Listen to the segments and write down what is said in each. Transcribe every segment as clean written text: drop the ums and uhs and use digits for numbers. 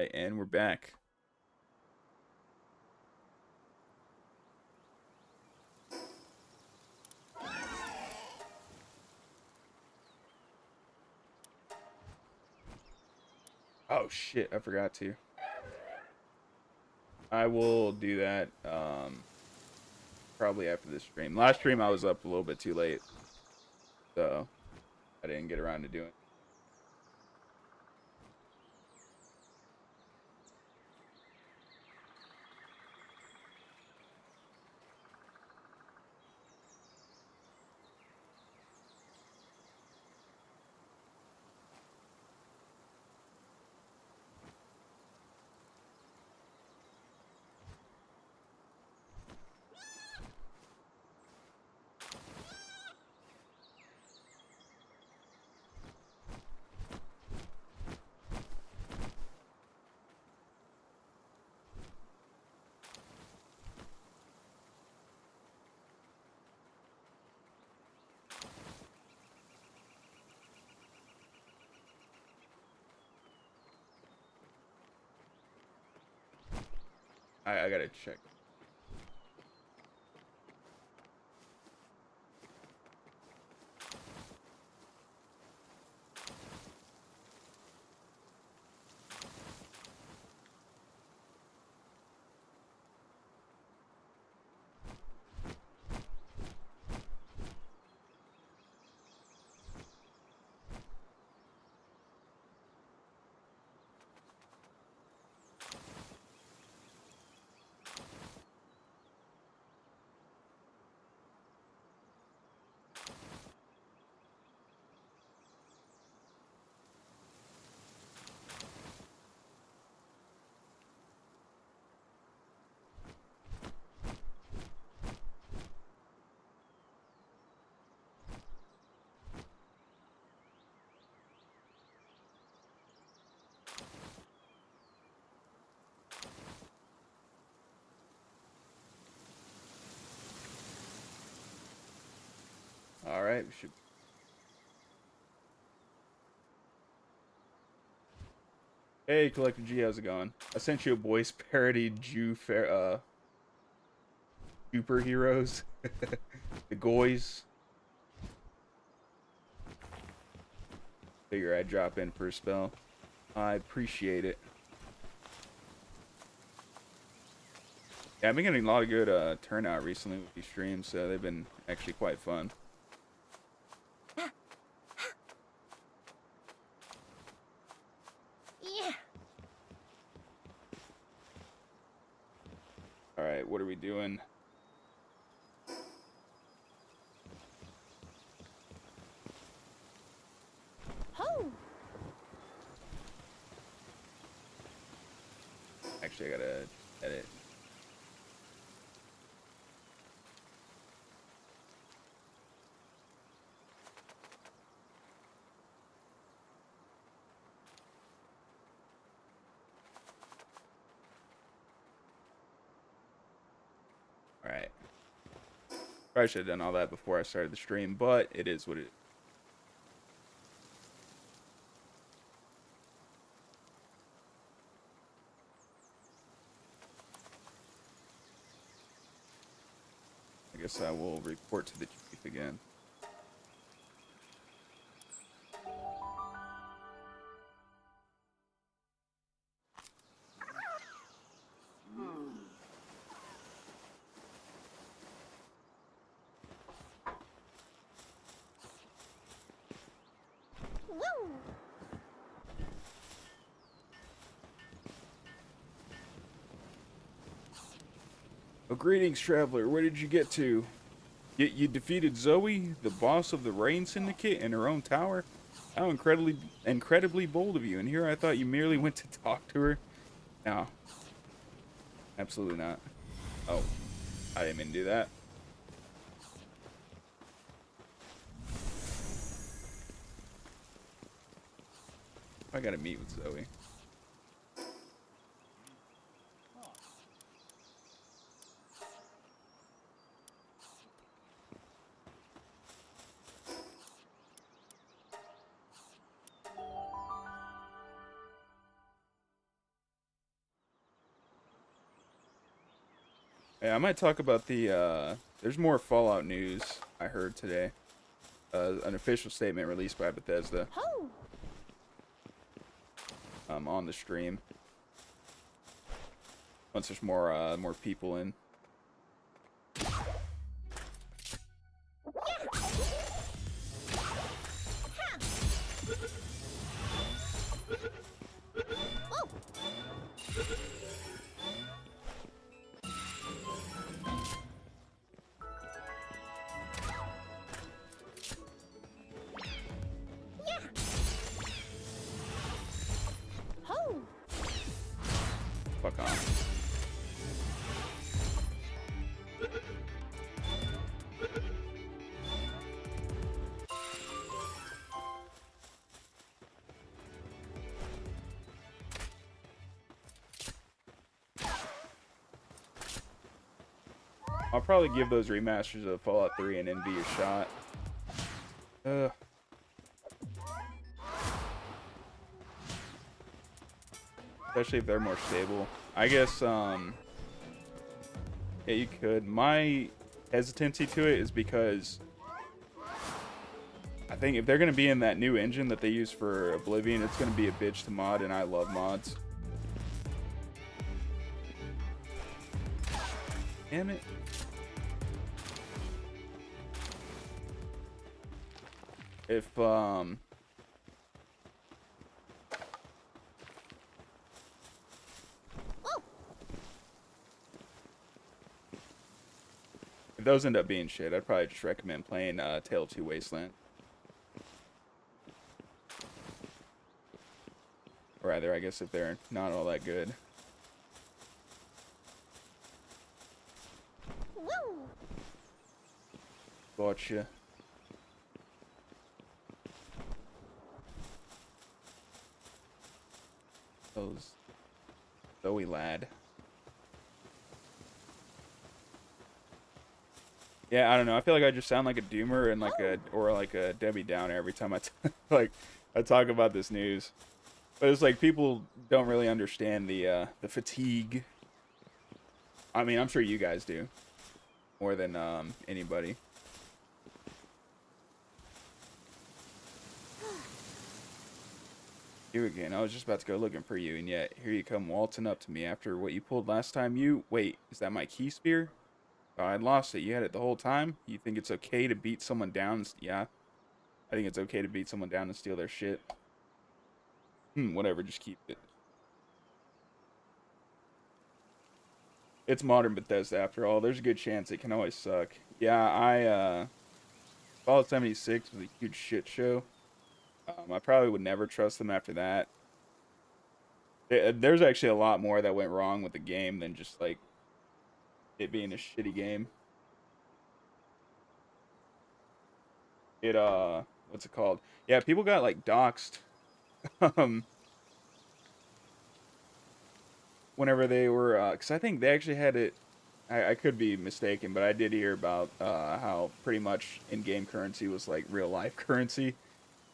right, and we're back. Oh shit, I forgot to. I will do that probably after this stream. Last stream I was up a little bit too late, so I didn't get around to doing it. I gotta check. All right, we should. Hey, Collector G, how's it going? I sent you a voice parody superheroes, the Goys. Figure I'd drop in for a spell. I appreciate it. Yeah, I've been getting a lot of good turnout recently with these streams, so they've been actually quite fun. Yeah. All right, what are we doing? Oh. Actually, I gotta edit. All right. Probably should have done all that before I started the stream, but it is what it is. I guess I will report to the chief again. Woo. Oh, greetings, traveler. Where did you get to? You defeated Zoe, the boss of the Rain Syndicate, in her own tower? How incredibly bold of you. And here I thought you merely went to talk to her. No. Absolutely not. Oh. I didn't mean to do that. I gotta meet with Zoe. Yeah, I might talk about the, there's more Fallout news I heard today. An official statement released by Bethesda, Ho! on the stream. Once there's more people in. Oh! Yeah! Ho! Fuck on. I'll probably give those remasters of Fallout 3 and NV a shot. Especially if they're more stable. I guess, yeah, you could. My hesitancy to it is because I think if they're going to be in that new engine that they use for Oblivion, it's going to be a bitch to mod, and I love mods. Damn it. If, if those end up being shit, I'd probably just recommend playing Tale of Two Wasteland. Or rather, I guess if they're not all that good. Woo! Gotcha. Those Zoe lad. Yeah, I don't know. I feel like I just sound like a doomer and like a Debbie Downer every time I talk about this news. But it's like people don't really understand the fatigue. I mean, I'm sure you guys do more than anybody. You again. I was just about to go looking for you, and yet here you come waltzing up to me after what you pulled last time. Wait, is that my key spear? Oh, I lost it. You had it the whole time? You think it's okay to beat someone down? Yeah, I think it's okay to beat someone down and steal their shit. Whatever, just keep it. It's modern Bethesda after all. There's a good chance it can always suck. Yeah, Fallout 76 was a huge shit show. I probably would never trust them after that. There's actually a lot more that went wrong with the game than just like it being a shitty game. What's it called? Yeah, people got like doxxed. um, Whenever they were, because I think they actually had it. I could be mistaken, but I did hear about how pretty much in-game currency was like real life currency,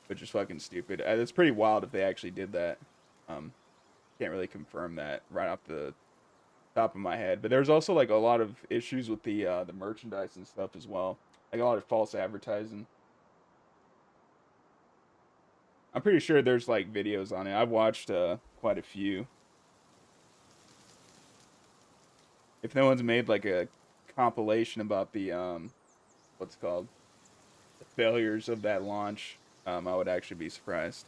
which is fucking stupid. It's pretty wild if they actually did that. Um, can't really confirm that right off the top of my head, but there's also like a lot of issues with the merchandise and stuff as well, like a lot of false advertising. I'm pretty sure there's like videos on it. I've watched quite a few. If no one's made like a compilation about the what's it called, the failures of that launch, I would actually be surprised.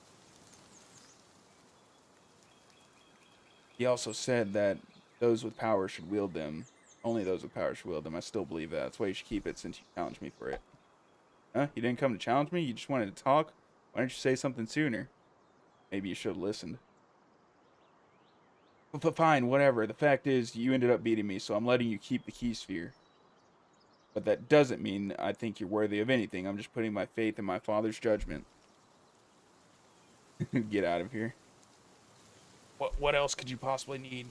He also said that those with power should wield them. Only those with power should wield them. I still believe that. That's why you should keep it since you challenged me for it. Huh? You didn't come to challenge me? You just wanted to talk? Why didn't you say something sooner? Maybe you should have listened. But fine, whatever. The fact is, you ended up beating me, so I'm letting you keep the key sphere. But that doesn't mean I think you're worthy of anything. I'm just putting my faith in my father's judgment. Get out of here. What else could you possibly need?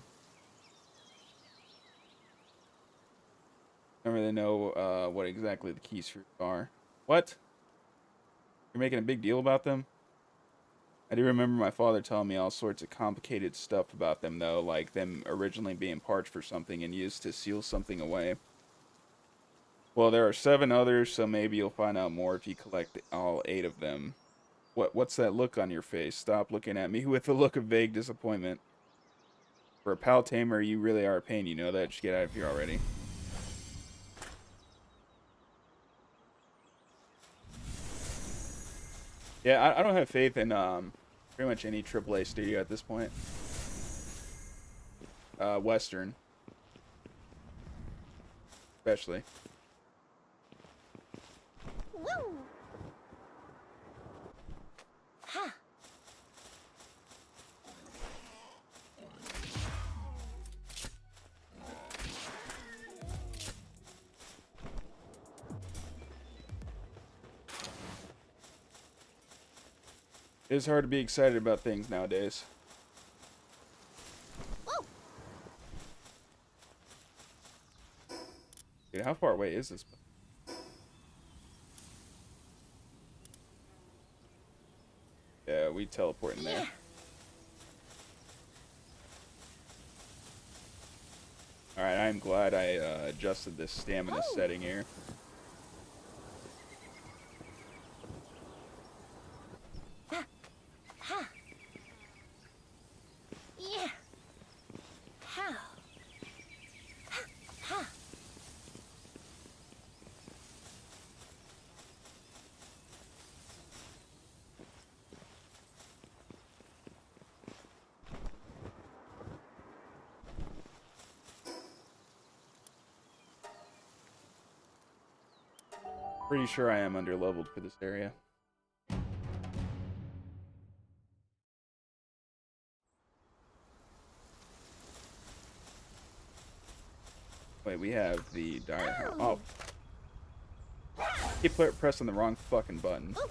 I don't really know what exactly the key spheres are. What? You're making a big deal about them? I do remember my father telling me all sorts of complicated stuff about them, though, like them originally being parts for something and used to seal something away. Well, there are 7 others, so maybe you'll find out more if you collect all 8 of them. What's that look on your face? Stop looking at me with a look of vague disappointment. For a pal tamer, you really are a pain, you know that? Just get out of here already. Yeah, I don't have faith in pretty much any AAA studio at this point. Western, especially. Woo! Ha! It's hard to be excited about things nowadays. Whoa! Dude, how far away is this? Yeah, we teleport in there. Yeah. Alright, I'm glad I adjusted this stamina Oh. setting here. Ha! Yeah. How? Ha! Ha! Pretty sure I am underleveled for this area. Wait, we have the dire. Oh. Keep pressing the wrong fucking button. Oh.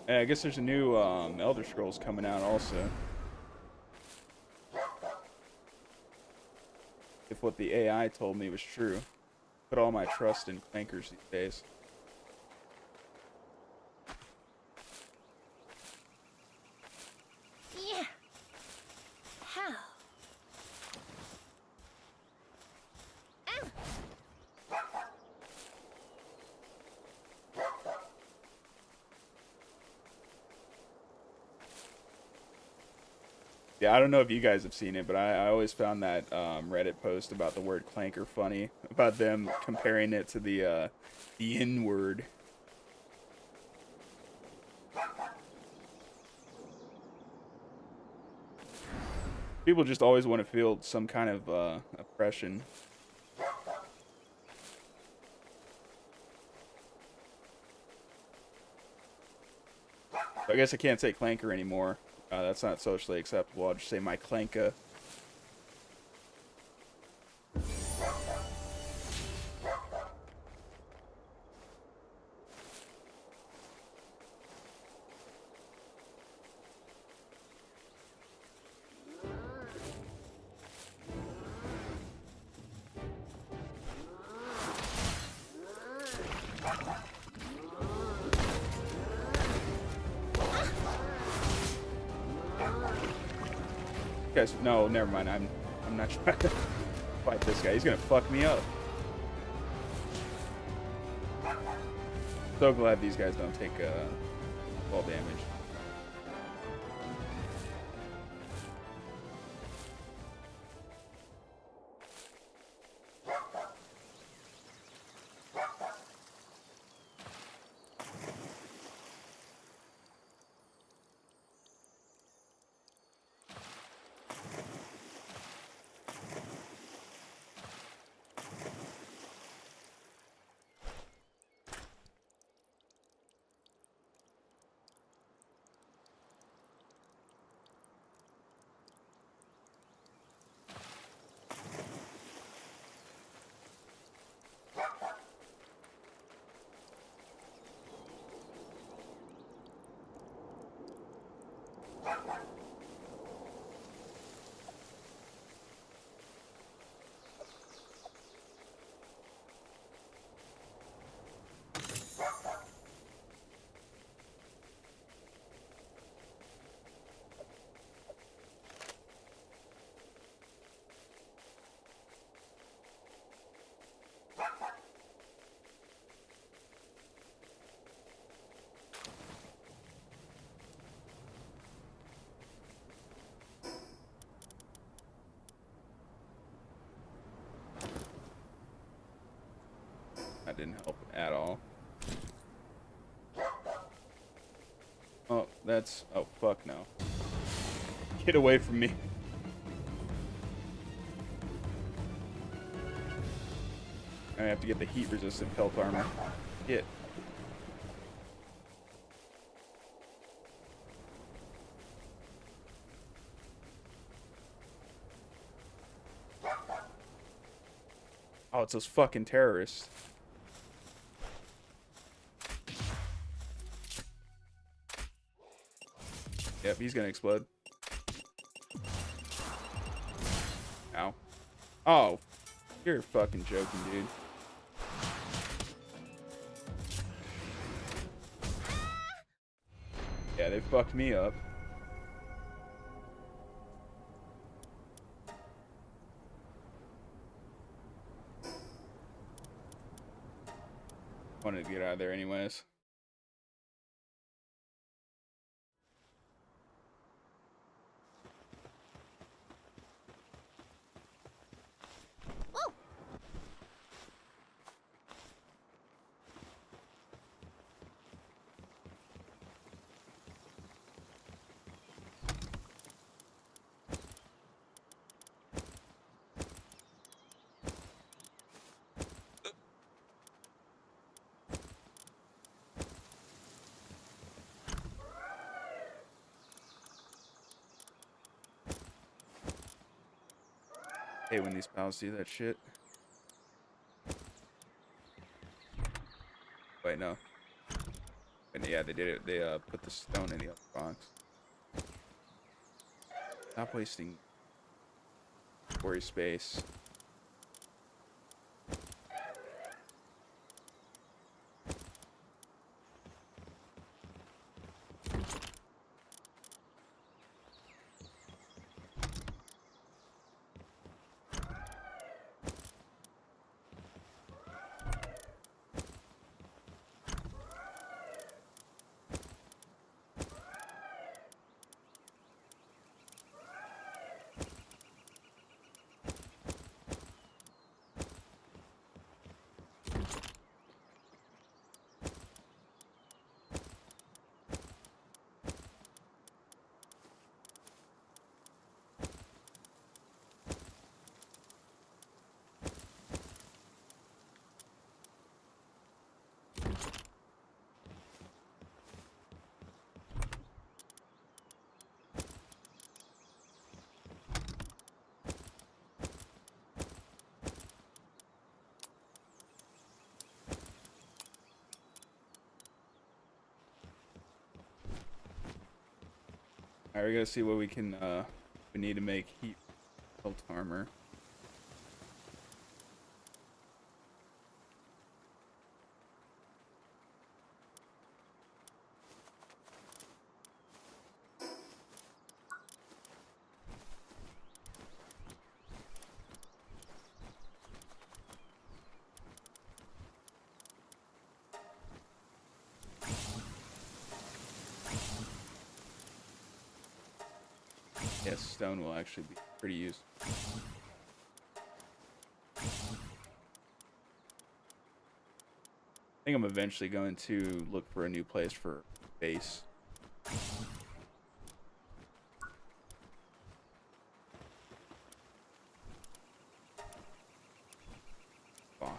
Yeah, I guess there's a new Elder Scrolls coming out also. If what the AI told me was true. Put all my trust in clankers these days. Yeah. How? Ow! Yeah, I don't know if you guys have seen it, but I always found that Reddit post about the word clanker funny. About them comparing it to the N-word. People just always want to feel some kind of oppression. I guess I can't say clanker anymore. That's not socially acceptable. I'll just say my clanka. Guys, no, never mind. I'm not trying to fight this guy. He's gonna fuck me up. So glad these guys don't take fall damage. That didn't help at all. Oh, that's... Oh, fuck no. Get away from me. I have to get the heat-resistant pelt armor. Get. Oh, it's those fucking terrorists. Yep, he's gonna explode. Ow. Oh, you're fucking joking, dude. Yeah, they fucked me up. Wanted to get out of there anyways. Hate when these pals do that shit. Wait, no. And yeah, they did it. They put the stone in the other box. Stop wasting quarry space. Alright, we gotta see what we can, we need to make heat pelt armor. Yes, stone will actually be pretty useful. I think I'm eventually going to look for a new place for base. Oh.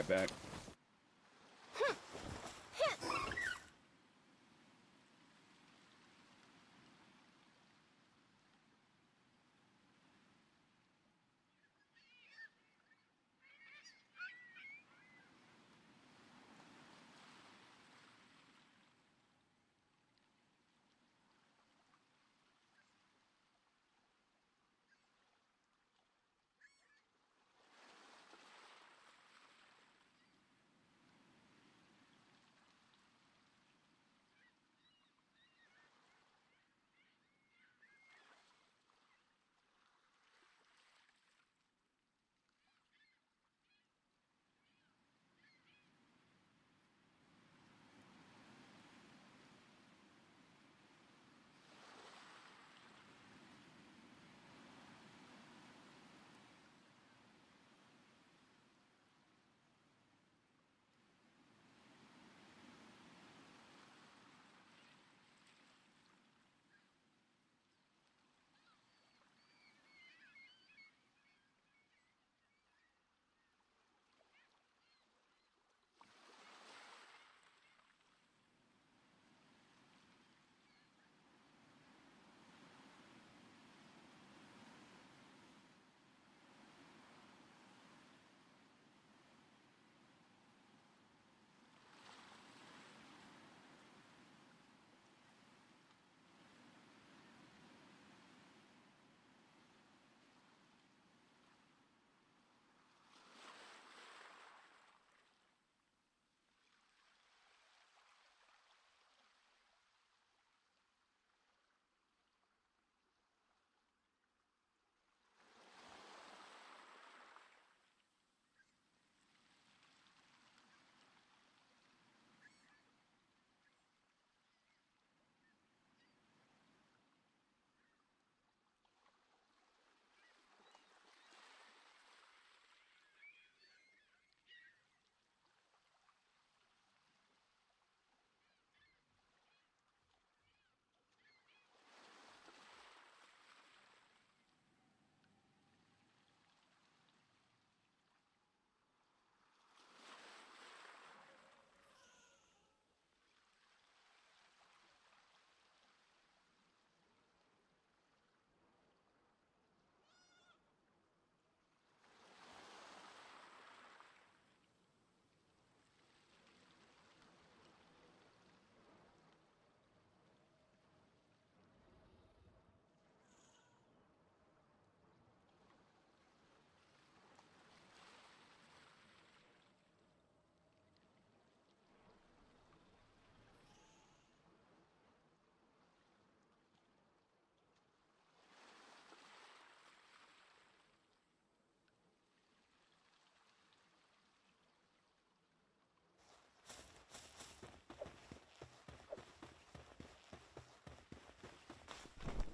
right back.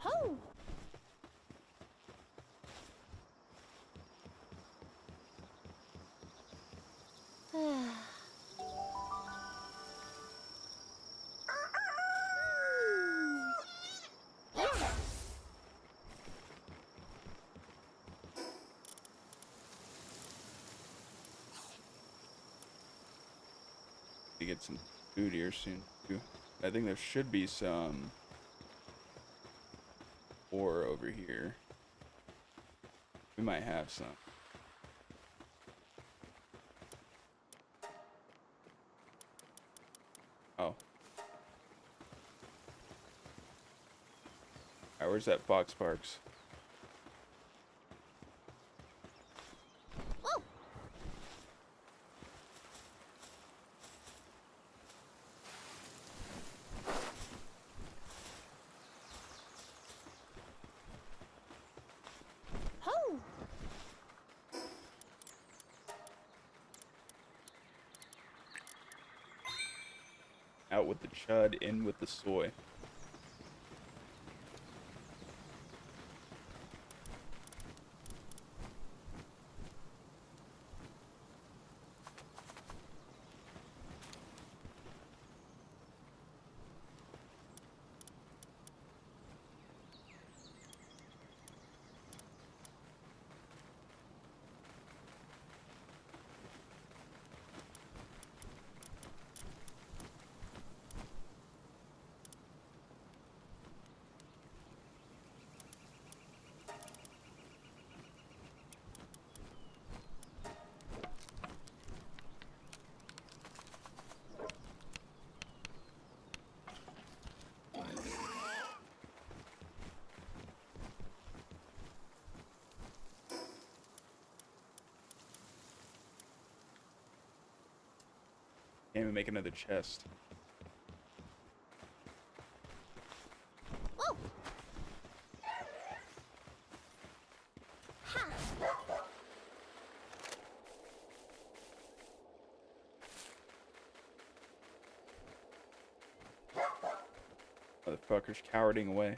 Ho! To get some food here soon too. I think there should be some ore over here. We might have some. Oh. Alright, where's that fox Parks? Whoa! Ho! Out with the chud, in with the soy. Can't even make another chest. Whoa. Ha. Motherfuckers cowarding away.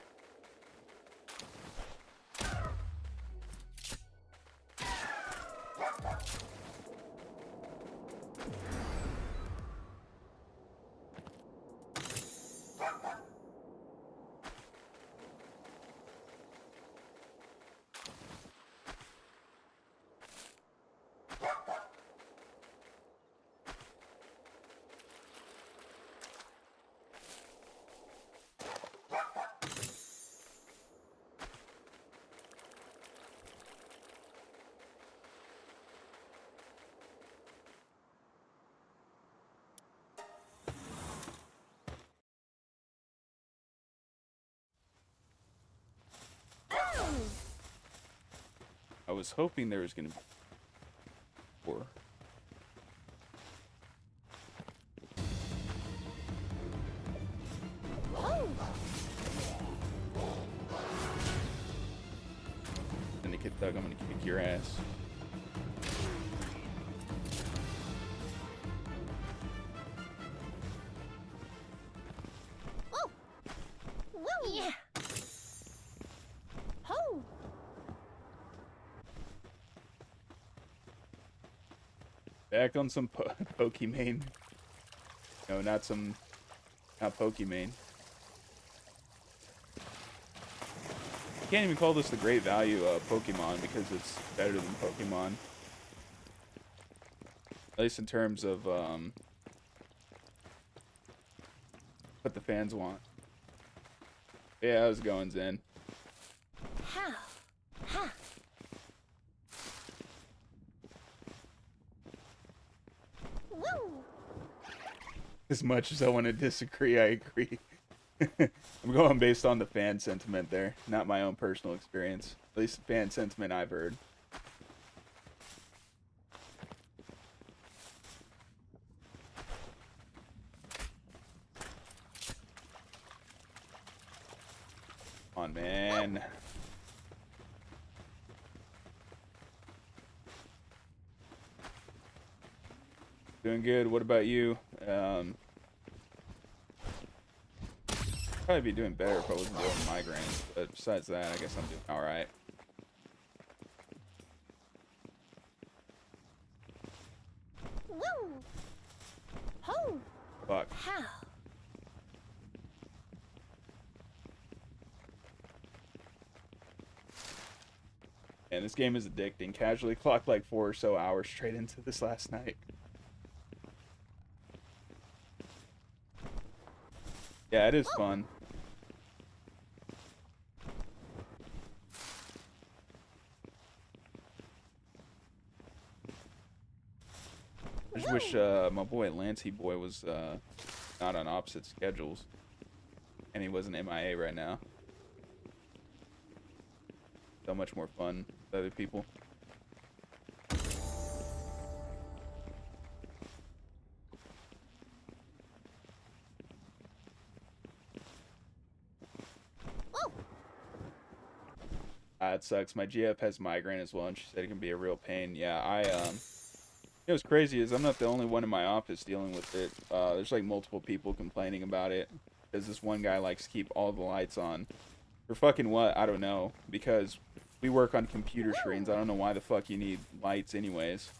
I was hoping there was gonna be more. Whoa. Syndicate Thug, I'm gonna kick your ass. Whoa. Whoa. Yeah. Ho. Back on some Pokemon. No, not Pokemon. Can't even call this the great value Pokemon because it's better than Pokemon. At least in terms of what the fans want. Yeah, how's it going, Zen? How. Ha. Woo. As much as I want to disagree, I agree. I'm going based on the fan sentiment there, not my own personal experience. At least the fan sentiment I've heard. Come on, man. Doing good. What about you? Probably be doing better if I wasn't dealing with migraines. But besides that, I guess I'm doing all right. Woo. Ho. Fuck. How. And this game is addicting. Casually clocked like 4 or so hours straight into this last night. Yeah, it is fun. I just wish my boy Lancey Boy was not on opposite schedules. And he wasn't MIA right now. So much more fun with other people. Whoa. It sucks. My GF has migraine as well, and she said it can be a real pain. Yeah, you know what's crazy is I'm not the only one in my office dealing with it. There's like multiple people complaining about it. Because this one guy likes to keep all the lights on. For fucking what? I don't know. Because we work on computer screens. I don't know why the fuck you need lights anyways.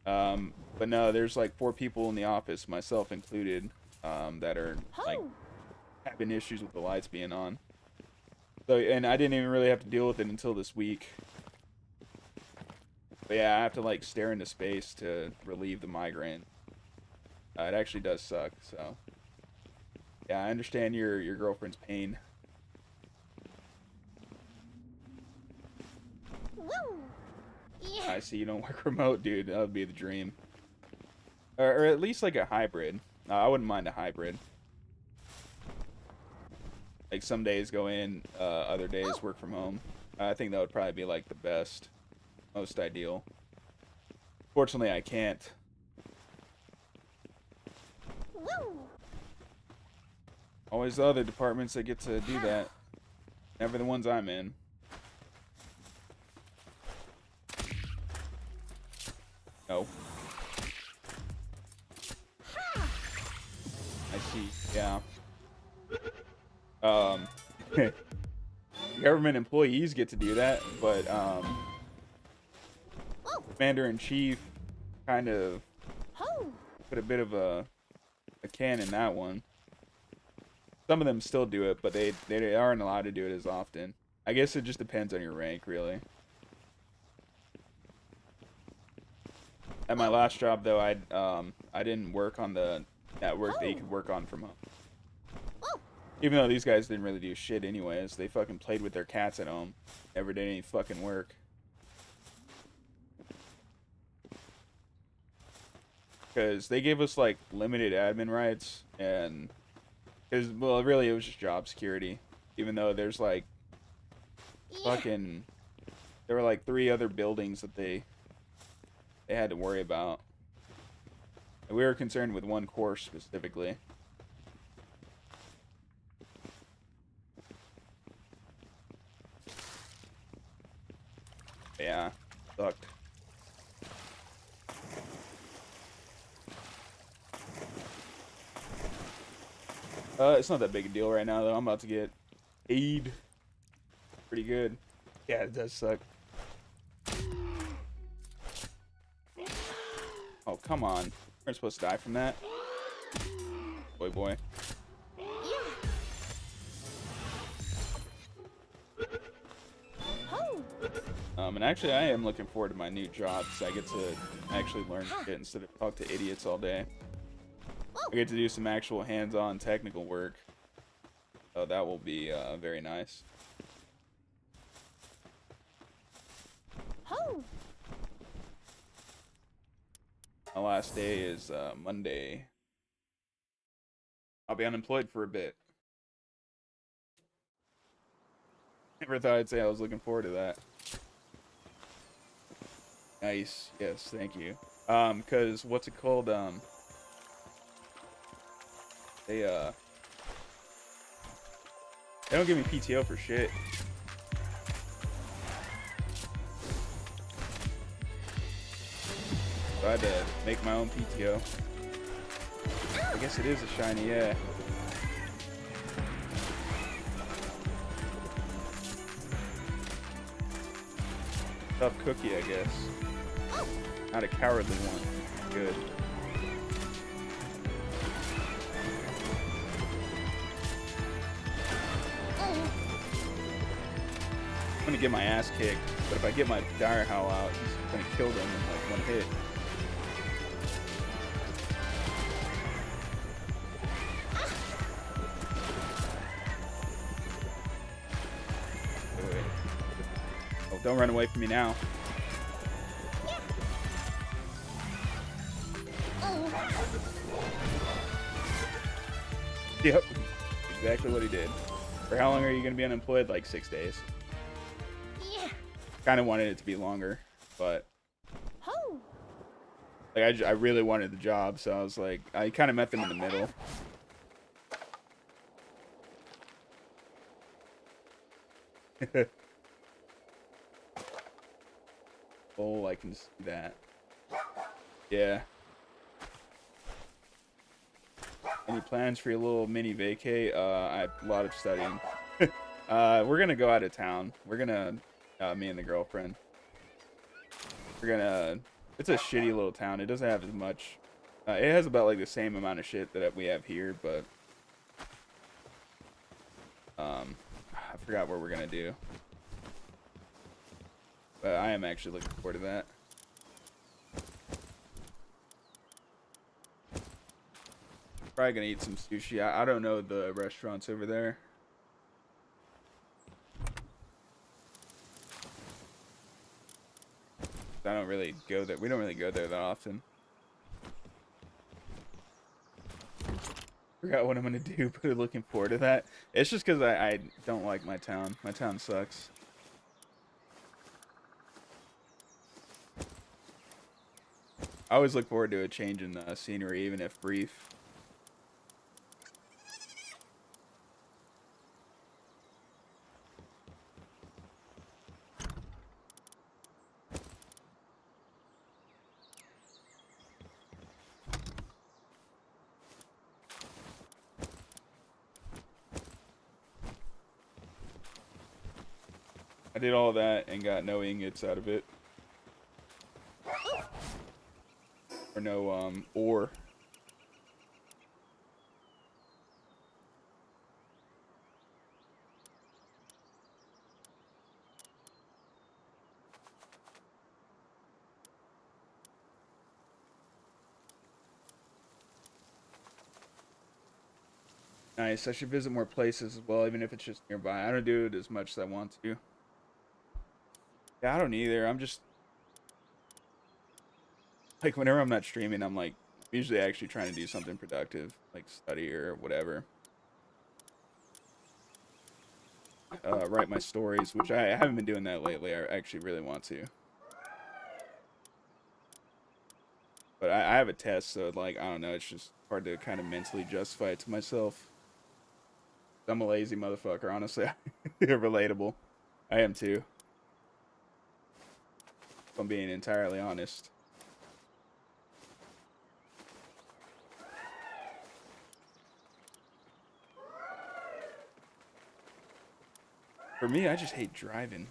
But no, there's like 4 people in the office, myself included, that are like having issues with the lights being on. So, and I didn't even really have to deal with it until this week. But yeah, I have to like stare into space to relieve the migraine. It actually does suck, so. Yeah, I understand your girlfriend's pain. Woo. Yeah. I see you don't work remote, dude. That would be the dream. Or at least like a hybrid. I wouldn't mind a hybrid. Like some days go in, other days work from home. I think that would probably be like the best, most ideal. Fortunately, I can't. Woo! Always the other departments that get to do that. Never the ones I'm in. No. I see. Yeah. Government employees get to do that, but Commander-in-Chief kind of put a bit of a can in that one. Some of them still do it, but they aren't allowed to do it as often. I guess it just depends on your rank, really. At my last job, though, I didn't work on the network that you could work on from home. Even though these guys didn't really do shit anyways, they fucking played with their cats at home. Never did any fucking work. Because they gave us, like, limited admin rights, and... Cause, well, really, it was just job security. Even though there's, like, fucking... There were, like, 3 other buildings that they had to worry about. And we were concerned with one course, specifically. Yeah, sucked. It's not that big a deal right now, though. I'm about to get paid pretty good. Yeah, it does suck. Oh, come on. We're supposed to die from that. Boy. And actually, I am looking forward to my new job, so I get to actually learn shit instead of talk to idiots all day. I get to do some actual hands-on technical work. So that will be very nice. My last day is Monday. I'll be unemployed for a bit. Never thought I'd say I was looking forward to that. Nice. Yes, thank you. Cause what's it called? They don't give me PTO for shit. So I had to make my own PTO. I guess it is a shiny, yeah. Tough cookie, I guess. Not a cowardly one. Good. I'm gonna get my ass kicked, but if I get my dire howl out, he's gonna kill them in like 1 hit. Wait. Oh, don't run away from me now. Yep, exactly what he did. For how long are you gonna be unemployed? Like 6 days. Kind of wanted it to be longer, but like I really wanted the job, so I was like, I kind of met them in the middle. Oh, I can see that. Yeah. Any plans for your little mini vacay? I have a lot of studying. We're gonna go out of town. We're gonna, me and the girlfriend. We're gonna. It's a shitty little town. It doesn't have as much. It has about like the same amount of shit that we have here, but I forgot what we're gonna do. But I am actually looking forward to that. Probably gonna eat some sushi. I don't know the restaurants over there. I don't really go there. We don't really go there that often. Forgot what I'm gonna do, but looking forward to that. It's just because I don't like my town. My town sucks. I always look forward to a change in scenery, even if brief. did all that and got no ingots out of it. Or no, ore. Nice. I should visit more places as well, even if it's just nearby. I don't do it as much as I want to. Yeah, I don't either. I'm just like whenever I'm not streaming, I'm like usually actually trying to do something productive, like study or whatever. Write my stories, which I haven't been doing that lately. I actually really want to. But I have a test, so like I don't know. It's just hard to kind of mentally justify it to myself. I'm a lazy motherfucker, honestly. Relatable. I am too. If I'm being entirely honest. For me, I just hate driving.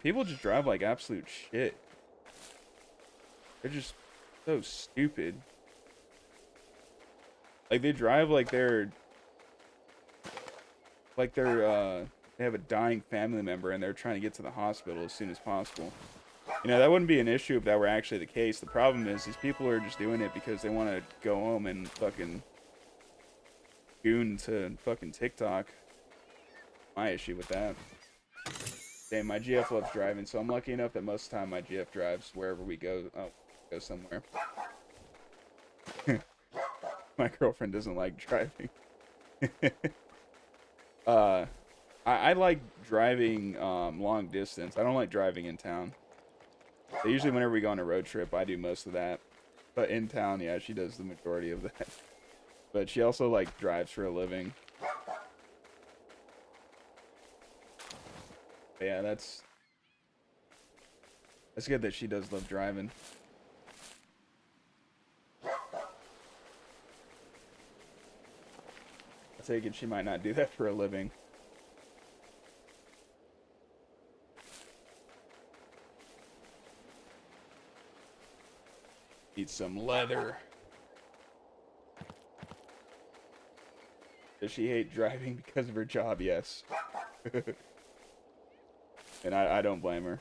People just drive like absolute shit. They're just so stupid. Like they drive they have a dying family member and they're trying to get to the hospital as soon as possible. You know, that wouldn't be an issue if that were actually the case. The problem is these people are just doing it because they want to go home and fucking goon to fucking TikTok. My issue with that. Damn, my GF loves driving, so I'm lucky enough that most of the time my GF drives wherever we go. Oh, go somewhere. My girlfriend doesn't like driving. I like driving long distance. I don't like driving in town. So usually whenever we go on a road trip, I do most of that. But in town, yeah, she does the majority of that. But she also like drives for a living. But yeah, that's good that she does love driving. I take it she might not do that for a living. Eat some leather. Does she hate driving because of her job? Yes. And I don't blame her.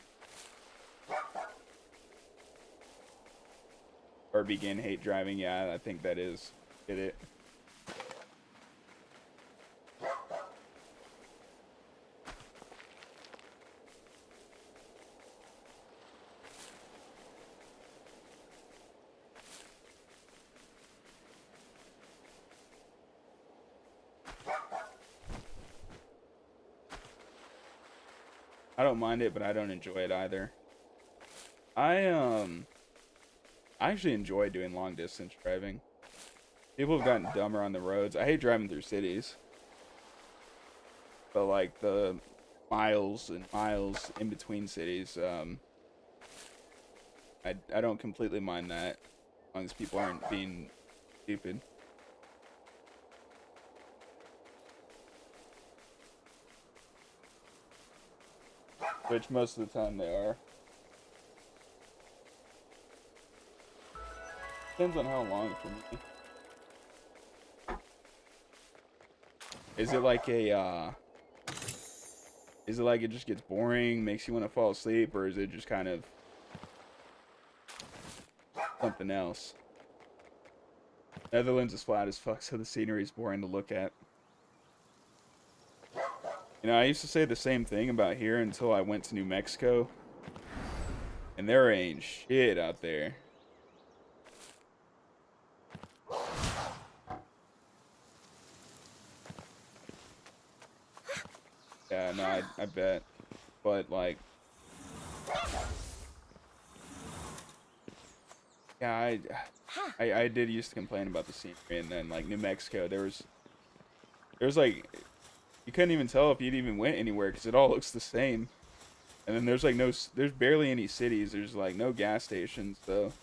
Or begin hate driving. Yeah, I think that is. Get it. I don't mind it, but I don't enjoy it either. I actually enjoy doing long distance driving. People have gotten dumber on the roads. I hate driving through cities. But like the miles and miles in between cities, I don't completely mind that as long as people aren't being stupid. Which most of the time they are. Depends on how long for me. Is it like it just gets boring, makes you want to fall asleep, or is it just kind of something else? Netherlands is flat as fuck, so the scenery is boring to look at. You know, I used to say the same thing about here until I went to New Mexico. And there ain't shit out there. Yeah, no, I bet. But, like... Yeah, I did used to complain about the scenery, and then, like, New Mexico, there was like... You couldn't even tell if you'd even went anywhere because it all looks the same. And then there's like there's barely any cities. There's like no gas stations. So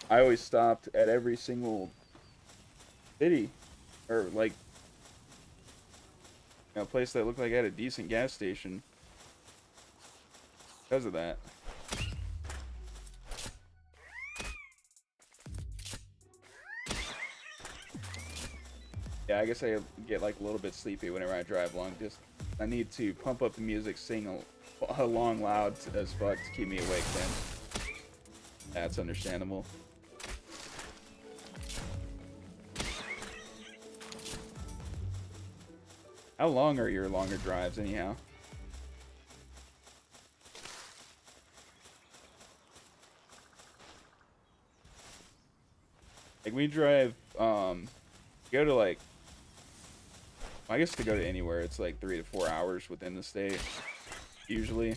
I always stopped at every single city, or like, a place that looked like it had a decent gas station because of that. Yeah, I guess I get like a little bit sleepy whenever I drive long distance. I need to pump up the music, sing along loud as fuck to keep me awake then. That's understandable. How long are your longer drives anyhow? Like we drive, go to like, I guess to go to anywhere, it's like 3 to 4 hours within the state, usually.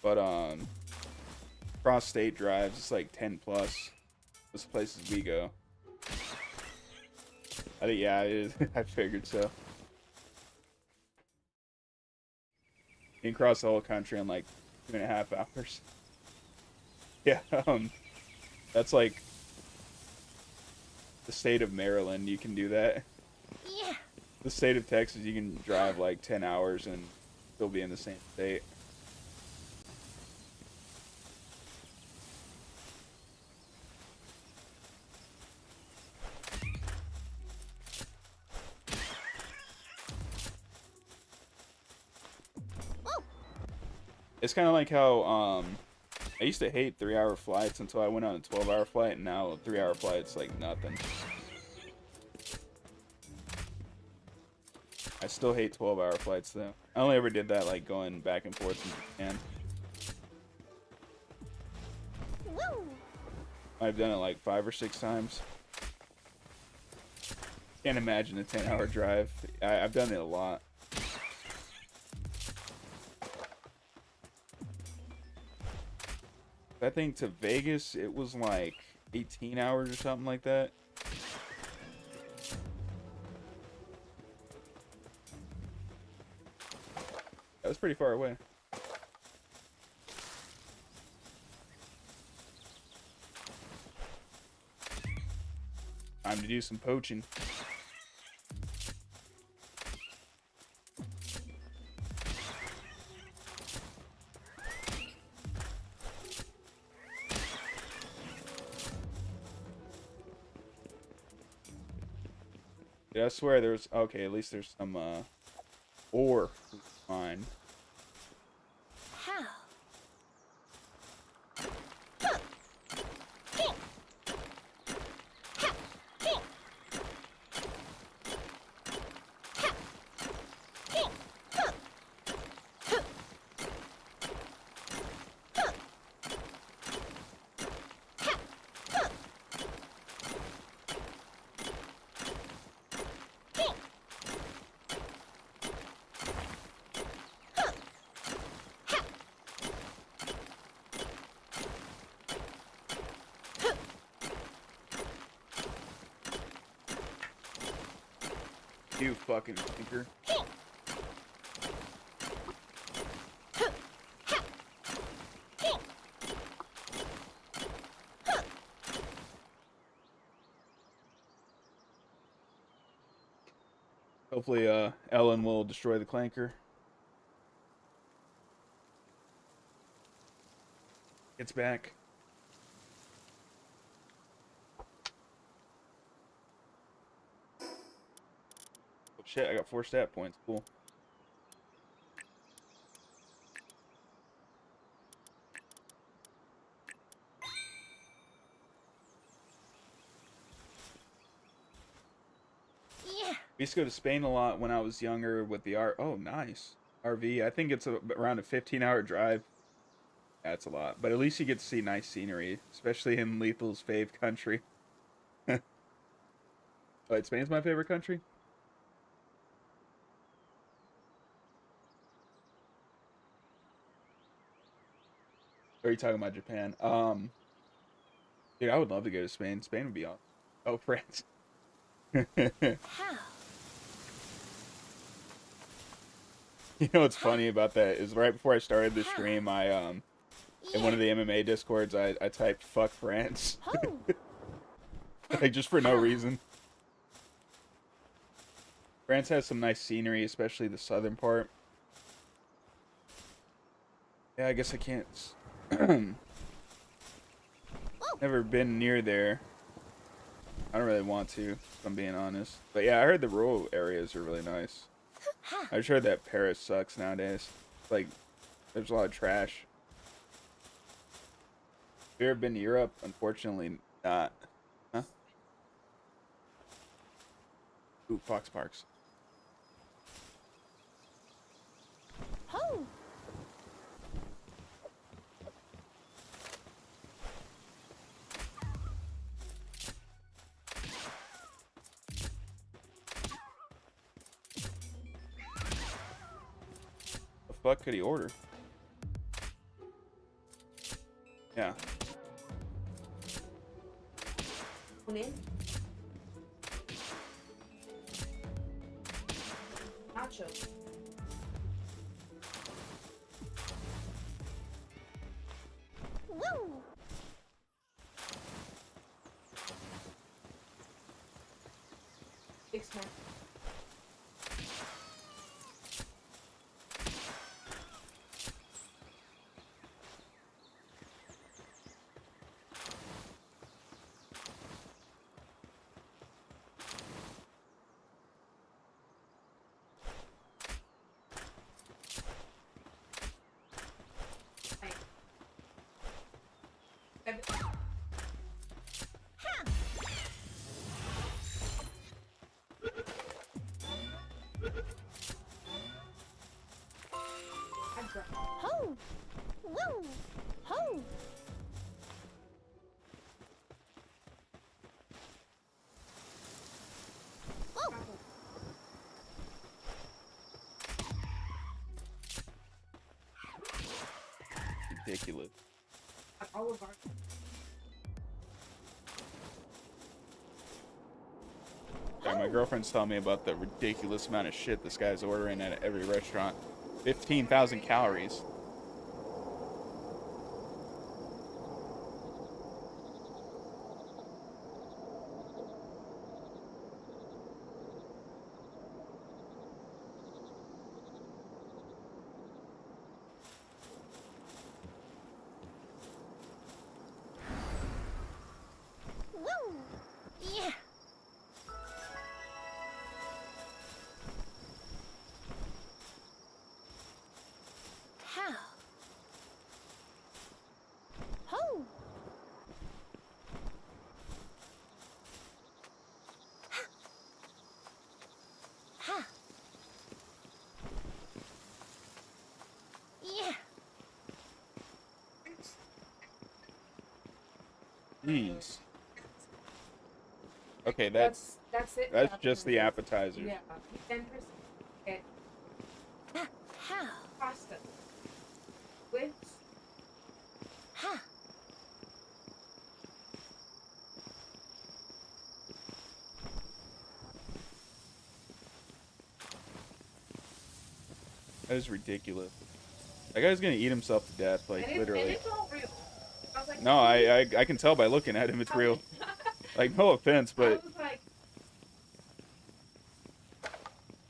But cross state drives, it's like 10 plus. Those places we go. I think yeah, it is. I figured so. You can cross the whole country in like 2.5 hours. Yeah, that's like the state of Maryland. You can do that. Yeah. The state of Texas, you can drive like 10 hours and still be in the same state. Whoa. It's kind of like how I used to hate 3-hour flights until I went on a 12-hour flight, and now a 3-hour flight's like nothing. I still hate 12-hour flights though. I only ever did that like going back and forth in Japan. Woo. I've done it like 5 or 6 times. Can't imagine a 10-hour drive. I've done it a lot. I think to Vegas it was like 18 hours or something like that. That was pretty far away. Time to do some poaching. Yeah, I swear there's okay, at least there's some ore mine. How? You fucking thinker. Hopefully, Ellen will destroy the clanker. It's back. Oh shit, I got 4 stat points. Cool. Yeah. We used to go to Spain a lot when I was younger with the Oh, nice. RV. I think it's around a 15-hour drive. That's a lot. But at least you get to see nice scenery, especially in Lethal's fave country. Wait, Spain's my favorite country? Or are you talking about Japan? Dude, I would love to go to Spain. Spain would be awesome. Oh, France. How? You know what's funny about that is right before I started the stream, I in one of the MMA discords, I typed "fuck France," Oh. like just for no reason. France has some nice scenery, especially the southern part. Yeah, I guess I can't. Never been near there. I don't really want to, if I'm being honest. But yeah, I heard the rural areas are really nice. I just heard that Paris sucks nowadays. Like, there's a lot of trash. Have you ever been to Europe? Unfortunately, not. Huh? Ooh, Fox Parks. Ho! The fuck could he order? Yeah. Nachos. Woo! Big snack. Ho! Woo! Ho! Oh! Ridiculous. All of our Yeah, my girlfriend's telling me about the ridiculous amount of shit this guy's ordering at every restaurant. 15,000 calories. Woo! Yeah! How? Ho! Ha! Yeah! Jeez. Okay, that's it. that's just the appetizers. Yeah, 10%. Okay, How? pasta. With Ha! That is ridiculous. That guy's gonna eat himself to death, like and literally. it's all real. I was like, No, I can tell by looking at him it's real. Like, no offense, I but was like,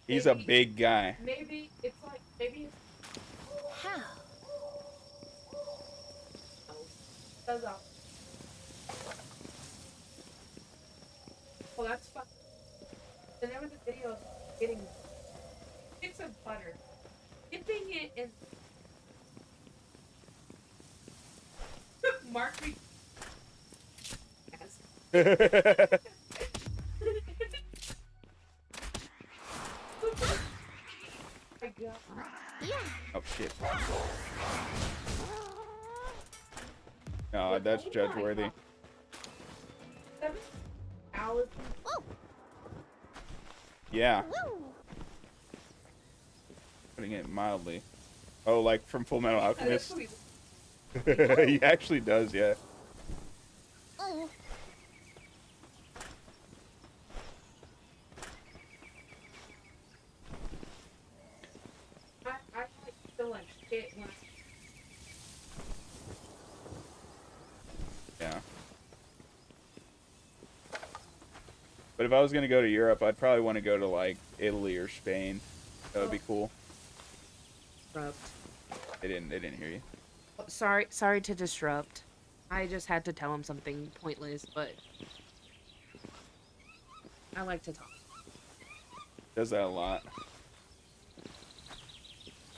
he's a maybe- big guy. maybe it's like maybe it's How? does off. Well, that's fun. And there was a video of getting sticks of butter, dipping it in. Mark me. Yes. My God. Yeah! Oh shit. No, that's Oh judge my worthy. God. 7 hours. Oh! Yeah, Woo! putting it mildly. Oh, like from Full Metal That's Alchemist. what we- He actually does, yeah. Oh! I like feel like shit when Yeah. But if I was gonna go to Europe, I'd probably want to go to like Italy or Spain. That would be cool. Disrupt. They didn't hear you. Oh, sorry to disrupt. I just had to tell him something pointless, but I like to talk. Does that a lot.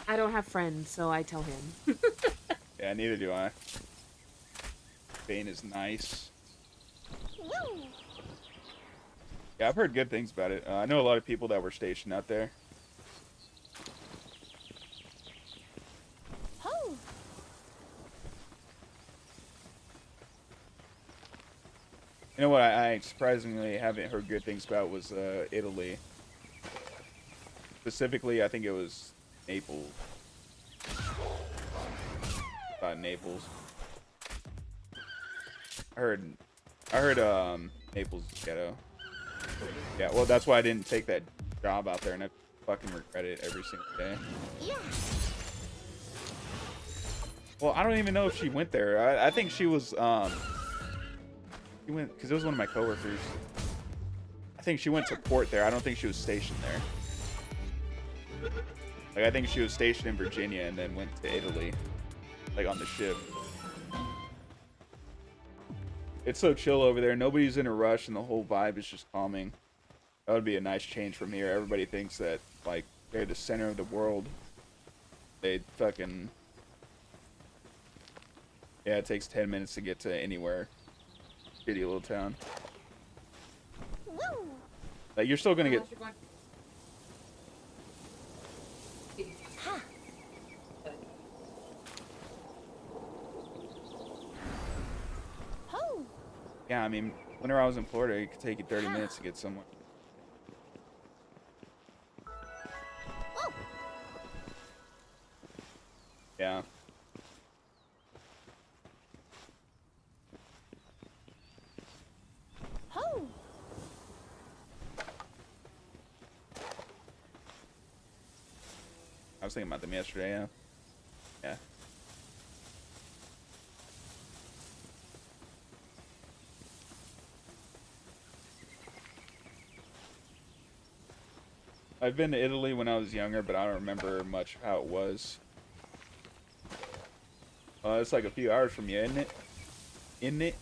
I don't have friends, so I tell him. Yeah, neither do I. Spain is nice. Woo. Yeah, I've heard good things about it. I know a lot of people that were stationed out there. Ho. You know what I surprisingly haven't heard good things about was Italy. Specifically, I think it was Naples. About Naples. I heard Naples is ghetto. Yeah, well that's why I didn't take that job out there, and I fucking regret it every single day. Yeah. Well, I don't even know if she went there. I think she was she went because it was one of my coworkers. I think she went to port there. I don't think she was stationed there. Like I think she was stationed in Virginia and then went to Italy, like on the ship. It's so chill over there. Nobody's in a rush, and the whole vibe is just calming. That would be a nice change from here. Everybody thinks that like they're the center of the world. They fucking yeah. It takes 10 minutes to get to anywhere. Shitty little town. Woo. Like you're still gonna get. Unless you're going- Ha. Ho. Yeah, I mean, whenever I was in Florida, it could take you 30 minutes to get somewhere. Oh. Yeah. Ho. I was thinking about them yesterday, yeah. Yeah. I've been to Italy when I was younger, but I don't remember much of how it was. It's like a few hours from you, isn't it? Isn't it?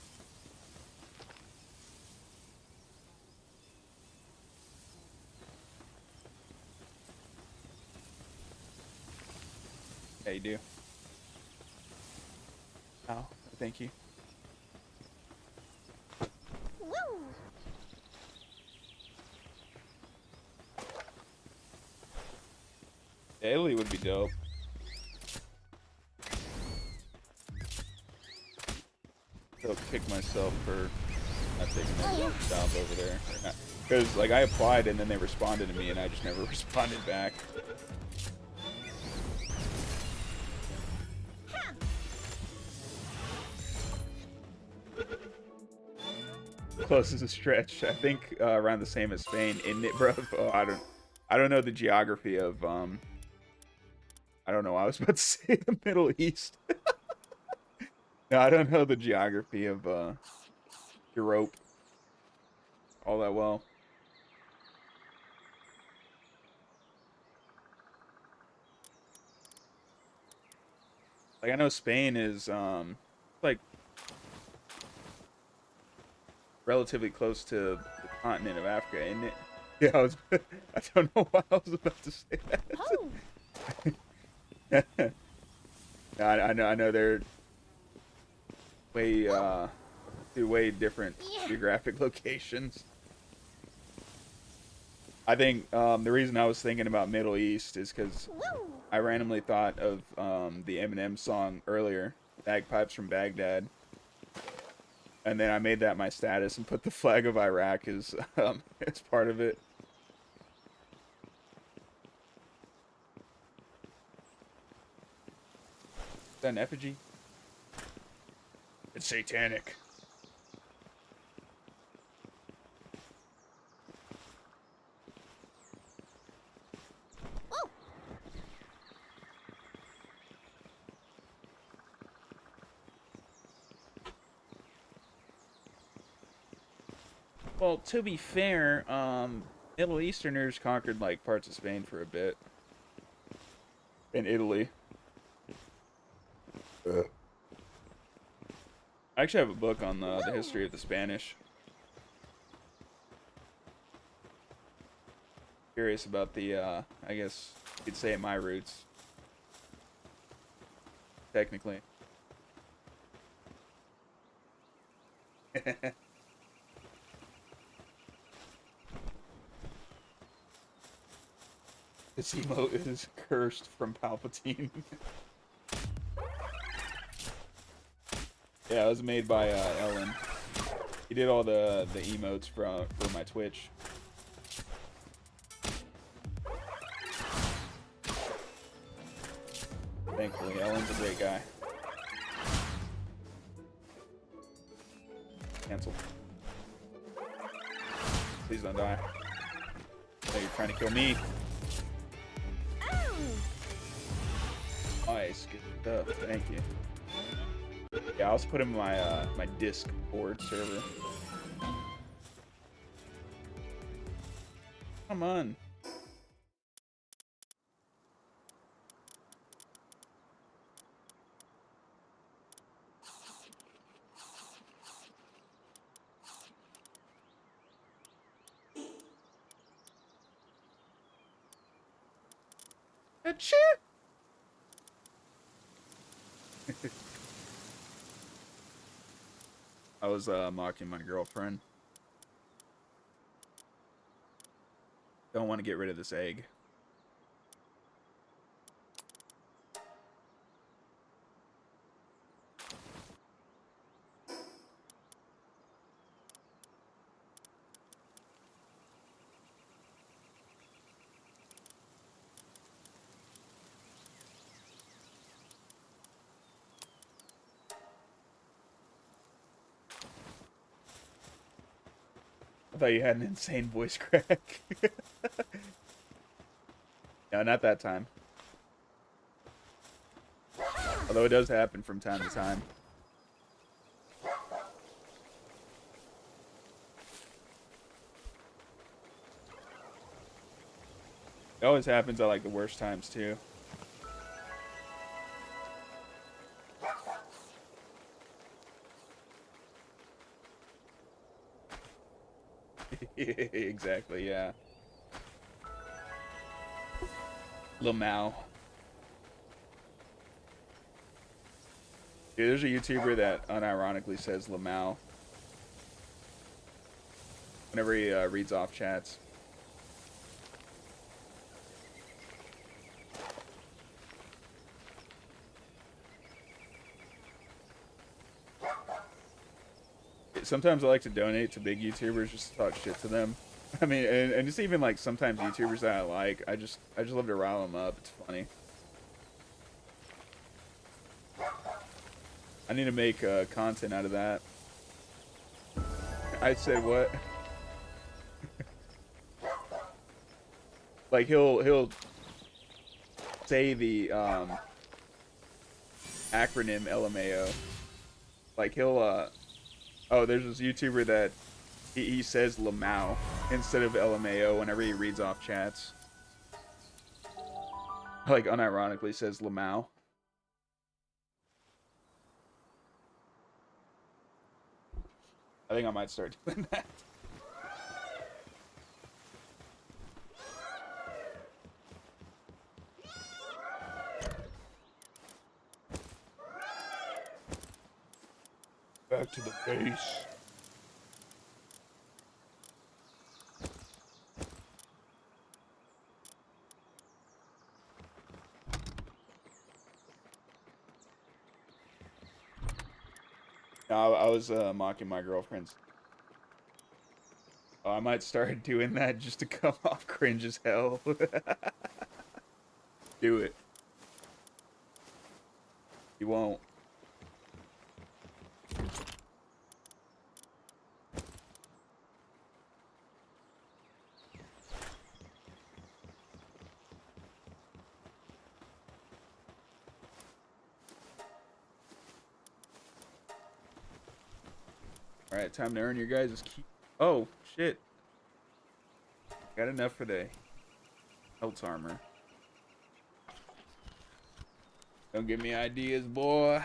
Yeah, you do. Oh, thank you. Woo. Yeah, Italy would be dope. I'll kick myself for not taking that job over there. Because, like, I applied and then they responded to me and I just never responded back. Closest stretch, I think around the same as Spain, isn't it, bro? Oh, I don't know the geography of I don't know. I was about to say the Middle East. No, I don't know the geography of Europe all that well. Like I know Spain is like relatively close to the continent of Africa, isn't it? Yeah, I don't know why I was about to say Ho. that. No, I know they're way way different Yeah. geographic locations. I think the reason I was thinking about Middle East is because Woo. I randomly thought of the Eminem song earlier, "Bagpipes from Baghdad," and then I made that my status and put the flag of Iraq as as part of it. Is that an effigy? It's satanic. Oh. Well, to be fair, Middle Easterners conquered like parts of Spain for a bit, in Italy. I actually have a book on the history of the Spanish. Curious about the, I guess you could say my roots, technically. This emote is cursed from Palpatine. Yeah, it was made by Ellen. He did all the emotes for my Twitch. Thankfully, Ellen's a great guy. Cancel. Please don't die. Oh, you're trying to kill me. Nice, good stuff. Thank you. Yeah, I'll just put him in my my Discord server. Come on. Achoo! I was mocking my girlfriend. Don't want to get rid of this egg. I thought you had an insane voice crack. No, not that time. Although it does happen from time to time. It always happens at like the worst times too. Exactly, yeah. Lamau. Dude, there's a YouTuber that unironically says Lamau whenever he reads off chats. Sometimes I like to donate to big YouTubers just to talk shit to them. I mean, and just even like sometimes YouTubers that I like, I just love to rile them up. It's funny. I need to make content out of that. I said what? Like he'll say the acronym LMAO. Like he'll oh, there's this YouTuber that he says Lamau instead of LMAO whenever he reads off chats. Like unironically says Lamau. I think I might start doing that. Back to the base. No, I was mocking my girlfriends. Oh, I might start doing that just to come off cringe as hell. Do it. You won't. Alright, time to earn your guys' key Oh, shit. Got enough for the health armor. Don't give me ideas, boy.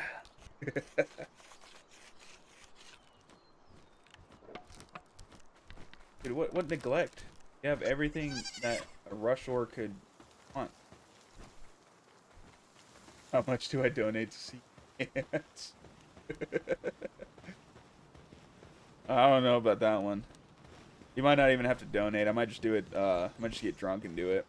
Dude, what neglect? You have everything that a rush ore could want. How much do I donate to see ants? I don't know about that one. You might not even have to donate. I might just do it. I might just get drunk and do it.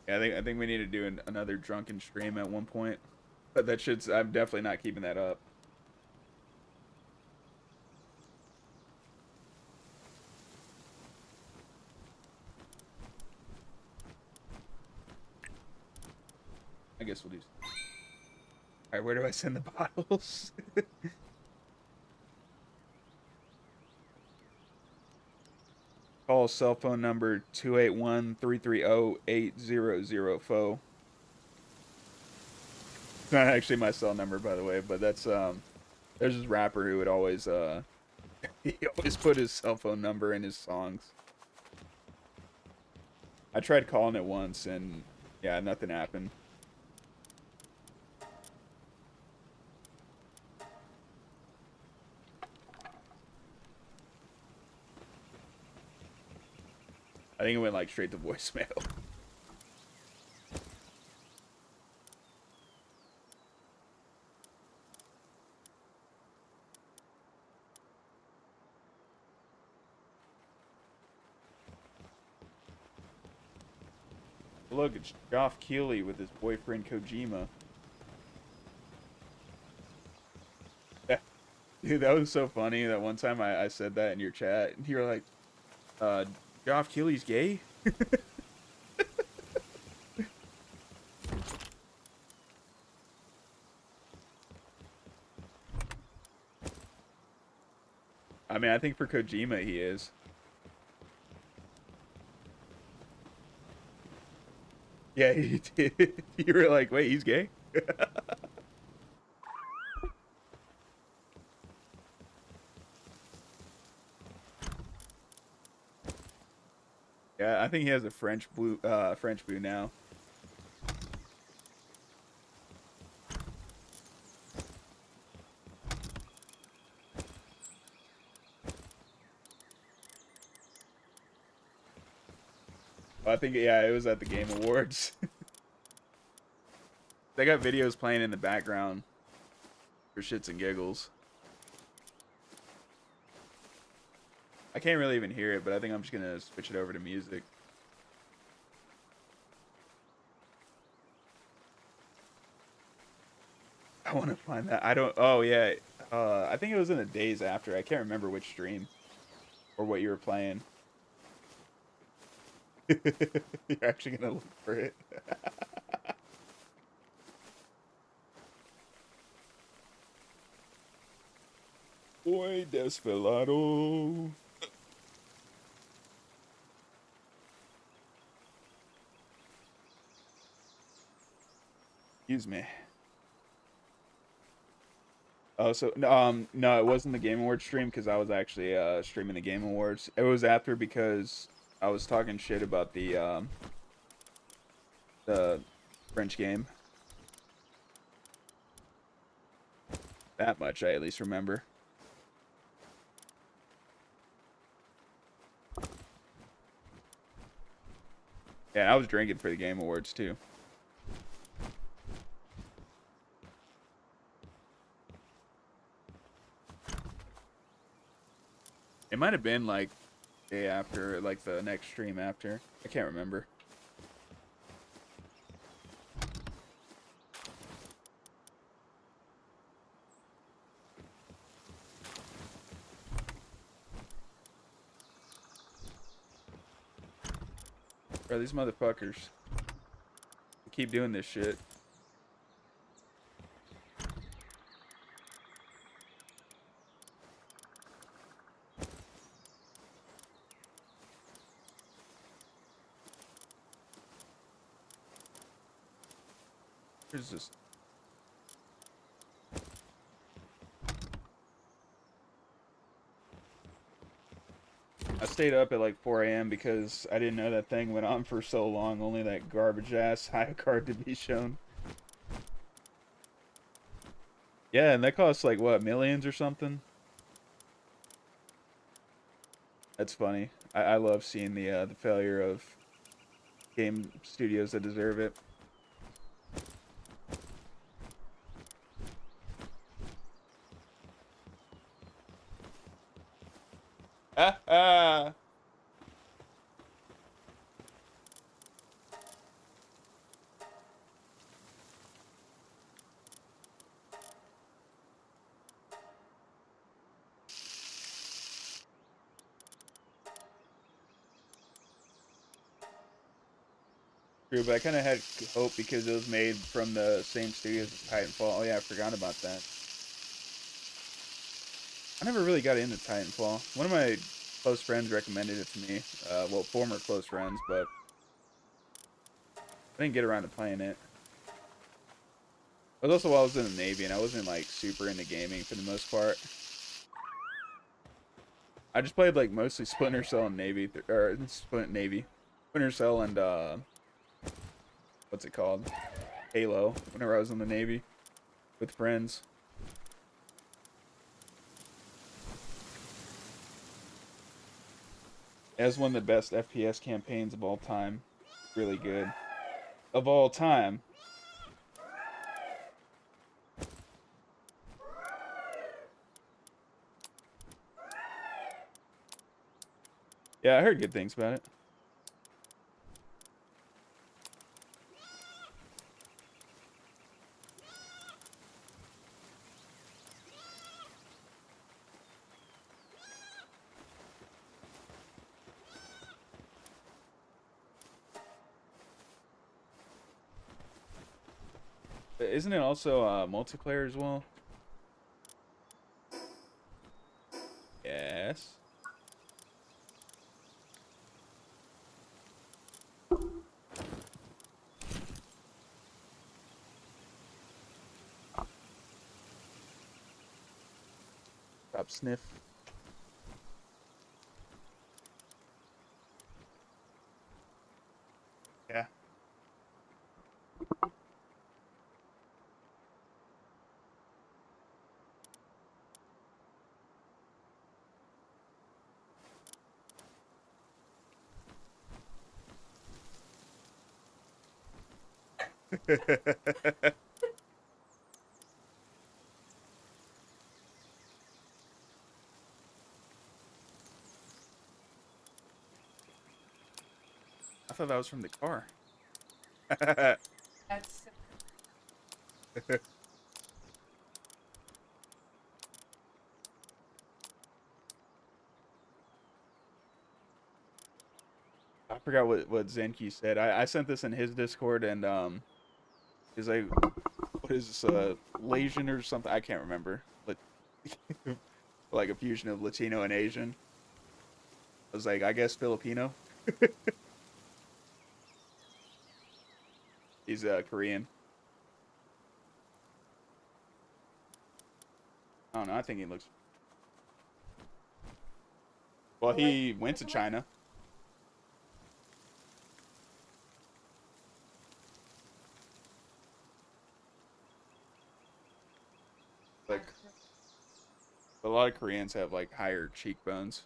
Yeah, I think we need to do another drunken stream at one point. But that shit's. I'm definitely not keeping that up. I guess we'll do. All right, where do I send the bottles? Call cell phone number 281-330-8004. It's not actually my cell number, by the way, but that's there's this rapper who would always he always put his cell phone number in his songs. I tried calling it once and yeah, nothing happened. I think it went like straight to voicemail. Look, it's Geoff Keighley with his boyfriend Kojima. Dude, that was so funny. That one time I said that in your chat, and you were like, Geoff Keighley's gay? I mean, I think for Kojima he is. Yeah, he did. You were like, wait, he's gay? Yeah, I think he has a French boo now. Well, I think, yeah, it was at the Game Awards. They got videos playing in the background for shits and giggles. I can't really even hear it, but I think I'm just gonna switch it over to music. I want to find that. I don't. Oh yeah. I think it was in the days after. I can't remember which stream or what you were playing. You're actually gonna look for it. Boy, Desvelado. Excuse me. Oh, so no, it wasn't the Game Awards stream because I was actually streaming the Game Awards. It was after because I was talking shit about the French game. That much I at least remember. Yeah, I was drinking for the Game Awards too. It might have been like day after, like the next stream after. I can't remember. Bro, these motherfuckers they keep doing this shit. There's this. I stayed up at like 4 a.m. because I didn't know that thing went on for so long. Only that garbage ass high card to be shown. Yeah, and that costs like what, millions or something? That's funny. I love seeing the failure of game studios that deserve it. Ah ah. True, but I kind of had hope because it was made from the same studios as Titanfall. Oh yeah, I forgot about that. I never really got into Titanfall. One of my close friends recommended it to me. Well, former close friends, but I didn't get around to playing it. It was also while I was in the Navy, and I wasn't like super into gaming for the most part. I just played like mostly Splinter Cell and Navy, or Splinter Cell and what's it called? Halo. Whenever I was in the Navy with friends. It was one of the best FPS campaigns of all time. Really good. Of all time. Yeah, I heard good things about it. But isn't it also multiplayer as well? Yes. Stop sniff. Yeah. I thought that was from the car. That's I forgot what Zenki said. I sent this in his Discord and is like what is this Lasian or something? I can't remember. Like a fusion of Latino and Asian. I was like, I guess Filipino. He's Korean. I don't know. I think he looks. Well, he went to China. Like a lot of Koreans have like higher cheekbones.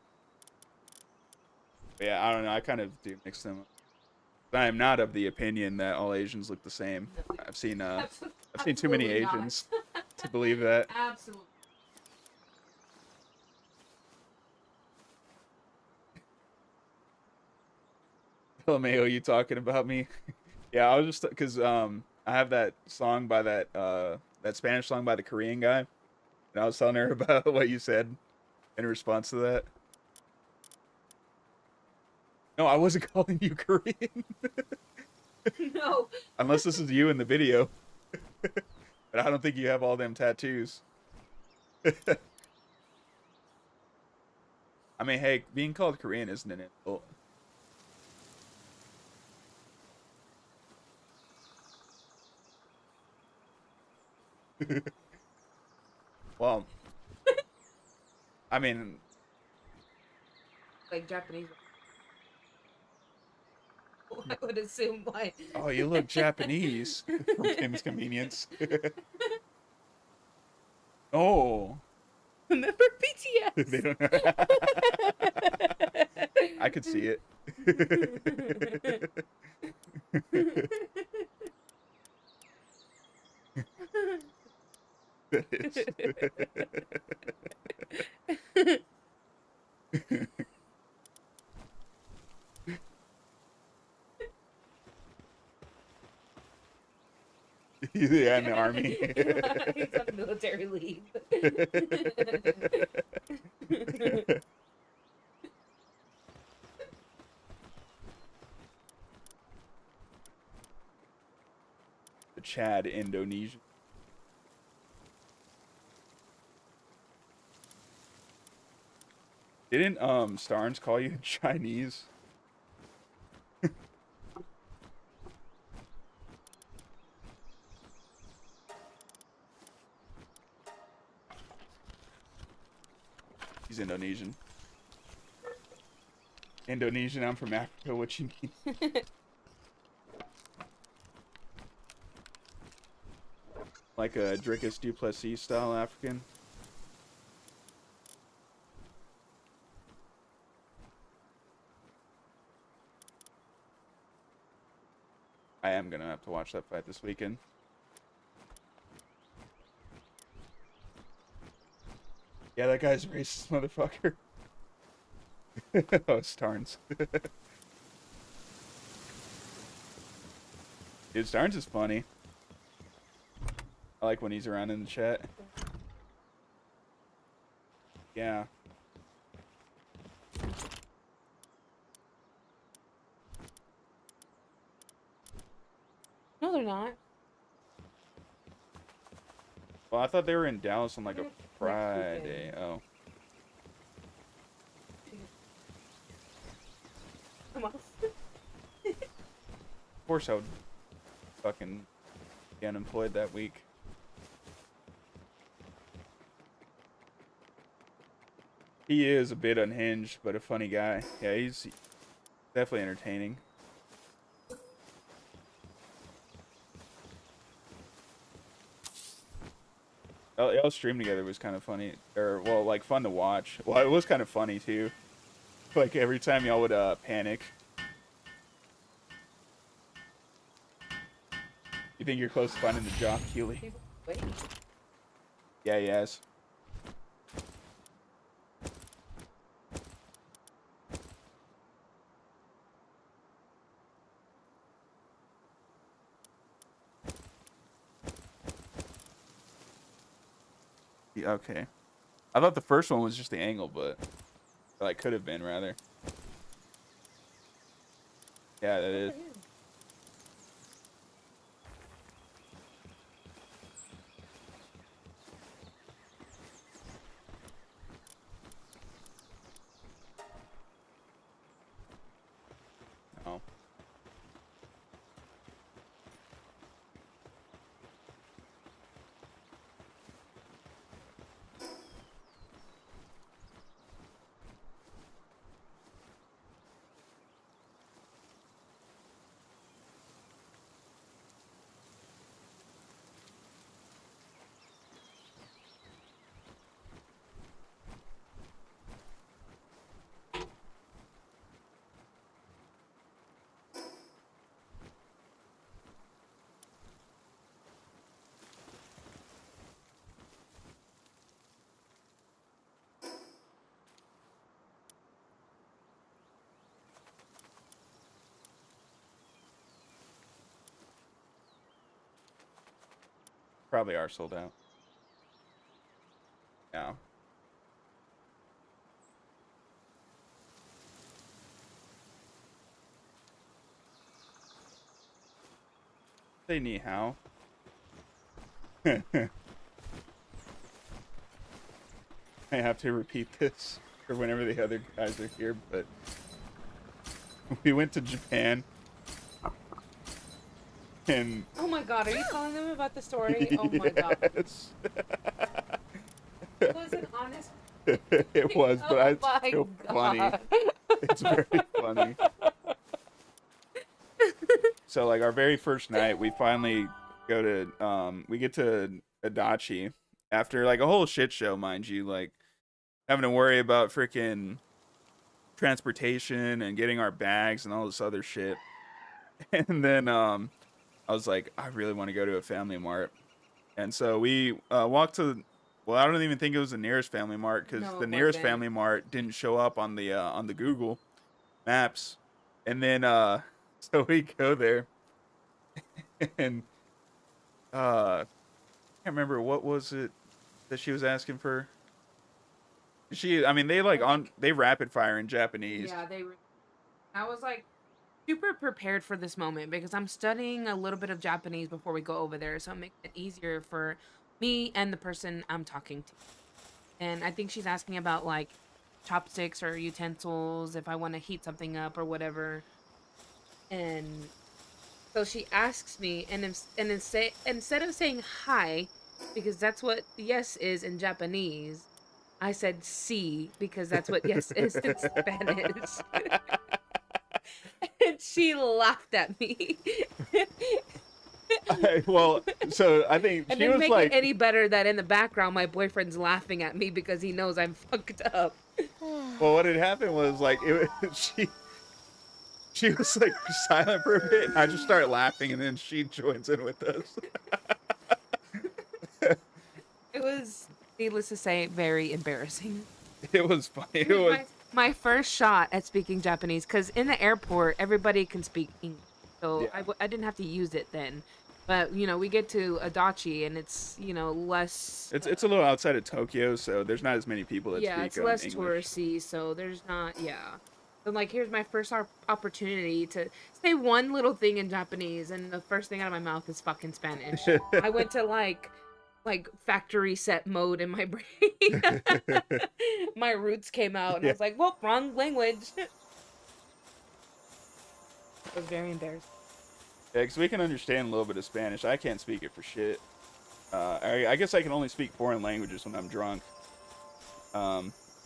But yeah, I don't know. I kind of do mix them up. But I am not of the opinion that all Asians look the same. I've seen I've seen too many absolutely not. Asians to believe that. Absolutely. LMAO, you talking about me? Yeah, I was just because I have that song by that Spanish song by the Korean guy, and I was telling her about what you said in response to that. No, I wasn't calling you Korean, No. unless this is you in the video. But I don't think you have all them tattoos. I mean, hey, being called Korean isn't an insult. Well, I mean, like Japanese. I would assume why. Oh, you look Japanese from Kim's Convenience. Oh, Remember they BTS? don't. I could see it. That is. Yeah, in the army. He's on military leave. The Chad Indonesian. Didn't Starnes call you Chinese? He's Indonesian. Indonesian, I'm from Africa, what you mean? Like a Drickus Duplessis style African? I am gonna have to watch that fight this weekend. Yeah, that guy's a racist motherfucker. Oh, Starnes. Dude, Starnes is funny. I like when he's around in the chat. Yeah. No, they're not. Well, I thought they were in Dallas on like a Next Friday. weekend. Oh. I'm off. Of course I would fucking be unemployed that week. He is a bit unhinged, but a funny guy. Yeah, he's definitely entertaining. Y'all stream together was kind of funny, or well, like fun to watch. Well, it was kind of funny too. Like every time y'all would panic. You think you're close to finding the job, Keely? Wait. Yeah, he has. Yeah, okay. I thought the first one was just the angle, but like could have been rather. Yeah, that is. No. Probably are sold out. Yeah. Say ni hao. I have to repeat this for whenever the other guys are here, but we went to Japan and Oh my god, are you telling them about the story? Oh my god. yes. It was an honest. It was, but Oh it's my still funny. God. It's very funny. So like our very first night, we finally go to we get to Adachi after like a whole shit show, mind you, like having to worry about freaking transportation and getting our bags and all this other shit. And then I was like, I really want to go to a Family Mart. And so we walked to well, I don't even think it was the nearest Family Mart because No, the it nearest wasn't. Family Mart didn't show up on the Google Maps. And then so we go there and I can't remember what was it that she was asking for. I mean, they like on they rapid fire in Japanese. Yeah, they were. I was like super prepared for this moment because I'm studying a little bit of Japanese before we go over there, so it makes it easier for me and the person I'm talking to. And I think she's asking about like chopsticks or utensils if I want to heat something up or whatever. And so she asks me, instead of saying hi, because that's what yes is in Japanese, I said si because that's what yes is in Spanish. And she laughed at me. Well, so I think And she didn't was make like, it any better that in the background my boyfriend's laughing at me because he knows I'm fucked up. well, what had happened was like she was like silent for a bit. And I just started laughing, and then she joins in with us. It was, needless to say, very embarrassing. It was funny. It It was was my first shot at speaking Japanese because in the airport everybody can speak English, so Yeah. I didn't have to use it then. But we get to Adachi and it's less. it's a little outside of Tokyo, so there's not as many people that Yeah, speak it's less English. touristy, so there's not. Yeah. So like, here's my first opportunity to say one little thing in Japanese, and the first thing out of my mouth is fucking Spanish. I went to like factory set mode in my brain. My roots came out, and I Yeah. was like, "Well, wrong language." It was very embarrassing. Yeah, because we can understand a little bit of Spanish. I can't speak it for shit. I guess I can only speak foreign languages when I'm drunk.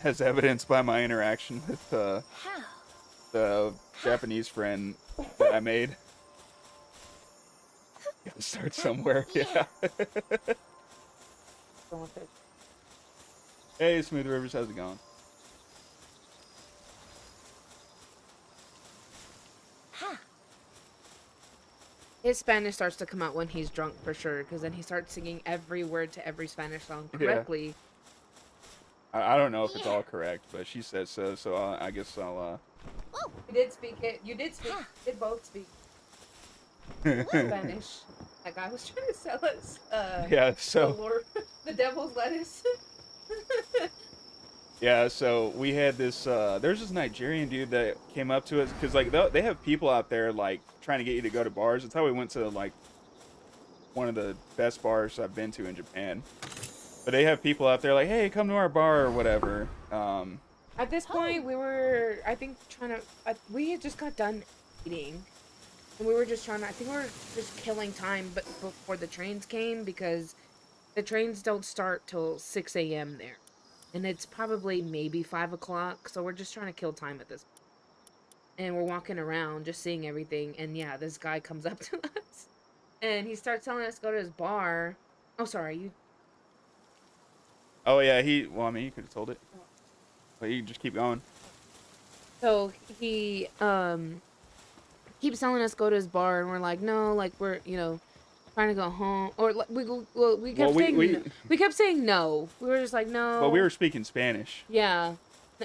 As evidenced by my interaction with How? the Japanese friend that I made. Gotta start somewhere. Yeah. Going with it. Hey, Smooth Rivers, how's it going? Ha! His Spanish starts to come out when he's drunk for sure, because then he starts singing every word to every Spanish song Yeah. correctly. I don't know if it's all correct, but she says so. So I guess I'll. Whoa! You did speak it. You did speak. Did both speak Yeah. Spanish. That guy was trying to sell us. The So Lord, the devil's lettuce. yeah. So we had this. There's this Nigerian dude that came up to us because like they have people out there like trying to get you to go to bars. That's how we went to like one of the best bars I've been to in Japan. But they have people out there like, hey, come to our bar or whatever. At this point, we were, I think, we had just got done eating. And we were just I think we were just killing time but before the trains came because the trains don't start till 6 a.m. there. And it's probably maybe 5 o'clock, so we're just trying to kill time at this point. And we're walking around just seeing everything, and yeah, this guy comes up to us. And he starts telling us to go to his bar. Oh, sorry, you... Oh yeah, well, I mean, you could have told it, but you can just keep going. So he keeps telling us to go to his bar, and we're like, no, like we're trying to go home, or like, we kept saying we kept saying no. We were just like no. But we were speaking Spanish. Yeah,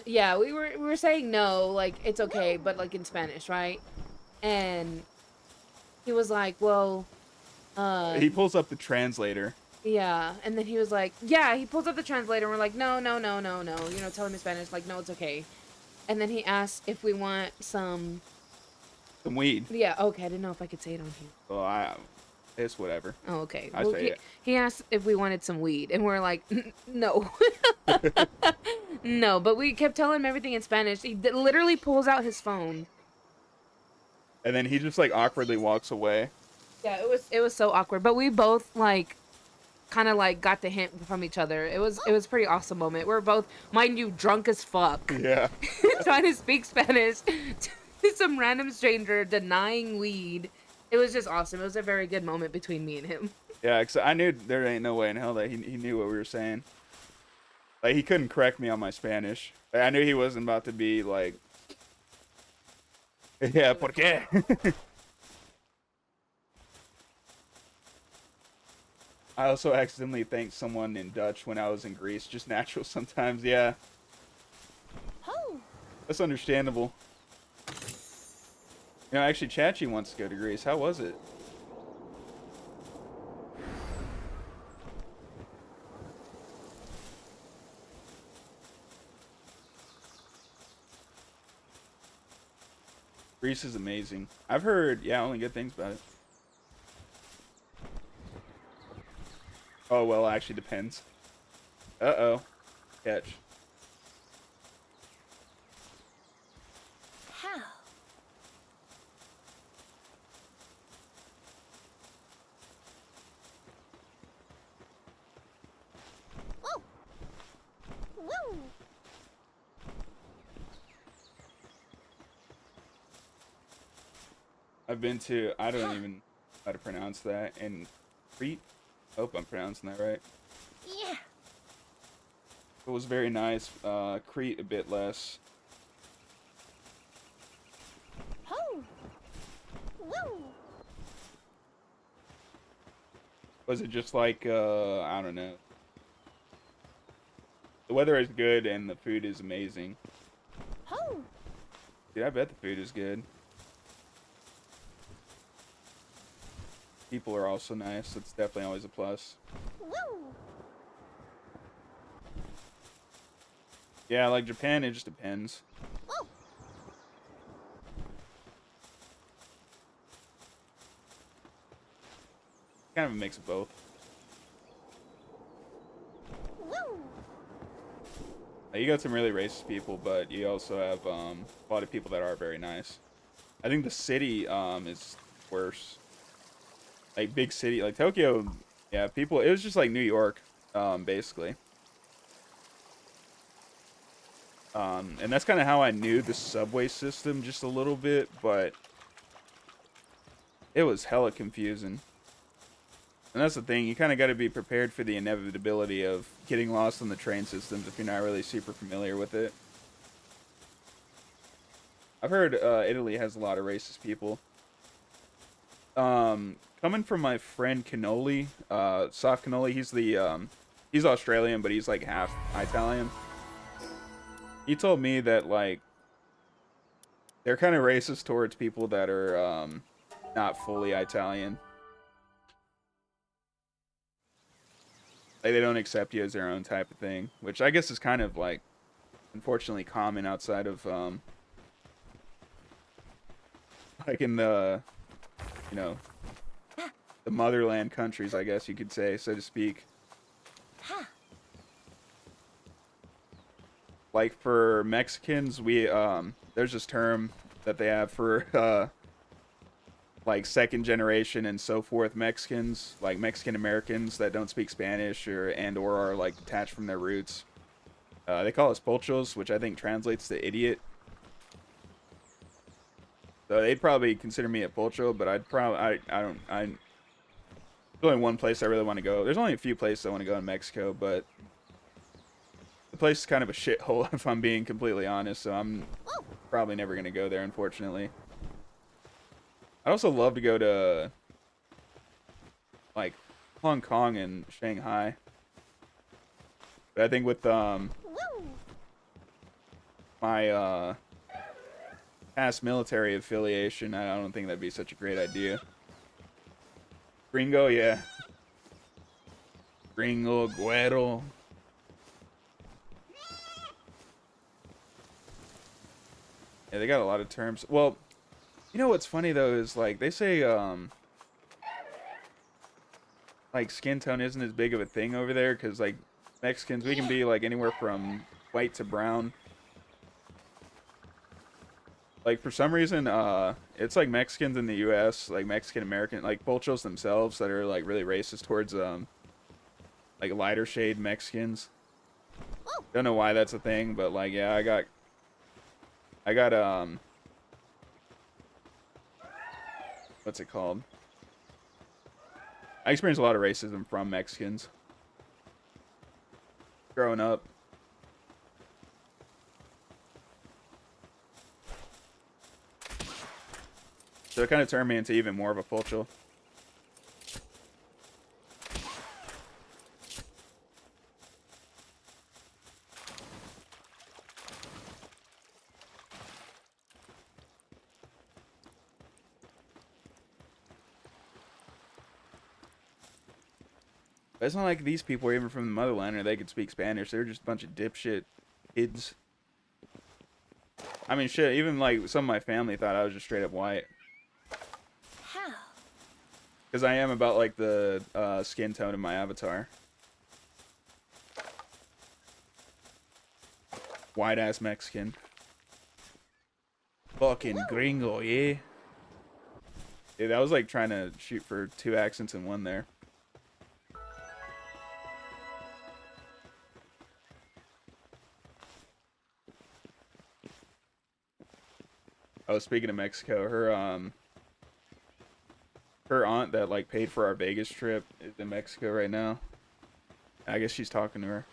we were saying no, like it's okay, but like in Spanish, right? And he was like, well, He pulls up the translator. yeah, and then he was like, yeah, he pulls up the translator, and we're like, no, tell him in Spanish, like, no, it's okay. And then he asked if we want some weed. Yeah, okay, I didn't know if I could say it on here. Well, it's whatever. Oh, okay. I Well, say it. he asked if we wanted some weed, and we're like, no. No, but we kept telling him everything in Spanish. He literally pulls out his phone. And then he just like awkwardly walks away. Yeah, it was so awkward. But we both like kind of like got the hint from each other. It was pretty awesome moment. We're both, mind you, drunk as fuck, Yeah. trying to speak Spanish to some random stranger, denying weed. It was just awesome. It was a very good moment between me and him. Yeah, 'cause I knew there ain't no way in hell that he knew what we were saying. Like, he couldn't correct me on my Spanish. Like, I knew he wasn't about to be like, yeah, ¿por qué? I also accidentally thanked someone in Dutch when I was in Greece. Just natural sometimes, yeah. Oh. That's understandable. You know, actually, Chachi wants to go to Greece. How was it? Greece is amazing. I've heard, yeah, only good things about it. Oh, well, actually depends. Uh-oh. Catch. How? Whoa. Woo. I've been to, I don't even know how to pronounce that, in Crete? Hope I'm pronouncing that right. Yeah. It was very nice. Crete a bit less. Oh. Woo. Was it just like, I don't know. The weather is good and the food is amazing. Oh. Dude, I bet the food is good. People are also nice. That's definitely always a plus. Woo. Yeah, like Japan, it just depends. Whoa. Kind of a mix of both. Woo. You got some really racist people, but you also have a lot of people that are very nice. I think the city is worse. Like big city, like Tokyo, yeah, people. It was just like New York, basically. And that's kind of how I knew the subway system just a little bit, but it was hella confusing. And that's the thing, you kind of got to be prepared for the inevitability of getting lost in the train systems if you're not really super familiar with it. I've heard Italy has a lot of racist people. Coming from my friend Cannoli, Soft Cannoli, he's Australian, but he's like half Italian. He told me that, like, they're kind of racist towards people that are, not fully Italian. Like, they don't accept you as their own type of thing, which I guess is kind of, like, unfortunately common outside of, like in the, you know, the motherland countries, I guess you could say, so to speak. Ha. Like for Mexicans, there's this term that they have for like second generation and so forth Mexicans, like Mexican Americans that don't speak Spanish or are like detached from their roots. They call us pochos, which I think translates to idiot. So they'd probably consider me a pocho, but there's only one place I really want to go. There's only a few places I want to go in Mexico, but the place is kind of a shithole if I'm being completely honest, so I'm probably never going to go there, unfortunately. I'd also love to go to, like, Hong Kong and Shanghai. But I think with, my, past military affiliation, I don't think that'd be such a great idea. Gringo, yeah. Gringo, güero. Yeah, they got a lot of terms. Well, you know what's funny though is like they say like skin tone isn't as big of a thing over there because like Mexicans, we can be like anywhere from white to brown. Like for some reason, it's like Mexicans in the U.S., like Mexican American, like pochos themselves that are like really racist towards like lighter shade Mexicans. Whoa. Don't know why that's a thing, but like yeah, I got what's it called? I experienced a lot of racism from Mexicans growing up. So it kind of turned me into even more of a Pocho. But it's not like these people were even from the motherland or they could speak Spanish. They're just a bunch of dipshit kids. I mean, shit, even like some of my family thought I was just straight up white. How? Because I am about like the skin tone of my avatar. White ass Mexican. Fucking gringo, yeah. Dude, that was like trying to shoot for 2 accents in one there. Oh, speaking of Mexico, her aunt that like paid for our Vegas trip is in Mexico right now. I guess she's talking to her.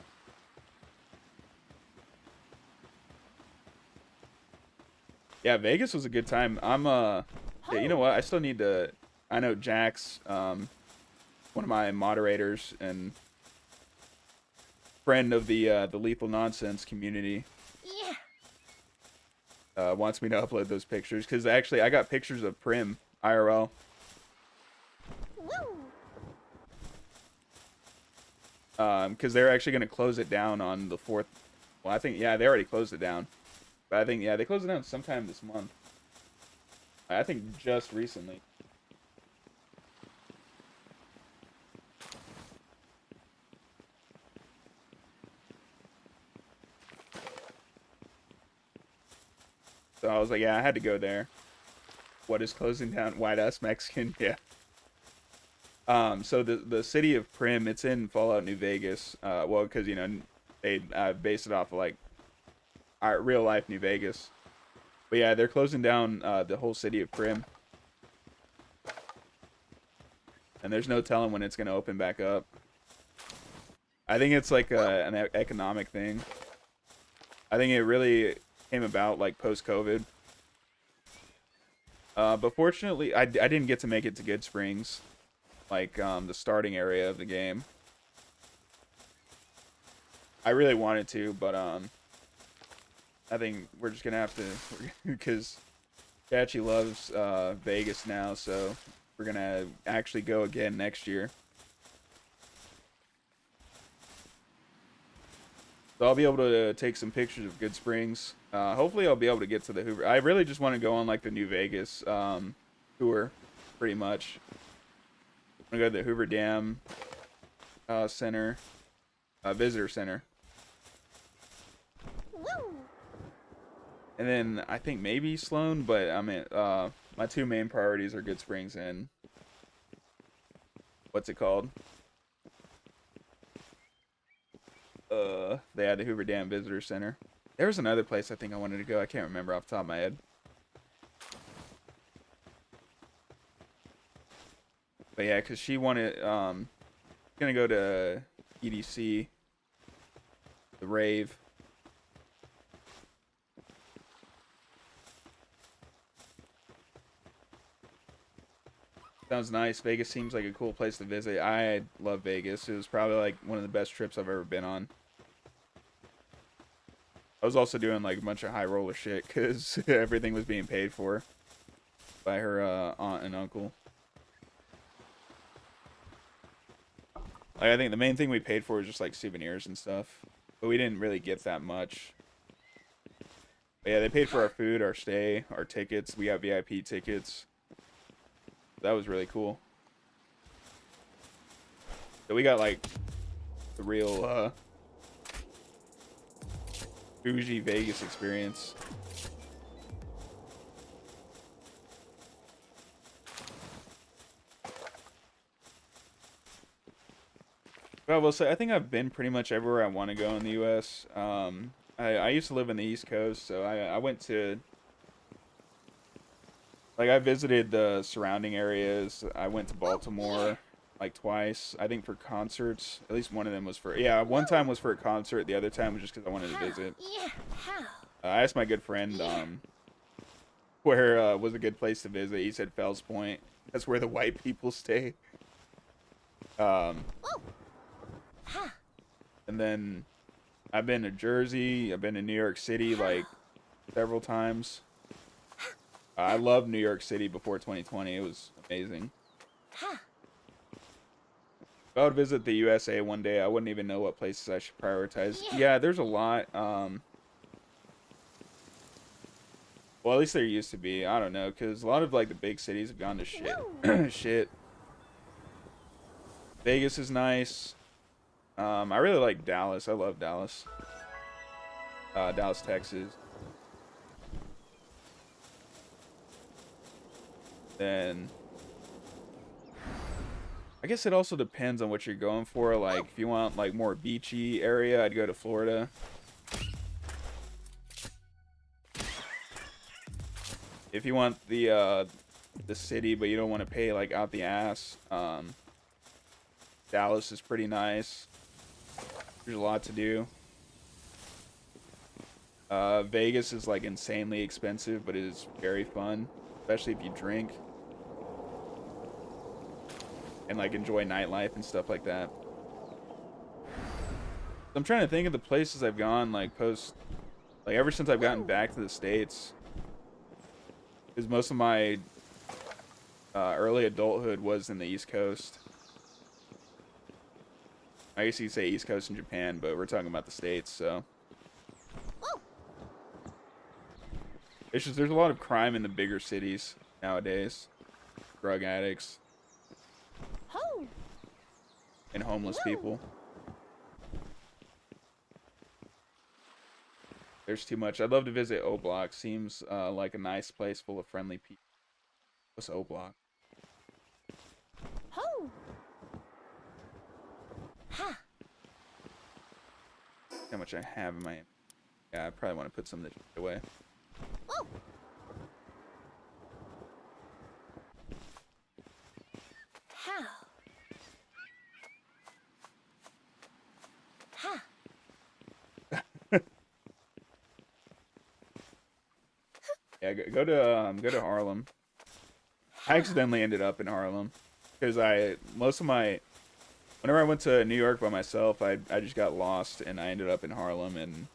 Yeah, Vegas was a good time. Yeah, you know what? I still need to. I know Jax, one of my moderators and friend of the Lethal Nonsense community, Yeah. wants me to upload those pictures because actually I got pictures of Prim IRL. Woo. Because they're actually going to close it down on the 4th. Well, I think, yeah, they already closed it down. But I think, yeah, they closed it down sometime this month. I think just recently. So I was like, yeah, I had to go there. What is closing down? White ass Mexican, yeah. So the city of Prim, it's in Fallout New Vegas. Well, because, you know, they based it off of, like, our real life New Vegas. But yeah, they're closing down the whole city of Prim. And there's no telling when it's going to open back up. I think it's like an economic thing. I think it really came about like post-COVID. But fortunately, I didn't get to make it to Good Springs. Like the starting area of the game. I really wanted to, but I think we're just gonna have to, because Chachi loves Vegas now, so we're gonna actually go again next year. So I'll be able to take some pictures of Good Springs. Hopefully I'll be able to get to the Hoover. I really just want to go on like the New Vegas tour, pretty much. I'm gonna go to the Hoover Dam Center, Visitor Center. Woo. And then I think maybe Sloan, but I mean, my 2 main priorities are Good Springs and what's it called? They had the Hoover Dam Visitor Center. There was another place I think I wanted to go. I can't remember off the top of my head. But yeah, because she wanted, gonna go to EDC, the rave. Sounds nice. Vegas seems like a cool place to visit. I love Vegas. It was probably like one of the best trips I've ever been on. I was also doing like a bunch of high roller shit because everything was being paid for by her aunt and uncle. Like, I think the main thing we paid for was just like souvenirs and stuff, but we didn't really get that much. But yeah, they paid for our food, our stay, our tickets. We got VIP tickets. That was really cool. So we got like the real bougie Vegas experience. Well, I will say I think I've been pretty much everywhere I want to go in the U.S. I used to live in the East Coast, so I went to like I visited the surrounding areas. I went to Oh, yeah. Baltimore like twice. I think for concerts. At least one of them was for yeah. One time was for a concert. The other time was just because I wanted to How? visit. Yeah. How? I asked my good friend Yeah. where was a good place to visit. He said Fells Point. That's where the white people stay. Um, Oh. How? and then I've been to Jersey. I've been to New York City How? like several times. I loved New York City before 2020. It was amazing. How? If I would visit the USA one day, I wouldn't even know what places I should prioritize. Yeah. Yeah, there's a lot. Well, at least there used to be. I don't know, because a lot of like the big cities have gone to shit. Woo. Shit. Vegas is nice. I really like Dallas. I love Dallas. Dallas, Texas. Then I guess it also depends on what you're going for. Like if you want like more beachy area, I'd go to Florida. If you want the city but you don't want to pay like out the ass, Dallas is pretty nice. There's a lot to do. Vegas is like insanely expensive, but it is very fun, especially if you drink and like enjoy nightlife and stuff like that. I'm trying to think of the places I've gone like like ever since I've gotten back to the States. Because most of my early adulthood was in the East Coast. I guess you could say East Coast in Japan, but we're talking about the States, so. Oh. It's just there's a lot of crime in the bigger cities nowadays. Drug addicts Ho. and homeless Woo. people. There's too much. I'd love to visit O Block. Seems like a nice place full of friendly people. What's O Block? Ho. Ha. How much I have in my... Yeah, I probably want to put some of this shit away. Oh. How? Ha. Yeah, go to Harlem. I accidentally ended up in Harlem because whenever I went to New York by myself, I just got lost and I ended up in Harlem and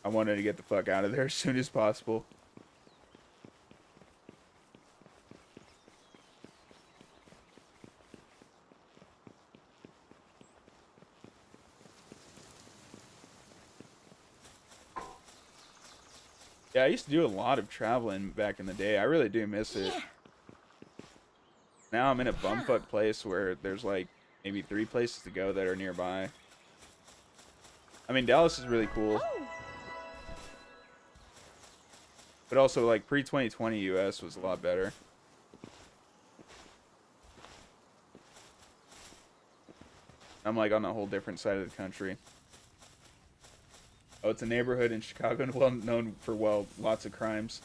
I wanted to get the fuck out of there as soon as possible. Yeah, I used to do a lot of traveling back in the day. I really do miss it. Yeah. Now I'm in a bumfuck place where there's like maybe 3 places to go that are nearby. I mean, Dallas is really cool. Oh. But also, like, pre-2020 US was a lot better. I'm, like, on a whole different side of the country. Oh, it's a neighborhood in Chicago well known for, well, lots of crimes.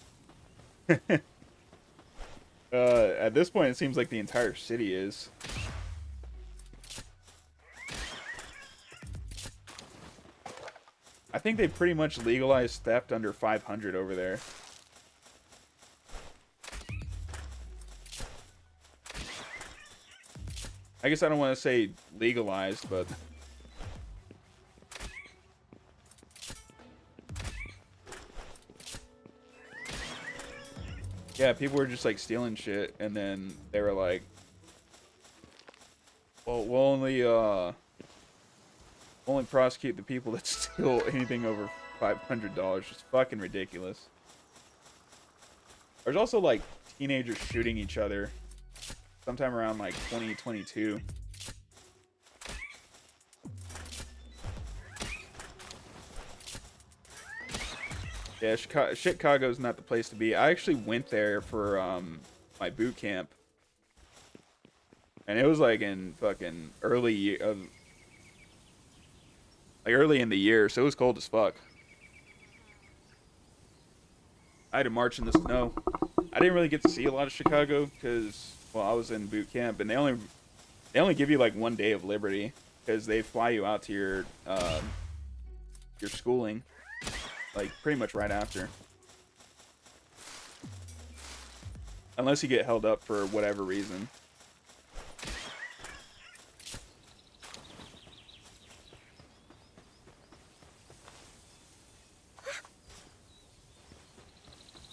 At this point, it seems like the entire city is. I think they pretty much legalized theft under 500 over there. I guess I don't want to say legalized, but... Yeah, people were just, like, stealing shit, and then they were like... Well, we'll only prosecute the people that steal anything over $500. Just fucking ridiculous. There's also, like, teenagers shooting each other sometime around, like, 2022. Yeah, Chicago's not the place to be. I actually went there for my boot camp. And it was like in fucking early in the year, so it was cold as fuck. I had to march in the snow. I didn't really get to see a lot of Chicago because, well, I was in boot camp, and they only give you like 1 day of liberty because they fly you out to your schooling, like pretty much right after, unless you get held up for whatever reason.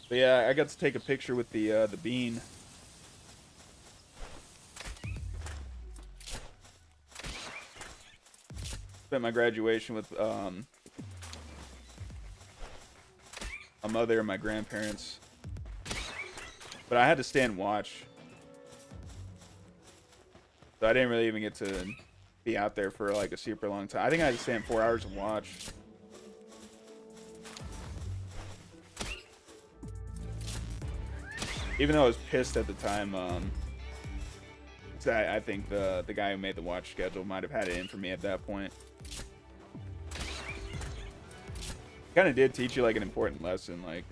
But yeah, I got to take a picture with the bean. Spent my graduation with my mother and my grandparents, but I had to stand watch, so I didn't really even get to be out there for like a super long time. I think I had to stand 4 hours and watch. Even though I was pissed at the time, 'cause I think the guy who made the watch schedule might have had it in for me at that point. Kind of did teach you like an important lesson. Like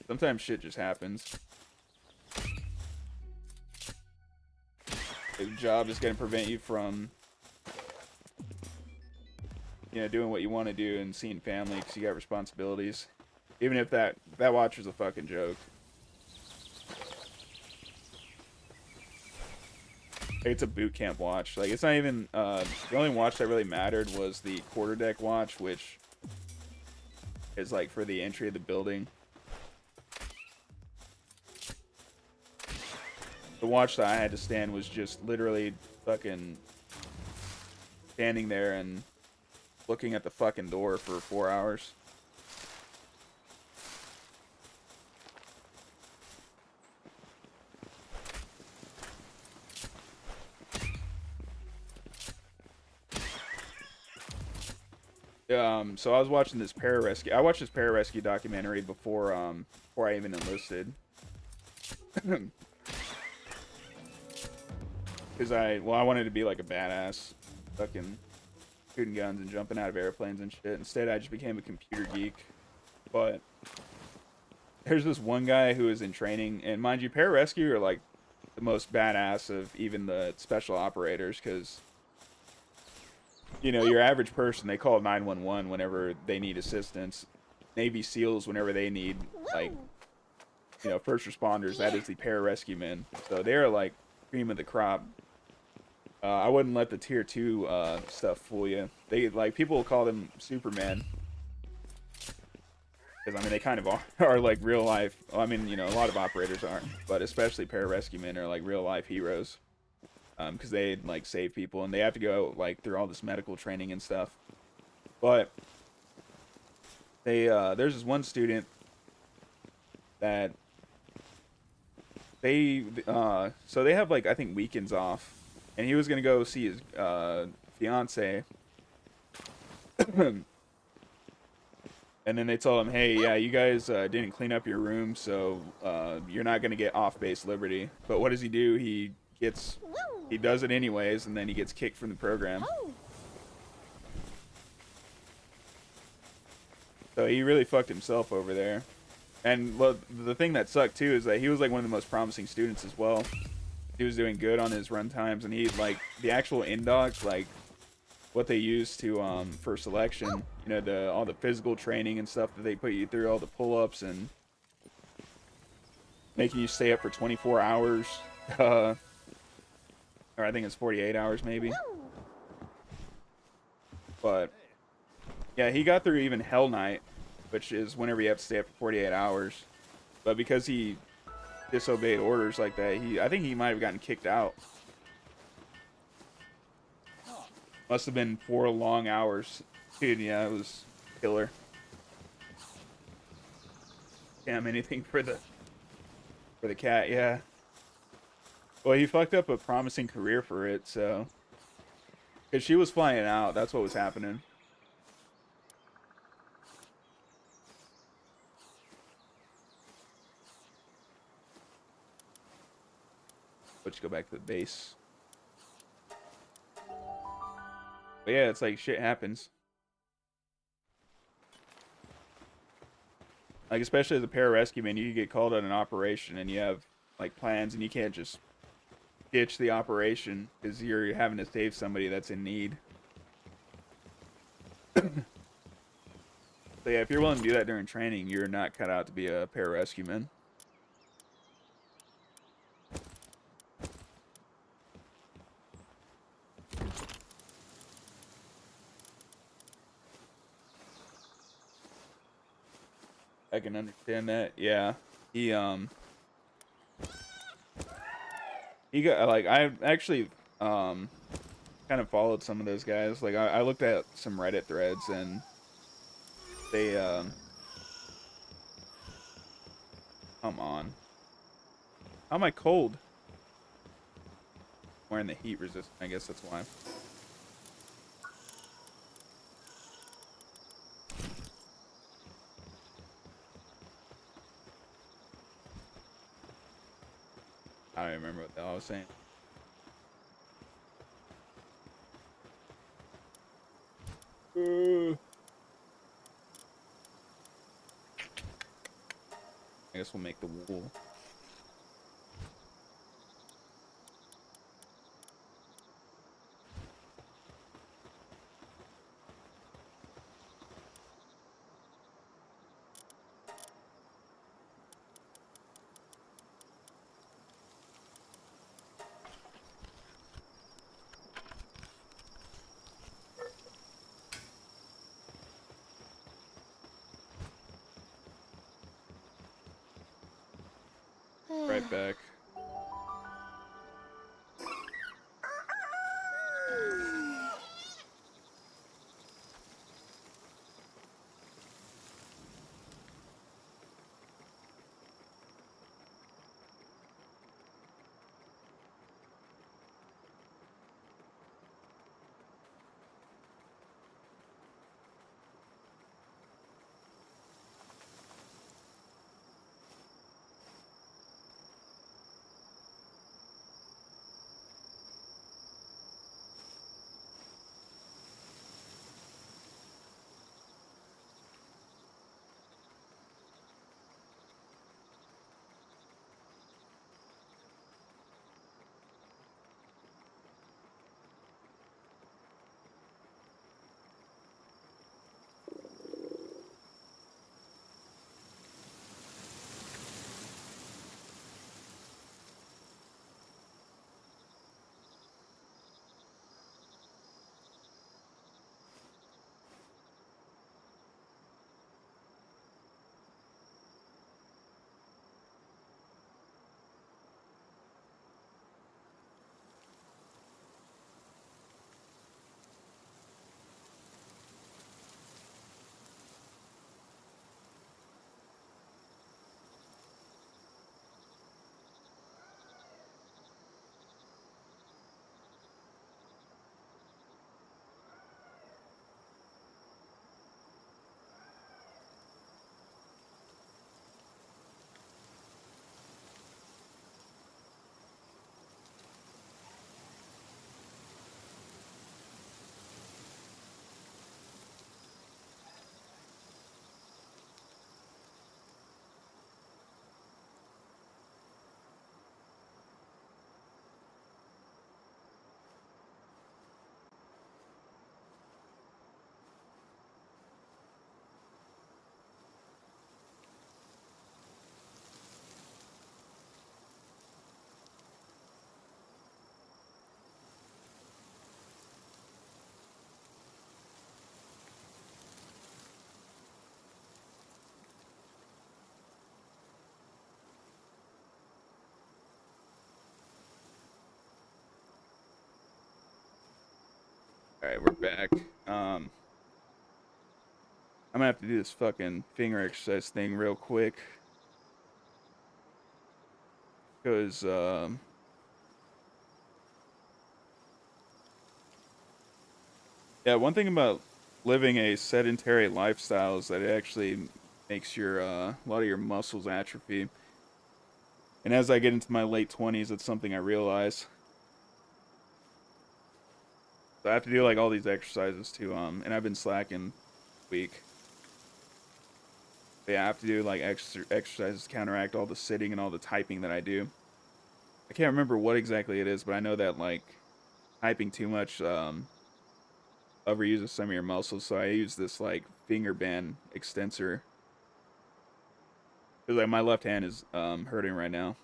sometimes shit just happens. The job is going to prevent you from, doing what you want to do and seeing family because you got responsibilities. Even if that watch was a fucking joke. It's a boot camp watch. Like it's not even the only watch that really mattered was the quarterdeck watch, which is like for the entry of the building. The watch that I had to stand was just literally fucking standing there and looking at the fucking door for 4 hours. So I was watching this pararescue. I watched this pararescue documentary before I even enlisted. Because I wanted to be like a badass, fucking shooting guns and jumping out of airplanes and shit. Instead, I just became a computer geek. But there's this one guy who is in training, and mind you, pararescue are like the most badass of even the special operators, because your average person, they call 911 whenever they need assistance. Navy SEALs whenever they need like first responders. That is the pararescue men. So they're like cream of the crop. I wouldn't let the tier 2 stuff fool you. They like people will call them Superman. Because I mean they kind of are like real life. Well, I mean a lot of operators aren't, but especially pararescue men are like real life heroes. Because they like save people and they have to go like through all this medical training and stuff. But there's this one student that so they have like I think weekends off, and he was gonna go see his fiance. And then they told him, hey, yeah, you guys didn't clean up your room, so you're not gonna get off-base liberty. But what does he do? He does it anyways, and then he gets kicked from the program. So he really fucked himself over there. And well, the thing that sucked too is that he was like one of the most promising students as well. He was doing good on his run times, and he like the actual indoc, like what they use to for selection, all the physical training and stuff that they put you through, all the pull-ups and making you stay up for 24 hours. Or I think it's 48 hours maybe. But yeah, he got through even Hell Night, which is whenever you have to stay up for 48 hours. But because he disobeyed orders like that, I think he might have gotten kicked out. Must have been 4 long hours. Dude, yeah, it was killer. Damn, anything for the cat, yeah. Well, he fucked up a promising career for it, so. Because she was flying out, that's what was happening. Let's go back to the base. But yeah, it's like shit happens. Like, especially as a pararescue man, you get called on an operation and you have like plans, and you can't just ditch the operation because you're having to save somebody that's in need. So yeah, if you're willing to do that during training, you're not cut out to be a pararescue man. I can understand that. Yeah. He he got like I actually kind of followed some of those guys. Like I looked at some Reddit threads, and they come on. How am I cold? Wearing the heat resistant, I guess that's why. I don't even remember what the hell I was saying. I guess we'll make the wool. Right back. All right, we're back. I'm gonna have to do this fucking finger exercise thing real quick, because yeah, one thing about living a sedentary lifestyle is that it actually makes your a lot of your muscles atrophy. And as I get into my late 20s, it's something I realize. So I have to do like all these exercises too. And I've been slacking week. But yeah, I have to do like exercises to counteract all the sitting and all the typing that I do. I can't remember what exactly it is, but I know that like typing too much overuses some of your muscles. So I use this like finger band extensor because like my left hand is hurting right now.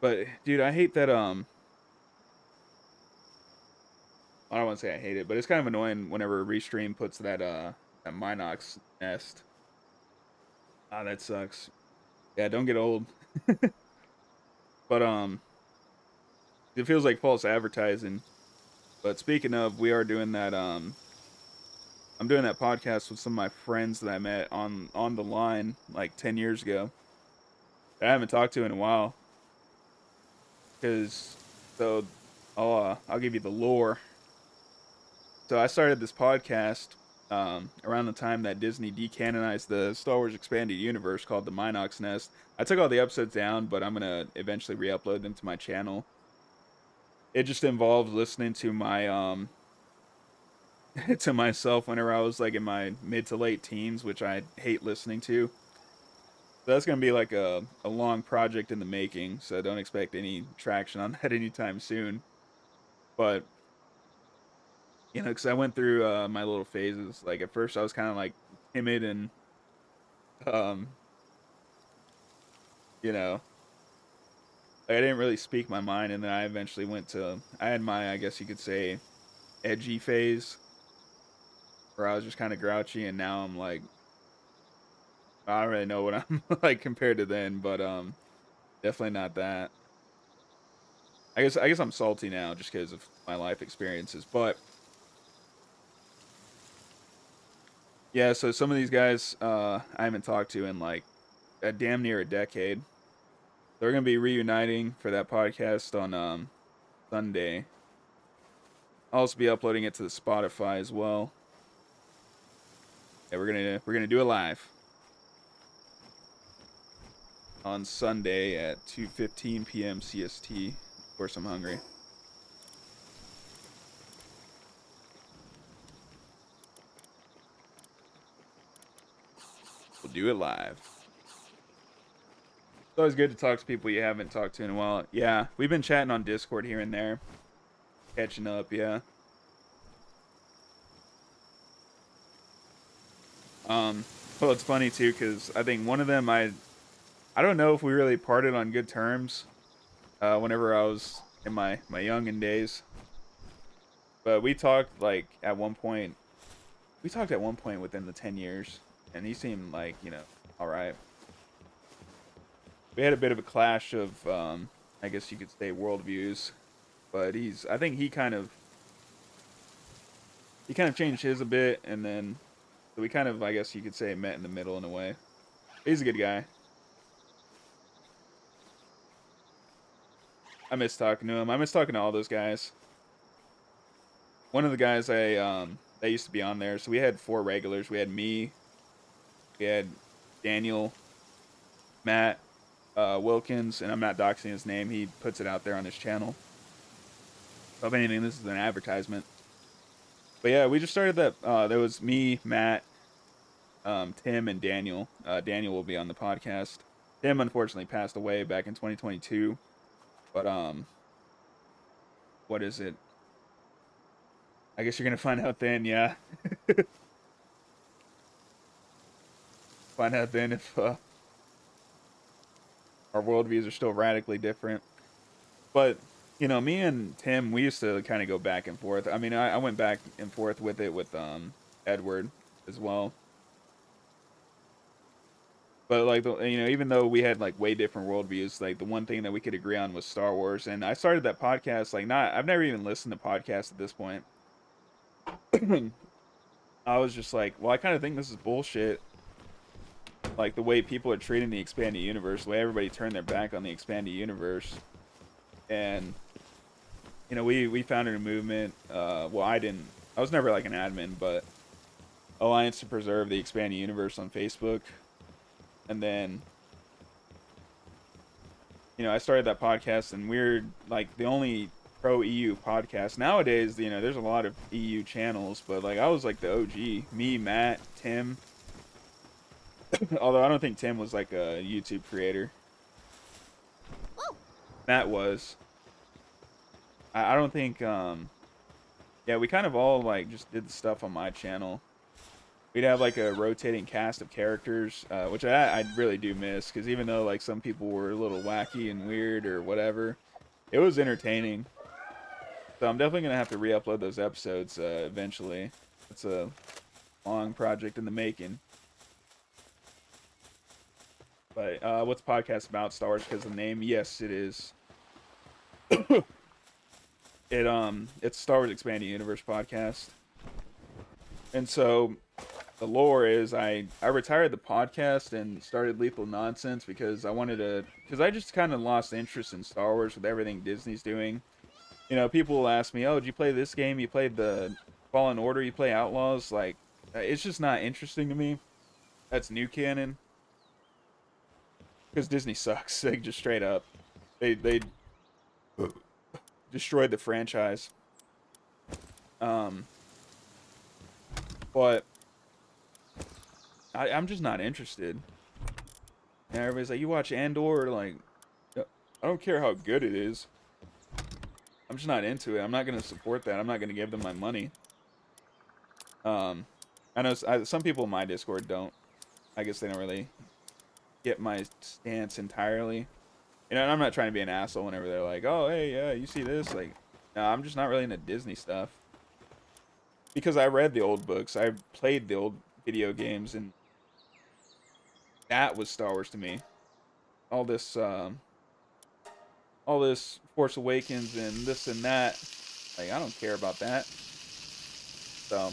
But dude, I hate that I don't want to say I hate it, but it's kind of annoying whenever Restream puts that Minox nest. Ah, that sucks. Yeah, don't get old. But it feels like false advertising. But speaking of, we are doing that I'm doing that podcast with some of my friends that I met on the line like 10 years ago. That I haven't talked to in a while. Cuz so I'll give you the lore. So I started this podcast around the time that Disney decanonized the Star Wars Expanded Universe called the Minox Nest. I took all the episodes down, but I'm gonna eventually re-upload them to my channel. It just involves listening to my to myself whenever I was like in my mid to late teens, which I hate listening to. So that's gonna be like a long project in the making. So don't expect any traction on that anytime soon. But you know, because I went through my little phases. Like at first, I was kind of like timid and, um, you know, like, I didn't really speak my mind. And then I eventually went to, I had my, I guess you could say, edgy phase, where I was just kind of grouchy. And now I'm like, I don't really know what I'm like compared to then, but definitely not that. I guess I'm salty now just because of my life experiences. But yeah, so some of these guys I haven't talked to in like a damn near a decade. They're gonna be reuniting for that podcast on Sunday. I'll also be uploading it to the Spotify as well. Yeah, we're gonna do it live on Sunday at 2:15 p.m. CST. Of course, I'm hungry. We'll do it live. It's always good to talk to people you haven't talked to in a while. Yeah, we've been chatting on Discord here and there, catching up. Yeah. Well, it's funny too because I think one of them I don't know if we really parted on good terms. Whenever I was in my youngin' days, but we talked like at one point. We talked at one point within the 10 years, and he seemed like all right. We had a bit of a clash of I guess you could say worldviews, but I think he kind of changed his a bit, and then so we kind of, I guess you could say, met in the middle in a way. He's a good guy. I miss talking to him. I miss talking to all those guys. One of the guys that used to be on there. So we had 4 regulars. We had me. We had Daniel, Matt, Wilkins, and I'm not doxing his name. He puts it out there on his channel. So if anything, this is an advertisement. But yeah, we just started that. There was me, Matt, Tim, and Daniel. Daniel will be on the podcast. Tim unfortunately passed away back in 2022. But what is it? I guess you're gonna find out then. Yeah, find out then if our worldviews are still radically different. But me and Tim, we used to kind of go back and forth. I mean, I went back and forth with it with Edward as well. But like even though we had like way different worldviews, like the one thing that we could agree on was Star Wars. And I started that podcast like not. I've never even listened to podcasts at this point. I was just like, well, I kind of think this is bullshit. Like the way people are treating the expanded universe, the way everybody turned their back on the expanded universe, and we founded a movement. Well, I didn't. I was never like an admin, but Alliance to Preserve the Expanded Universe on Facebook, and then I started that podcast, and we're like the only pro EU podcast nowadays. There's a lot of EU channels, but like I was like the OG. Me, Matt, Tim. Although I don't think Tim was like a YouTube creator. Whoa. Matt was. I don't think. Yeah, we kind of all like just did the stuff on my channel. We'd have like a rotating cast of characters, which I really do miss, because even though like some people were a little wacky and weird or whatever, it was entertaining. So I'm definitely gonna have to re-upload those episodes eventually. It's a long project in the making. But what's the podcast about? Star Wars because of the name? Yes, it is. It's Star Wars Expanded Universe podcast. And so the lore is I retired the podcast and started Lethal Nonsense because I just kind of lost interest in Star Wars with everything Disney's doing. People will ask me, "Oh, did you play this game? You played the Fallen Order? You play Outlaws?" Like, it's just not interesting to me. That's new canon. Because Disney sucks. Like, just straight up. They destroyed the franchise. But I'm just not interested. And everybody's like, "You watch Andor?" Like, I don't care how good it is. I'm just not into it. I'm not going to support that. I'm not going to give them my money. I know some people in my Discord don't. I guess they don't really get my stance entirely. And I'm not trying to be an asshole whenever they're like, "Oh, hey, yeah, you see this?" Like, no, I'm just not really into Disney stuff. Because I read the old books, I played the old video games, and that was Star Wars to me. All this Force Awakens and this and that, like, I don't care about that. So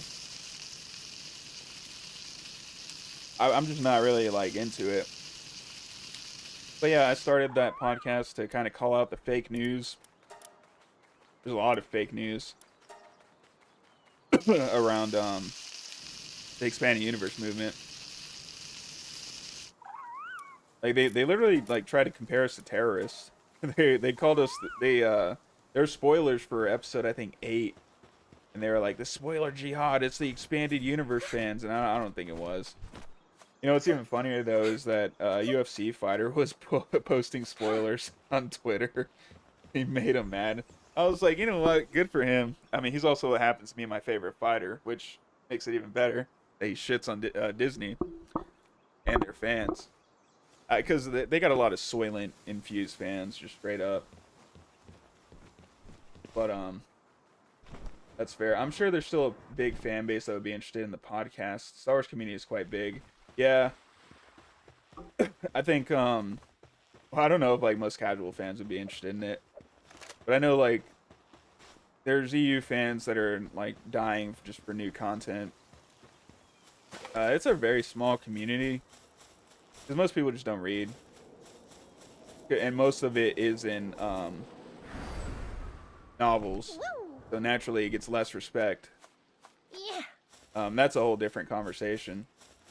I'm just not really like into it. But yeah, I started that podcast to kind of call out the fake news. There's a lot of fake news around the expanding universe movement. Like they literally like try to compare us to terrorists. They called us there's spoilers for episode I think 8, and they were like, the spoiler jihad. It's the expanded universe fans, and I don't think it was. What's even funnier though is that UFC fighter was posting spoilers on Twitter. He made him mad. I was like, you know what? Good for him. I mean, he's also what happens to be my favorite fighter, which makes it even better that he shits on Disney and their fans. Because they got a lot of Soylent infused fans, just straight up. But that's fair. I'm sure there's still a big fan base that would be interested in the podcast. Star Wars community is quite big. Yeah. I think well, I don't know if like most casual fans would be interested in it. But I know like there's EU fans that are like dying just for new content. It's a very small community. Because most people just don't read. And most of it is in novels. Woo. So naturally it gets less respect. Yeah. That's a whole different conversation.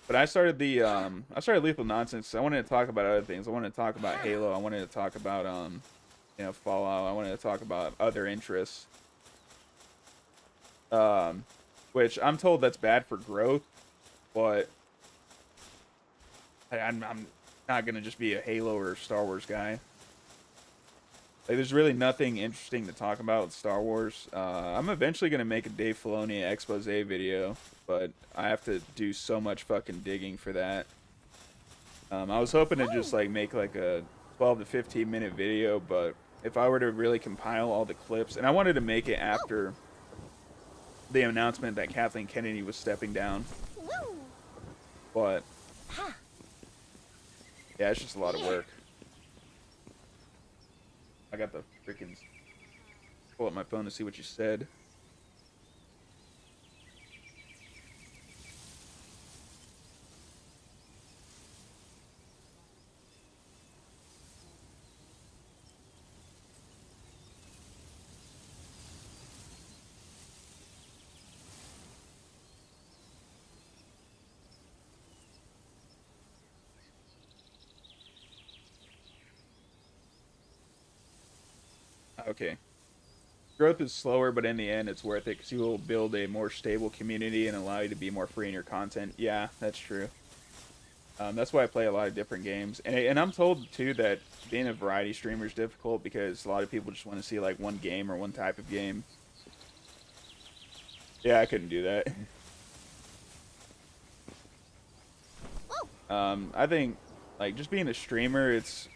But I started Lethal Nonsense. I wanted to talk about other things. I wanted to talk about Halo. I wanted to talk about Fallout. I wanted to talk about other interests. Which I'm told that's bad for growth, but I'm not gonna just be a Halo or Star Wars guy. Like, there's really nothing interesting to talk about with Star Wars. I'm eventually gonna make a Dave Filoni expose video, but I have to do so much fucking digging for that. I was hoping to just like make like a 12 to 15 minute video, but if I were to really compile all the clips, and I wanted to make it after the announcement that Kathleen Kennedy was stepping down, Woo. but Ha. yeah, it's just a lot of work. I got the freaking pull up my phone to see what you said. Okay. Growth is slower, but in the end, it's worth it because you will build a more stable community and allow you to be more free in your content. Yeah, that's true. That's why I play a lot of different games. And I'm told, too, that being a variety streamer is difficult because a lot of people just want to see, like, one game or one type of game. Yeah, I couldn't do that. I think, like, just being a streamer, is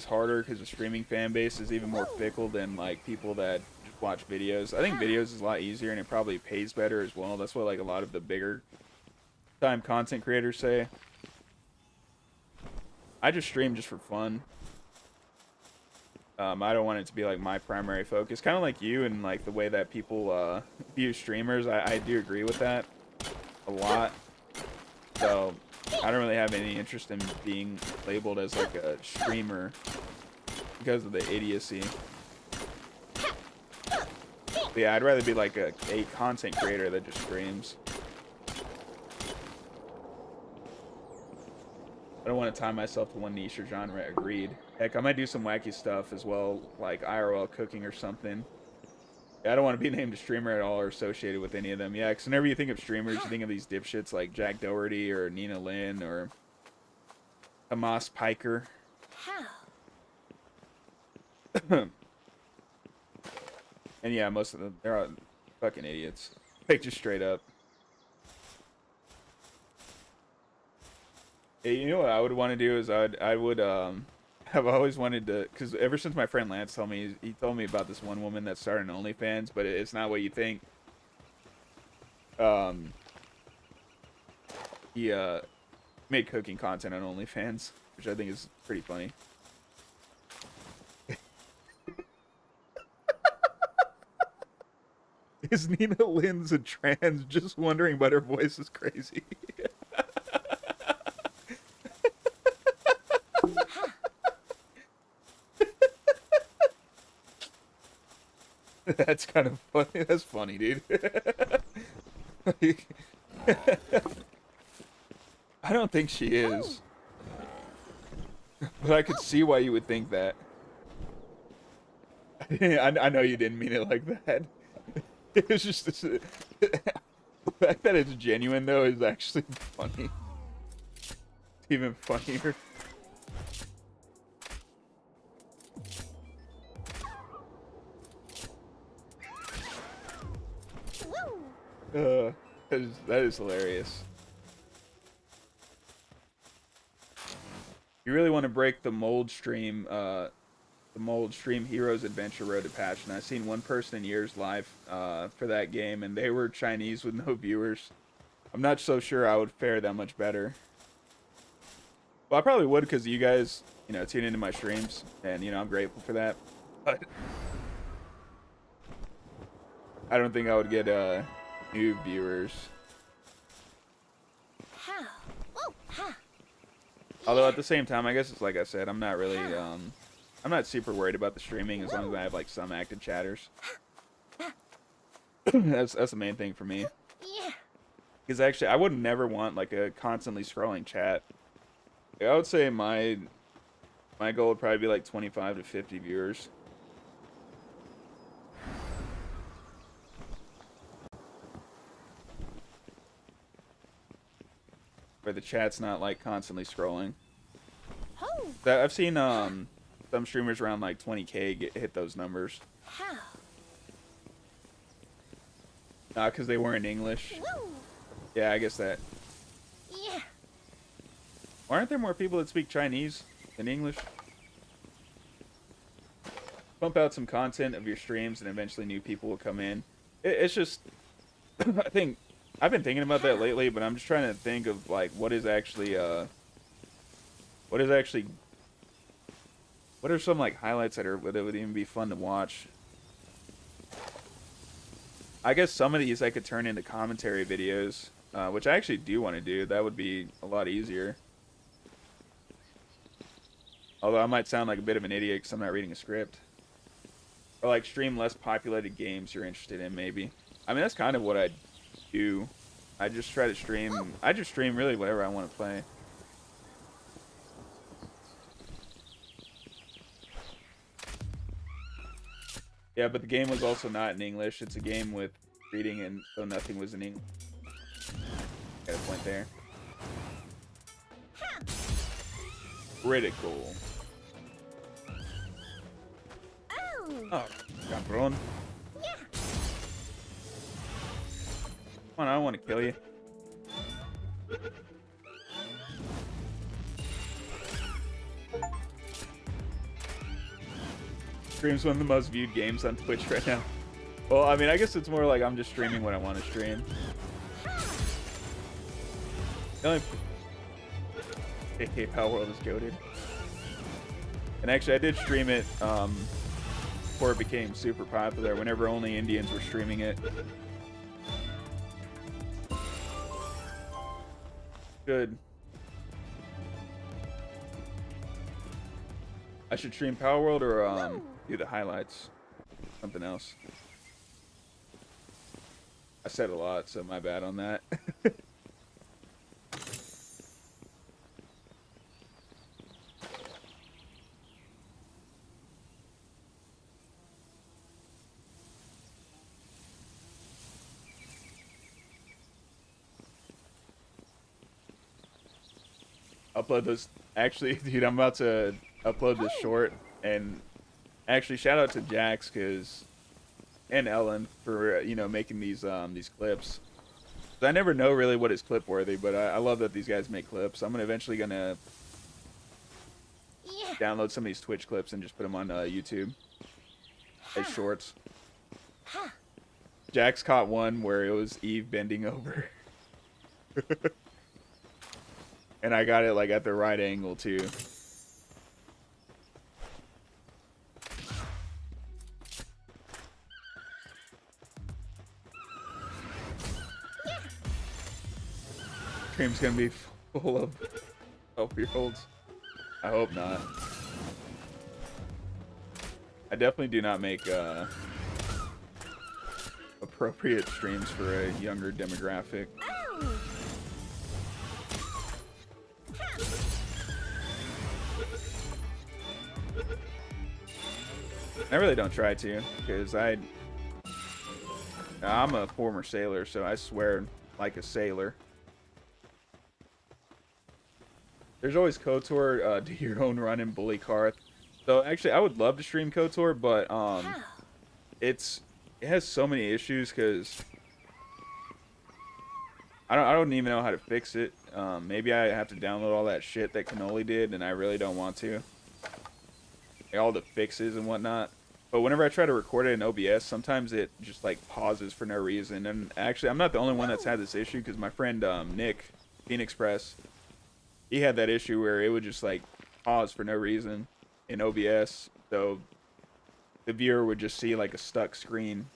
harder because the streaming fan base is even more fickle than, like, people that just watch videos. I think videos is a lot easier and it probably pays better as well. That's what, like, a lot of the bigger time content creators say. I just stream just for fun. I don't want it to be like my primary focus. Kind of like you and like the way that people view streamers. I do agree with that a lot. So I don't really have any interest in being labeled as like a streamer because of the idiocy. But yeah, I'd rather be like a content creator that just streams. I don't want to tie myself to one niche or genre. Agreed. Heck, I might do some wacky stuff as well, like IRL cooking or something. Yeah, I don't want to be named a streamer at all or associated with any of them. Yeah, because whenever you think of streamers, you think of these dipshits like Jack Doherty or Nina Lynn or Hamas Piker. And yeah, most of them, they're all fucking idiots. Like, just straight up. Hey, you know what I would want to do is I would I've always wanted to, because ever since my friend Lance told me, he told me about this one woman that started an OnlyFans, but it's not what you think. He made cooking content on OnlyFans, which I think is pretty funny. Is Nina Lynn's a trans? Just wondering, but her voice is crazy. That's kind of funny. That's funny, dude. Like, I don't think she is. But I could see why you would think that. I know you didn't mean it like that. It was just the fact that it's genuine, though, is actually funny. It's even funnier. That is hilarious. You really want to break the mold stream Heroes Adventure Road to Passion. I've seen one person in years live for that game, and they were Chinese with no viewers. I'm not so sure I would fare that much better. Well, I probably would because you guys, tune into my streams, and, I'm grateful for that. But I don't think I would get new viewers. Although at the same time, I guess it's like I said, I'm not really, I'm not super worried about the streaming as long as I have like some active chatters. That's the main thing for me. Because actually, I would never want like a constantly scrolling chat. I would say my goal would probably be like 25 to 50 viewers. Where the chat's not like constantly scrolling. I've seen some streamers around like 20K hit those numbers. Because they weren't English. Yeah, I guess that. Why aren't there more people that speak Chinese than English? Pump out some content of your streams and eventually new people will come in. It's just, I think, I've been thinking about that lately, but I'm just trying to think of like what are some like highlights that would even be fun to watch. I guess some of these I could turn into commentary videos, which I actually do want to do. That would be a lot easier. Although I might sound like a bit of an idiot because I'm not reading a script. Or like stream less populated games you're interested in, maybe. I mean, that's kind of what I do. I just try to stream. I just stream really whatever I want to play. Yeah, but the game was also not in English. It's a game with reading, and so nothing was in English. Got a point there. Critical. Oh. Oh, cabrón. Yeah. Come on, I don't want to kill you. Stream's one of the most viewed games on Twitch right now. Well, I mean, I guess it's more like I'm just streaming what I want to stream. The only... Palworld is goated. And actually, I did stream it before it became super popular, whenever only Indians were streaming it. Good. I should stream Palworld or do the highlights. Something else. I said a lot, so my bad on that. Upload this. Actually, dude, I'm about to upload this short, and actually, shout out to Jax and Ellen for making these clips. I never know really what is clip worthy, but I love that these guys make clips. I'm eventually gonna download some of these Twitch clips and just put them on YouTube as shorts. Jax caught one where it was Eve bending over. And I got it like at the right angle too. Stream's gonna be full of 12-year-olds. I hope not. I definitely do not make appropriate streams for a younger demographic. I really don't try to, because I'm a former sailor, so I swear like a sailor. There's always KOTOR, do your own run and bully Karth. So actually, I would love to stream KOTOR, but it has so many issues because I don't even know how to fix it. Maybe I have to download all that shit that Cannoli did, and I really don't want to. Like, all the fixes and whatnot. But whenever I try to record it in OBS, sometimes it just like pauses for no reason. And actually, I'm not the only one that's had this issue, because my friend Nick, Phoenix Press, he had that issue where it would just like pause for no reason in OBS. So the viewer would just see like a stuck screen.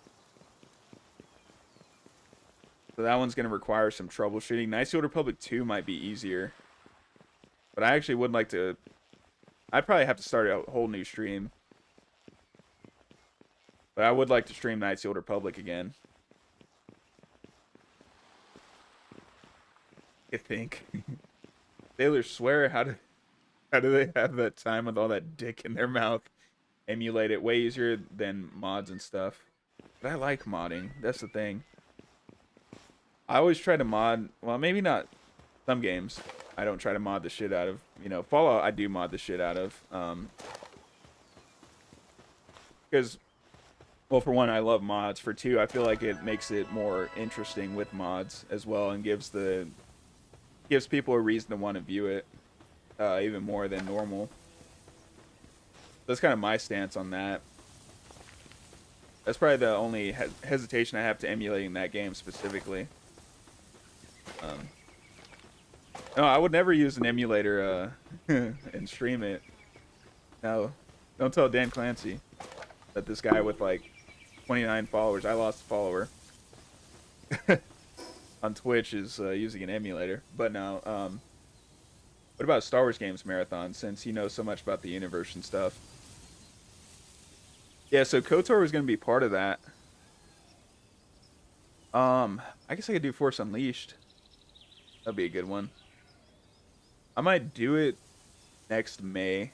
So that one's going to require some troubleshooting. Nice Old Republic 2 might be easier. But I actually would like to... I'd probably have to start a whole new stream. But I would like to stream Knights of the Old Republic again. I think. Sailors swear, how do they have that time with all that dick in their mouth? Emulate it way easier than mods and stuff. But I like modding. That's the thing. I always try to mod... Well, maybe not some games. I don't try to mod the shit out of. Fallout I do mod the shit out of. Because... Well, for one, I love mods. For two, I feel like it makes it more interesting with mods as well, and gives people a reason to want to view it even more than normal. That's kind of my stance on that. That's probably the only hesitation I have to emulating that game specifically. No, I would never use an emulator and stream it. No, don't tell Dan Clancy that this guy with like 29 followers, I lost a follower, on Twitch is using an emulator. But no, what about Star Wars Games Marathon, since you know so much about the universe and stuff? Yeah, so KOTOR was going to be part of that. I guess I could do Force Unleashed. That'd be a good one. I might do it next May.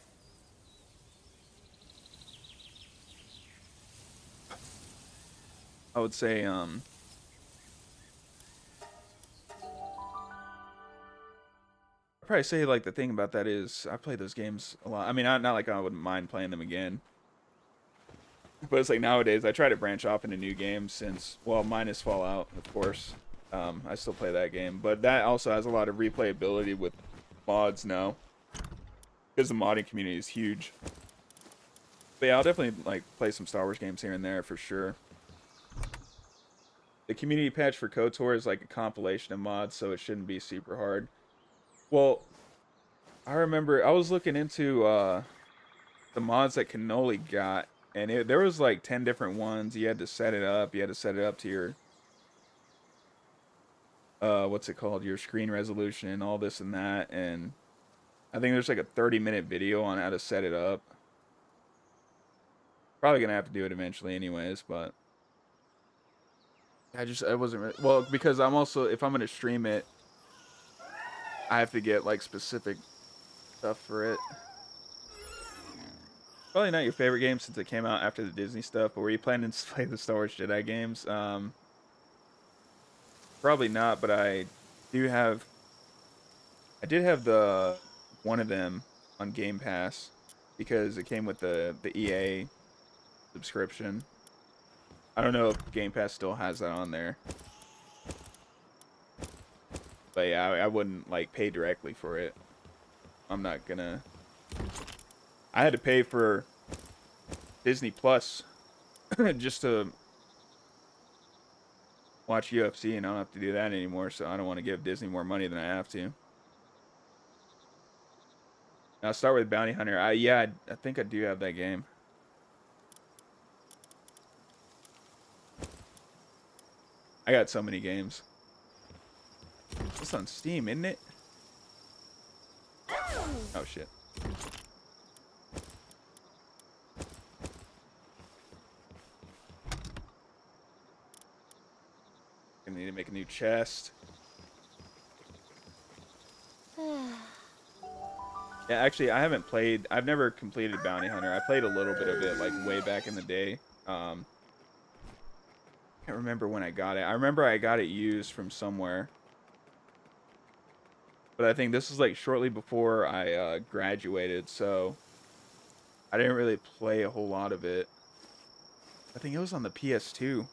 I would say I'd probably say like the thing about that is I play those games a lot. I mean, not like I wouldn't mind playing them again, but it's like nowadays I try to branch off into new games since, well, minus Fallout, of course. I still play that game, but that also has a lot of replayability with mods now because the modding community is huge. But yeah, I'll definitely like play some Star Wars games here and there for sure. The community patch for KOTOR is like a compilation of mods, so it shouldn't be super hard. Well, I remember I was looking into the mods that Cannoli got, and there was like 10 different ones. You had to set it up. You had to set it up to your what's it called? Your screen resolution and all this and that. And I think there's like a 30-minute video on how to set it up. Probably gonna have to do it eventually, anyways. But I wasn't really, well, because I'm also, if I'm gonna stream it, I have to get like specific stuff for it. Probably not your favorite game since it came out after the Disney stuff, but were you planning to play the Star Wars Jedi games? Probably not, but I did have the one of them on Game Pass because it came with the EA subscription. I don't know if Game Pass still has that on there. But yeah, I wouldn't like pay directly for it. I'm not gonna. I had to pay for Disney Plus just to watch UFC, and I don't have to do that anymore, so I don't want to give Disney more money than I have to. I'll start with Bounty Hunter. I think I do have that game. I got so many games. It's on Steam, isn't it? Oh shit. Gonna need to make a new chest. Yeah, actually, I haven't played. I've never completed Bounty Hunter. I played a little bit of it, like way back in the day. Can't remember when I got it. I remember I got it used from somewhere, but I think this is like shortly before I graduated, so I didn't really play a whole lot of it. I think it was on the PS2.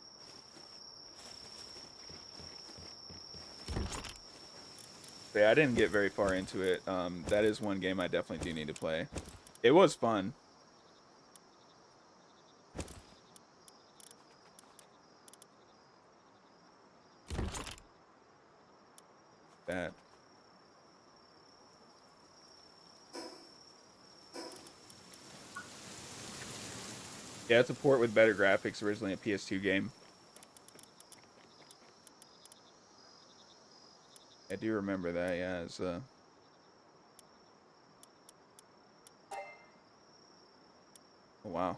But yeah, I didn't get very far into it. That is one game I definitely do need to play. It was fun. That. Yeah, it's a port with better graphics. Originally a PS2 game. I do remember that. Yeah, it's oh wow.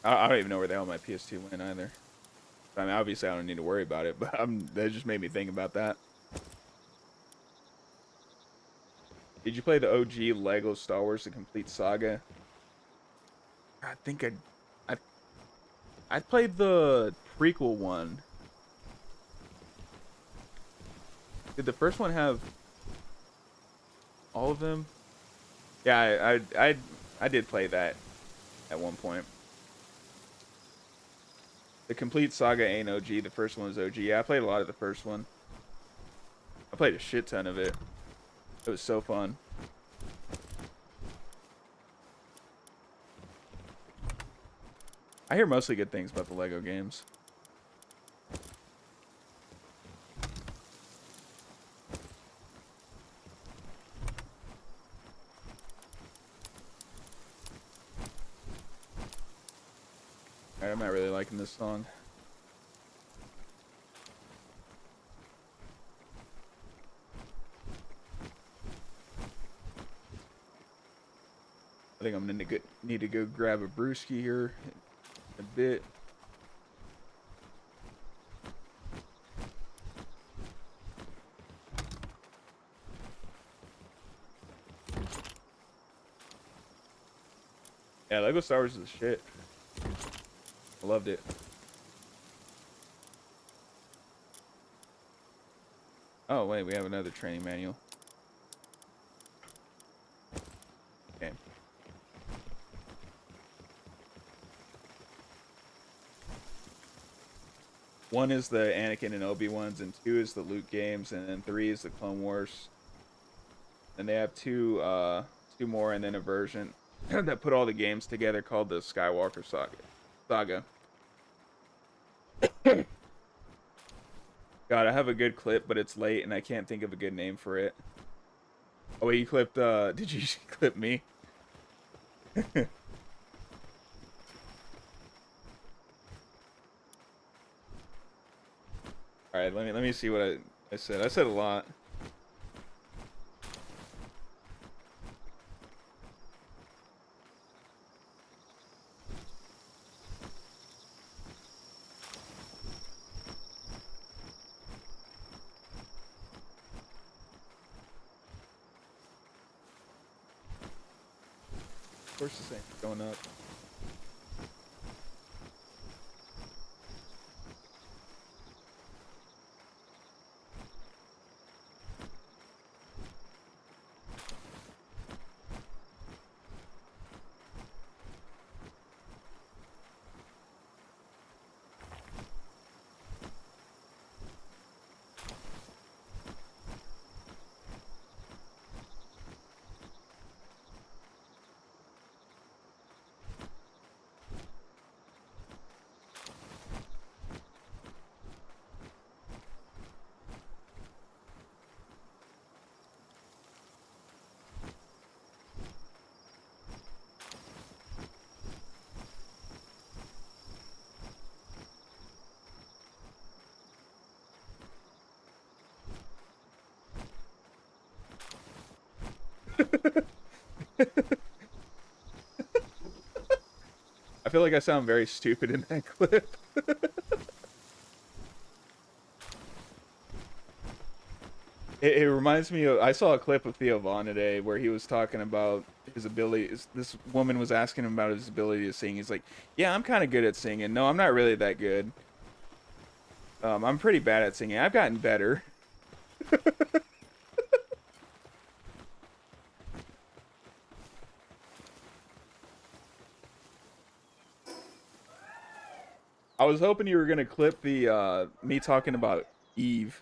I don't even know where the hell my PS2 went either. I mean, obviously I don't need to worry about it, but that just made me think about that. Did you play the OG Lego Star Wars The Complete Saga? I think I played the prequel one. Did the first one have all of them? Yeah, I did play that at one point. The Complete Saga ain't OG. The first one was OG. Yeah, I played a lot of the first one. I played a shit ton of it. It was so fun. I hear mostly good things about the Lego games. Alright, I'm not really liking this song. I think I'm gonna need to go grab a brewski here in a bit. Yeah, Lego Star Wars is the shit. I loved it. Oh wait, we have another training manual. Okay. One is the Anakin and Obi ones, and 2 is the Luke games, and then 3 is the Clone Wars. And they have two more, and then a version that put all the games together called the Skywalker Saga. God, I have a good clip, but it's late, and I can't think of a good name for it. Oh wait, you clipped, did you clip me? Alright, let me see what I said. I said a lot. Of course this ain't going up. I feel like I sound very stupid in that clip. It reminds me of, I saw a clip of Theo Vaughn today where he was talking about his ability. This woman was asking him about his ability to sing. He's like, yeah, I'm kind of good at singing. No, I'm not really that good. I'm pretty bad at singing. I've gotten better. I was hoping you were gonna clip the me talking about Eve.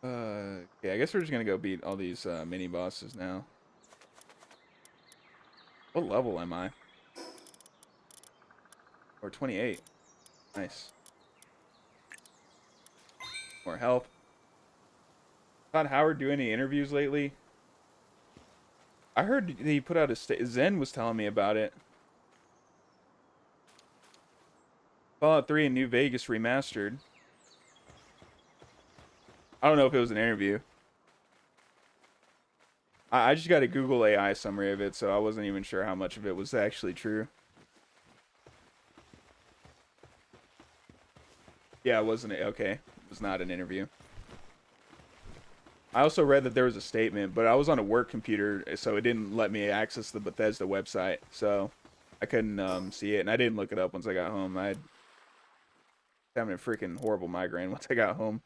Okay, I guess we're just gonna go beat all these mini bosses now. What level am I? Or 28. Nice. More health. Todd Howard do any interviews lately? I heard he put out a Zen was telling me about it. Fallout 3 and New Vegas remastered. I don't know if it was an interview. I just got a Google AI summary of it, so I wasn't even sure how much of it was actually true. Yeah, it wasn't it? Okay. It was not an interview. I also read that there was a statement, but I was on a work computer, so it didn't let me access the Bethesda website, so I couldn't see it, and I didn't look it up once I got home. I had having a freaking horrible migraine once I got home.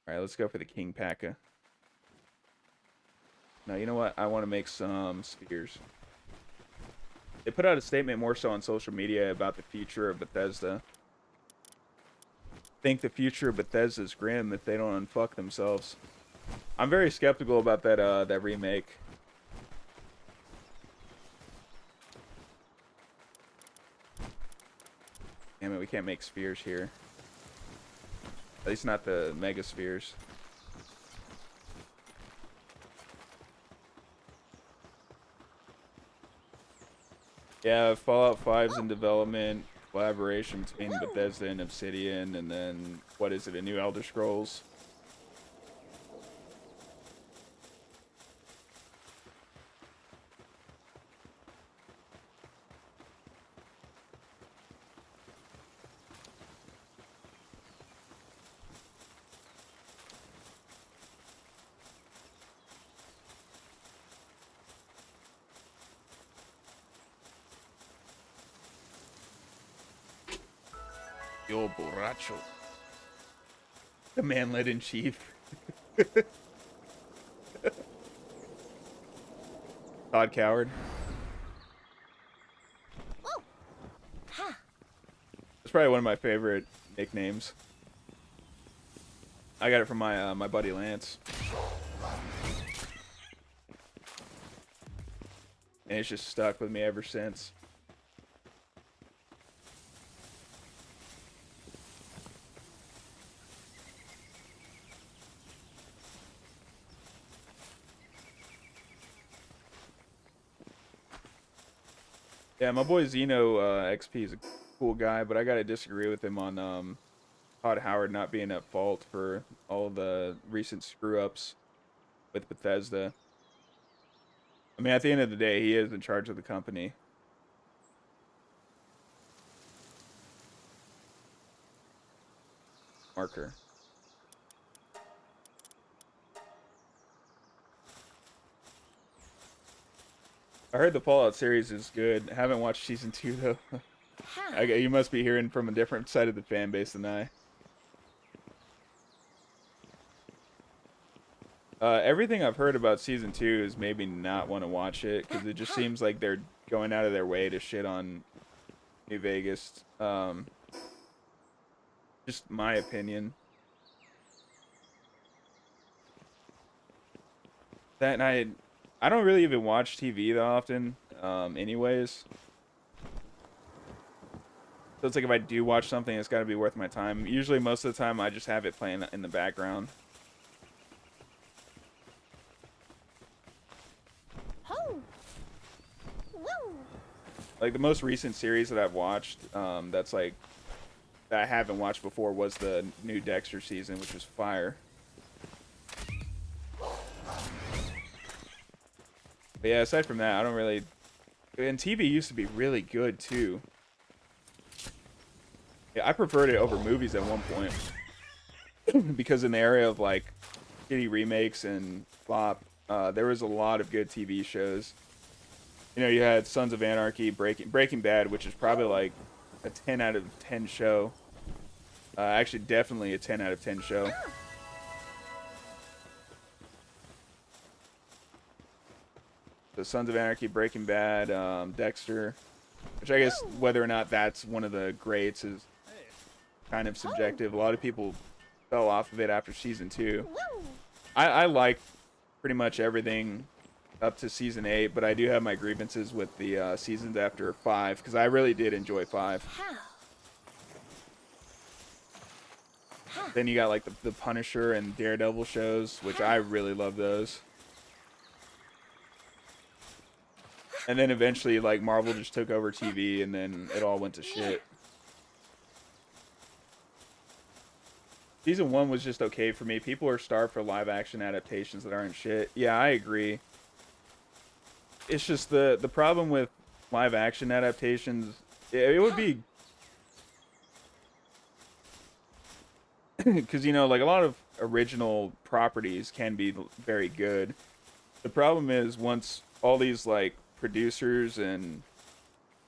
Alright, let's go for the King Paka. Now, you know what? I want to make some spears. They put out a statement more so on social media about the future of Bethesda. Think the future of Bethesda is grim if they don't unfuck themselves. I'm very skeptical about that remake. Damn it, we can't make spheres here. At least not the mega spheres. Yeah, Fallout 5's in development. Collaboration between Bethesda and Obsidian, and then, what is it, a new Elder Scrolls? Yo borracho. The man led in chief. Todd Coward. Whoa. Ha. It's probably one of my favorite nicknames. I got it from my buddy Lance. And it's just stuck with me ever since. Yeah, my boy Zeno XP is a cool guy, but I gotta disagree with him on Todd Howard not being at fault for all the recent screw-ups with Bethesda. I mean, at the end of the day, he is in charge of the company. Marker. I heard the Fallout series is good. I haven't watched season 2 though. Ha. You must be hearing from a different side of the fan base than I. Everything I've heard about season 2 is maybe not want to watch it because it just seems like they're going out of their way to shit on New Vegas. Just my opinion. That night, I don't really even watch TV that often, anyways. So it's like if I do watch something, it's got to be worth my time. Usually, most of the time, I just have it playing in the background. Ho. Woo. Like the most recent series that I've watched, that's like that I haven't watched before was the new Dexter season, which was fire. But yeah, aside from that, I don't really. And TV used to be really good too. Yeah, I preferred it over movies at one point because in the area of like shitty remakes and flop, there was a lot of good TV shows. You know, you had Sons of Anarchy, Breaking Bad, which is probably like a 10 out of 10 show. Actually, definitely a 10 out of 10 show. The Sons of Anarchy, Breaking Bad, Dexter, which I guess whether or not that's one of the greats is kind of subjective. A lot of people fell off of it after season 2. Woo. I like pretty much everything up to season 8, but I do have my grievances with the seasons after 5 because I really did enjoy 5. Ha. Then you got like the Punisher and Daredevil shows, which I really love those. And then eventually, like, Marvel just took over TV, and then it all went to shit. Season 1 was just okay for me. People are starved for live-action adaptations that aren't shit. Yeah, I agree. It's just the problem with live-action adaptations, it would be... Because, you know, like, a lot of original properties can be very good. The problem is once all these, like, producers and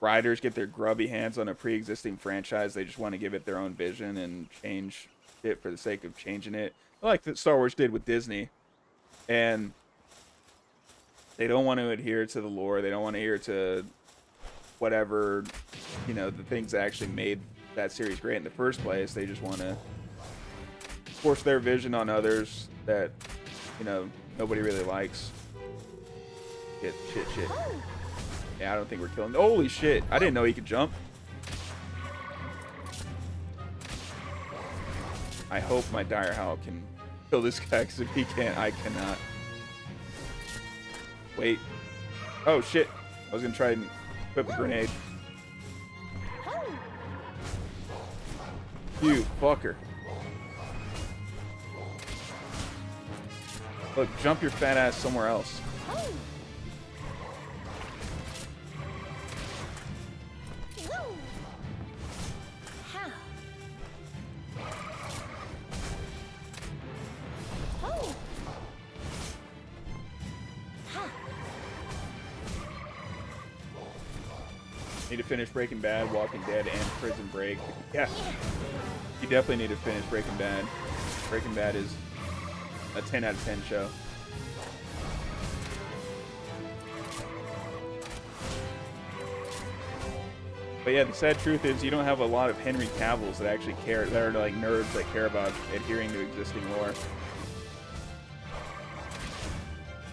writers get their grubby hands on a pre-existing franchise, they just want to give it their own vision and change it for the sake of changing it, like that Star Wars did with Disney. And they don't want to adhere to the lore, they don't want to adhere to whatever, you know, the things that actually made that series great in the first place. They just want to force their vision on others that, you know, nobody really likes. Shit. Yeah, I don't think we're killing. Holy shit! I didn't know he could jump. I hope my Dire Howl can kill this guy, because if he can't, I cannot. Wait. Oh shit! I was gonna try and equip a grenade. You fucker. Look, jump your fat ass somewhere else. Need to finish Breaking Bad, Walking Dead, and Prison Break. Yeah, you definitely need to finish Breaking Bad. Breaking Bad is a 10 out of 10 show. But yeah, the sad truth is you don't have a lot of Henry Cavills that actually care, that are like nerds that care about adhering to existing lore.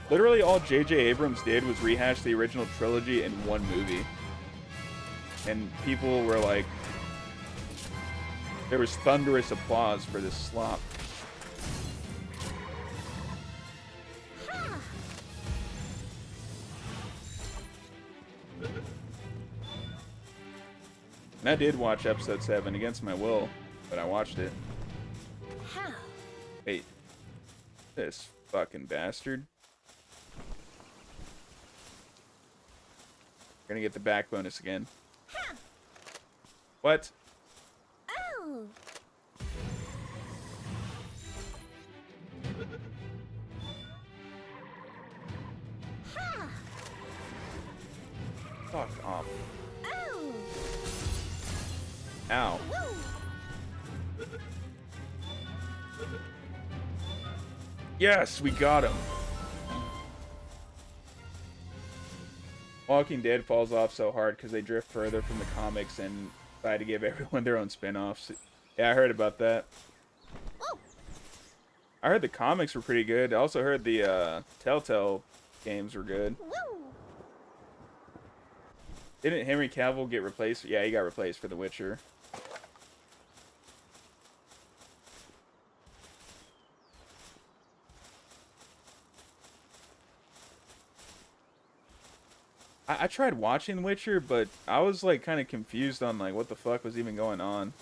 Literally all J.J. Abrams did was rehash the original trilogy in one movie. And people were like, there was thunderous applause for this slop. And I did watch episode 7 against my will, but I watched it. How? Wait. This fucking bastard. We're gonna get the back bonus again. How? What? Oh. Ha. Fuck off. Oh. Ow. Woo. Yes, we got him. Walking Dead falls off so hard because they drift further from the comics and decide to give everyone their own spin-offs. Yeah, I heard about that. Woo. I heard the comics were pretty good. I also heard the Telltale games were good. Woo. Didn't Henry Cavill get replaced? Yeah, he got replaced for The Witcher. I tried watching Witcher, but I was like kind of confused on like what the fuck was even going on.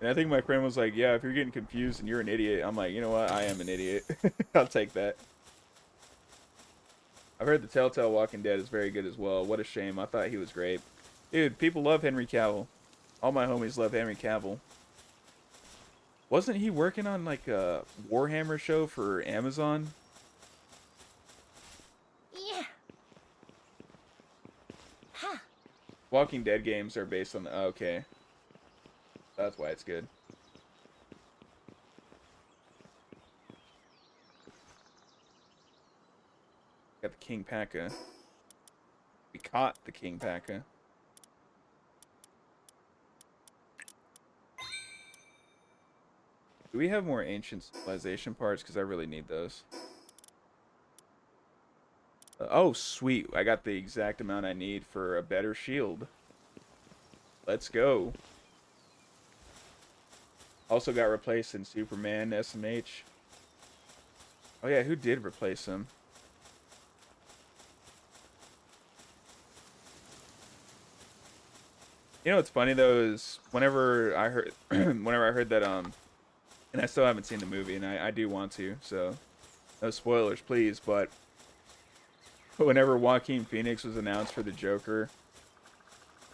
And I think my friend was like, yeah, if you're getting confused and you're an idiot, I'm like, you know what? I am an idiot. I'll take that. I've heard the Telltale Walking Dead is very good as well. What a shame. I thought he was great. Dude, people love Henry Cavill. All my homies love Henry Cavill. Wasn't he working on like a Warhammer show for Amazon? Yeah. Ha. Walking Dead games are based on the... Oh, okay. That's why it's good. Got the King Paka. We caught the King Paka. Do we have more ancient civilization parts? Because I really need those. Oh, sweet. I got the exact amount I need for a better shield. Let's go. Also got replaced in Superman SMH. Oh yeah, who did replace him? You know what's funny though is whenever I heard that and I still haven't seen the movie and I do want to, so no spoilers please, but whenever Joaquin Phoenix was announced for the Joker,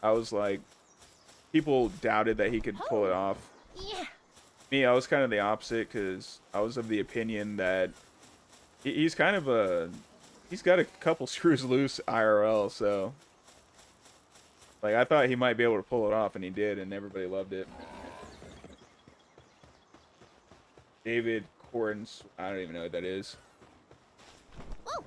I was like, people doubted that he could pull it off. Yeah. Me, I was kind of the opposite because I was of the opinion that he's kind of he's got a couple screws loose IRL, so like I thought he might be able to pull it off, and he did, and everybody loved it. David Corns, I don't even know what that is. Woo.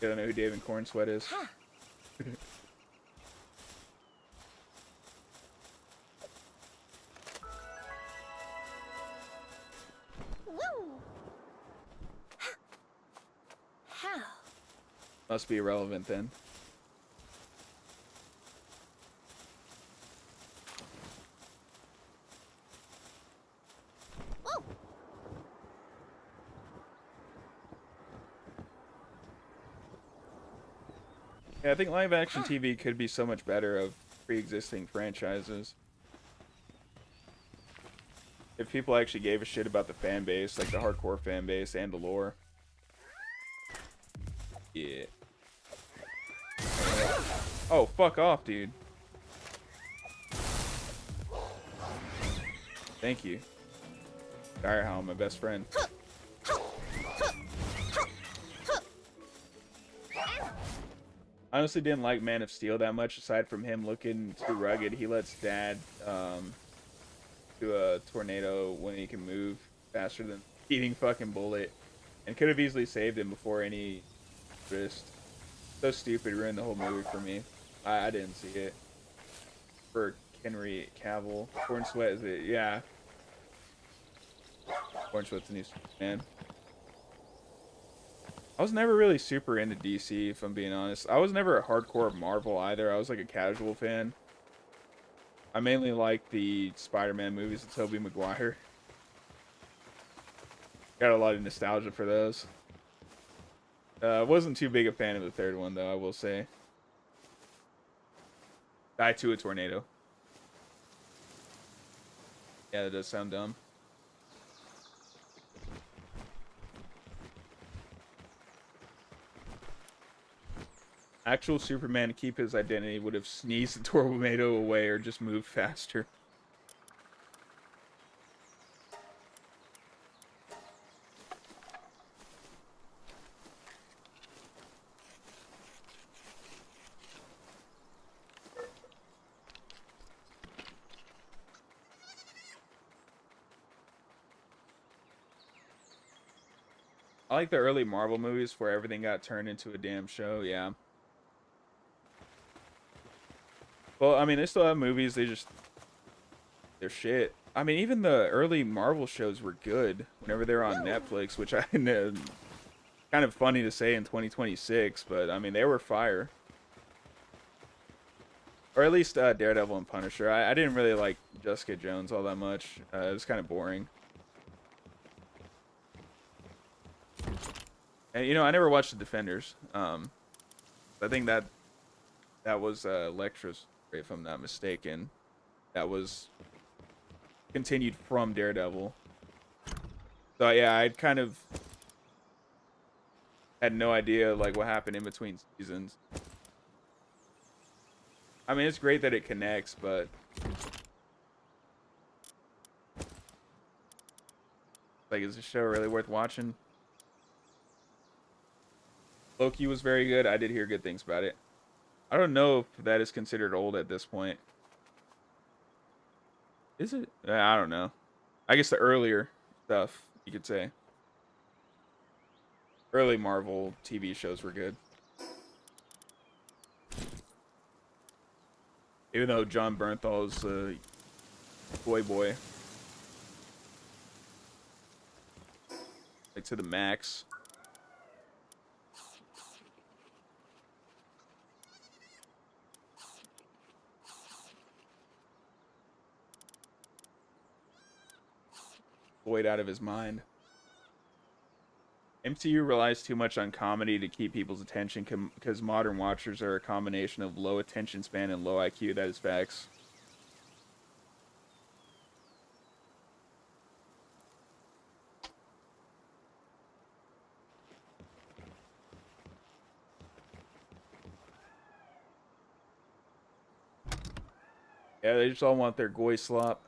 I don't know who David Cornsweat is. Ha. Woo. Ha. How? Must be irrelevant then. Woo. Yeah, I think live action TV could be so much better of pre-existing franchises. If people actually gave a shit about the fan base, like the hardcore fan base and the lore. Yeah. Oh, fuck off, dude. Thank you. Direhound, my best friend. I honestly didn't like Man of Steel that much, aside from him looking too rugged. He lets Dad do a tornado when he can move faster than eating fucking bullet, and could have easily saved him before any wrist. So stupid, ruined the whole movie for me. I didn't see it. For Henry Cavill, Corn Sweat is it? Yeah, Corn Sweat's the new man. I was never really super into DC, if I'm being honest. I was never a hardcore Marvel either. I was like a casual fan. I mainly like the Spider-Man movies with Tobey Maguire. Got a lot of nostalgia for those. Wasn't too big a fan of the third one, though, I will say. Die to a tornado. Yeah, that does sound dumb. Actual Superman, to keep his identity, would have sneezed the tornado away or just moved faster. I like the early Marvel movies where everything got turned into a damn show, yeah. Well, I mean, they still have movies, they're shit. I mean, even the early Marvel shows were good whenever they were on Netflix, which I know, kind of funny to say in 2026, but I mean, they were fire. Or at least Daredevil and Punisher. I didn't really like Jessica Jones all that much. It was kind of boring. And, you know, I never watched The Defenders. I think that was Elektra's, if I'm not mistaken. That was continued from Daredevil. So yeah, I kind of had no idea like what happened in between seasons. I mean, it's great that it connects, but like, is the show really worth watching? Loki was very good. I did hear good things about it. I don't know if that is considered old at this point. Is it? I don't know. I guess the earlier stuff, you could say. Early Marvel TV shows were good. Even though John Bernthal's boy. Like to the max. Void out of his mind. MCU relies too much on comedy to keep people's attention because modern watchers are a combination of low attention span and low IQ. That is facts. Yeah, they just all want their goy slop.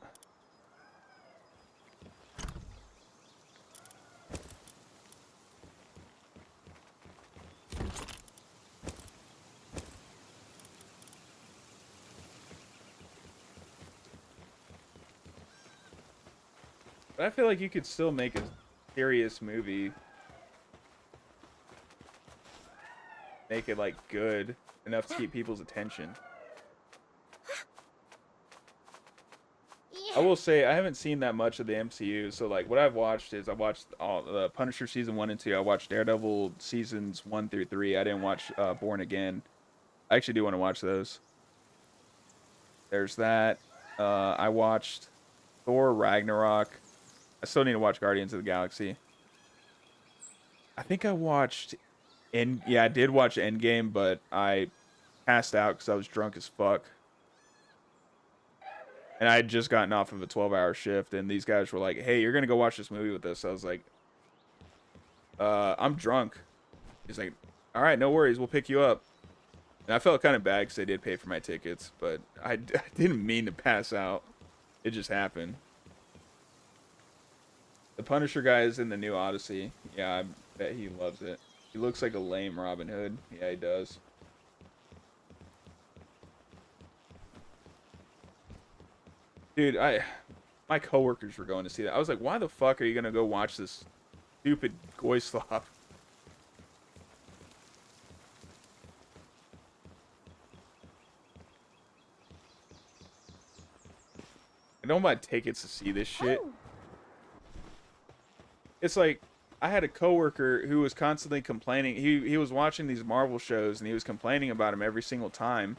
But I feel like you could still make a serious movie. Make it, like, good enough to keep people's attention. I will say, I haven't seen that much of the MCU, so, like, what I've watched is I watched all the Punisher season 1 and 2. I watched Daredevil seasons 1 through 3. I didn't watch Born Again. I actually do want to watch those. There's that. I watched Thor Ragnarok. I still need to watch Guardians of the Galaxy. I think I watched... Yeah, I did watch Endgame, but I passed out because I was drunk as fuck. And I had just gotten off of a 12-hour shift, and these guys were like, hey, you're going to go watch this movie with us. I was like, I'm drunk. He's like, all right, no worries, we'll pick you up. And I felt kind of bad because they did pay for my tickets, but I didn't mean to pass out. It just happened. The Punisher guy is in the new Odyssey. Yeah, I bet he loves it. He looks like a lame Robin Hood. Yeah, he does. Dude, my coworkers were going to see that. I was like, why the fuck are you gonna go watch this stupid goy slop? I don't buy tickets to see this shit. Oh. It's like I had a coworker who was constantly complaining. He was watching these Marvel shows and he was complaining about them every single time.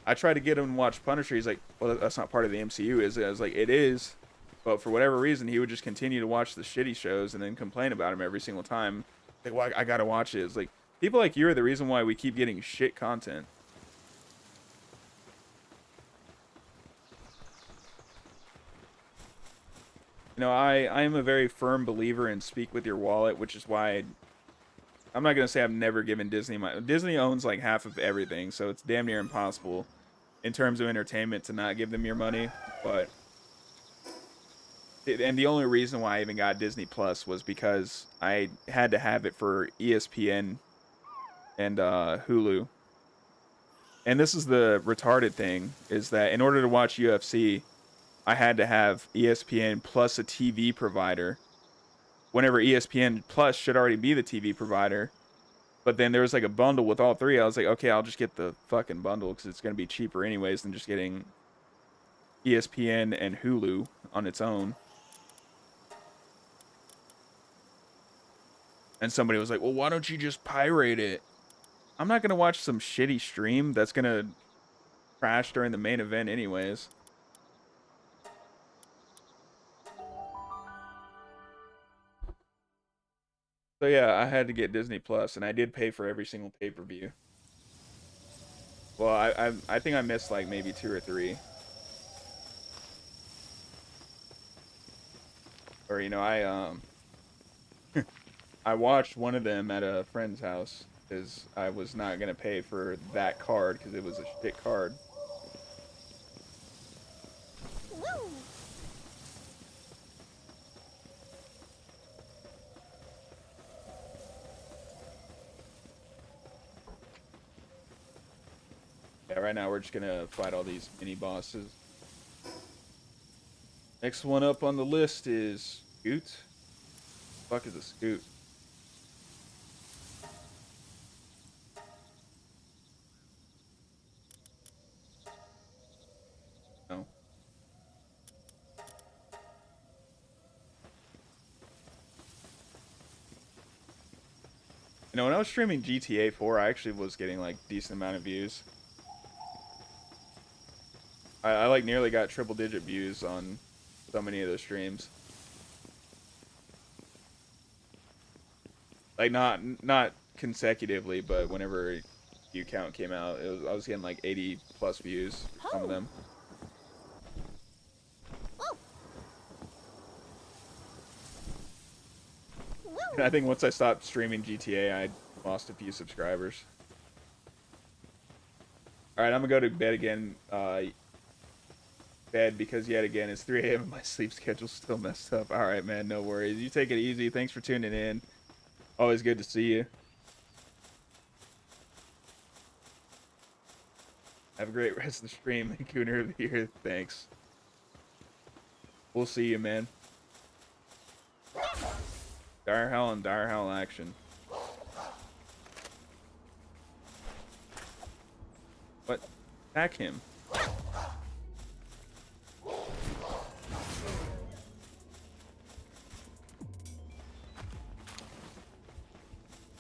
I tried to get him to watch Punisher. He's like, well, that's not part of the MCU, is it? I was like, it is. But for whatever reason, he would just continue to watch the shitty shows and then complain about them every single time. Like, well, I gotta watch it. It's like, people like you are the reason why we keep getting shit content. You know, I am a very firm believer in speak with your wallet, which is why I'm not going to say I've never given Disney my... Disney owns like half of everything, so it's damn near impossible in terms of entertainment to not give them your money. But... And the only reason why I even got Disney Plus was because I had to have it for ESPN and Hulu. And this is the retarded thing, is that in order to watch UFC... I had to have ESPN plus a TV provider. Whenever ESPN Plus should already be the TV provider. But then there was like a bundle with all three. I was like, okay, I'll just get the fucking bundle because it's going to be cheaper anyways than just getting ESPN and Hulu on its own. And somebody was like, well, why don't you just pirate it? I'm not going to watch some shitty stream that's going to crash during the main event anyways. So yeah, I had to get Disney Plus, and I did pay for every single pay-per-view. Well, I think I missed like maybe 2 or 3. Or you know, I watched one of them at a friend's house because I was not gonna pay for that card because it was a shit card. Woo. Yeah, right now we're just gonna fight all these mini bosses. Next one up on the list is Scoot. Fuck is a Scoot? No. You know, when I was streaming GTA 4, I actually was getting like decent amount of views. I like nearly got triple digit views on so many of those streams. Like not consecutively, but whenever view count came out, I was getting like 80 plus views for some of them. And I think once I stopped streaming GTA, I lost a few subscribers. All right, I'm gonna go to bed again. Bed because yet again it's 3 a.m. and my sleep schedule's still messed up. All right, man, no worries. You take it easy. Thanks for tuning in. Always good to see you. Have a great rest of the stream. Gooner of the year. Thanks. We'll see you, man. Dire Howl and Dire Howl action. What? Attack him.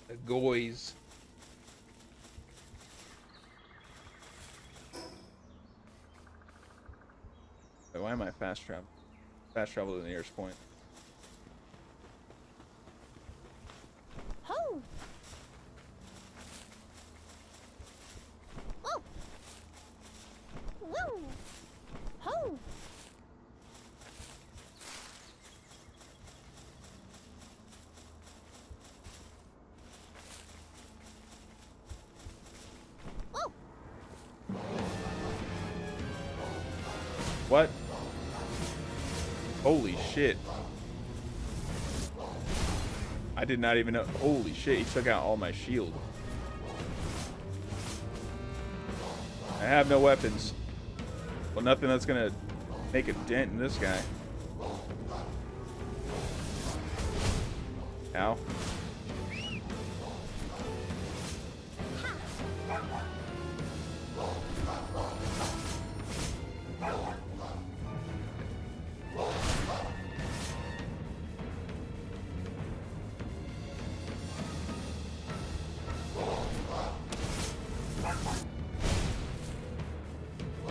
The goys. Wait, why am I fast travel? Fast travel to the nearest point. Ho. Oh. Woo. Ho. Oh. What? Holy shit. I did not even know. Holy shit, he took out all my shield. I have no weapons. Well, nothing that's gonna make a dent in this guy. Ow.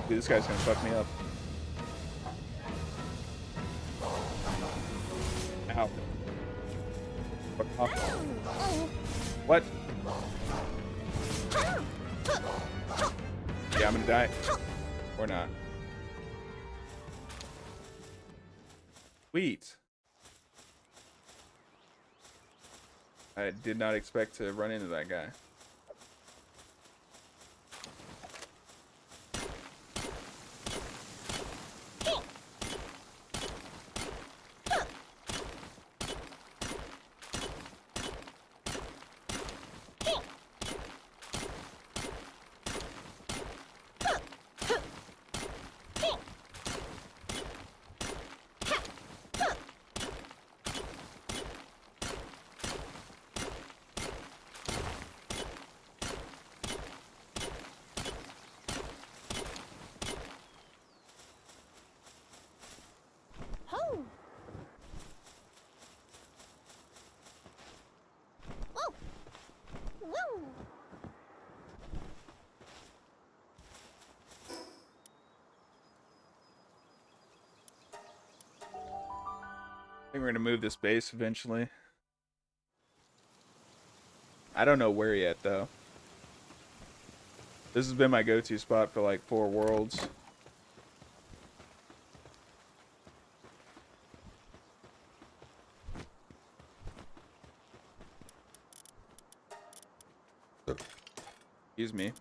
Dude, this guy's gonna fuck me up. Ow. Fuck off. What? Yeah, I'm gonna die. Or not. Sweet. I did not expect to run into that guy. Ho! Whoa! Woo! I think we're gonna move this base eventually. I don't know where yet though. This has been my go-to spot for like 4 worlds. Excuse me.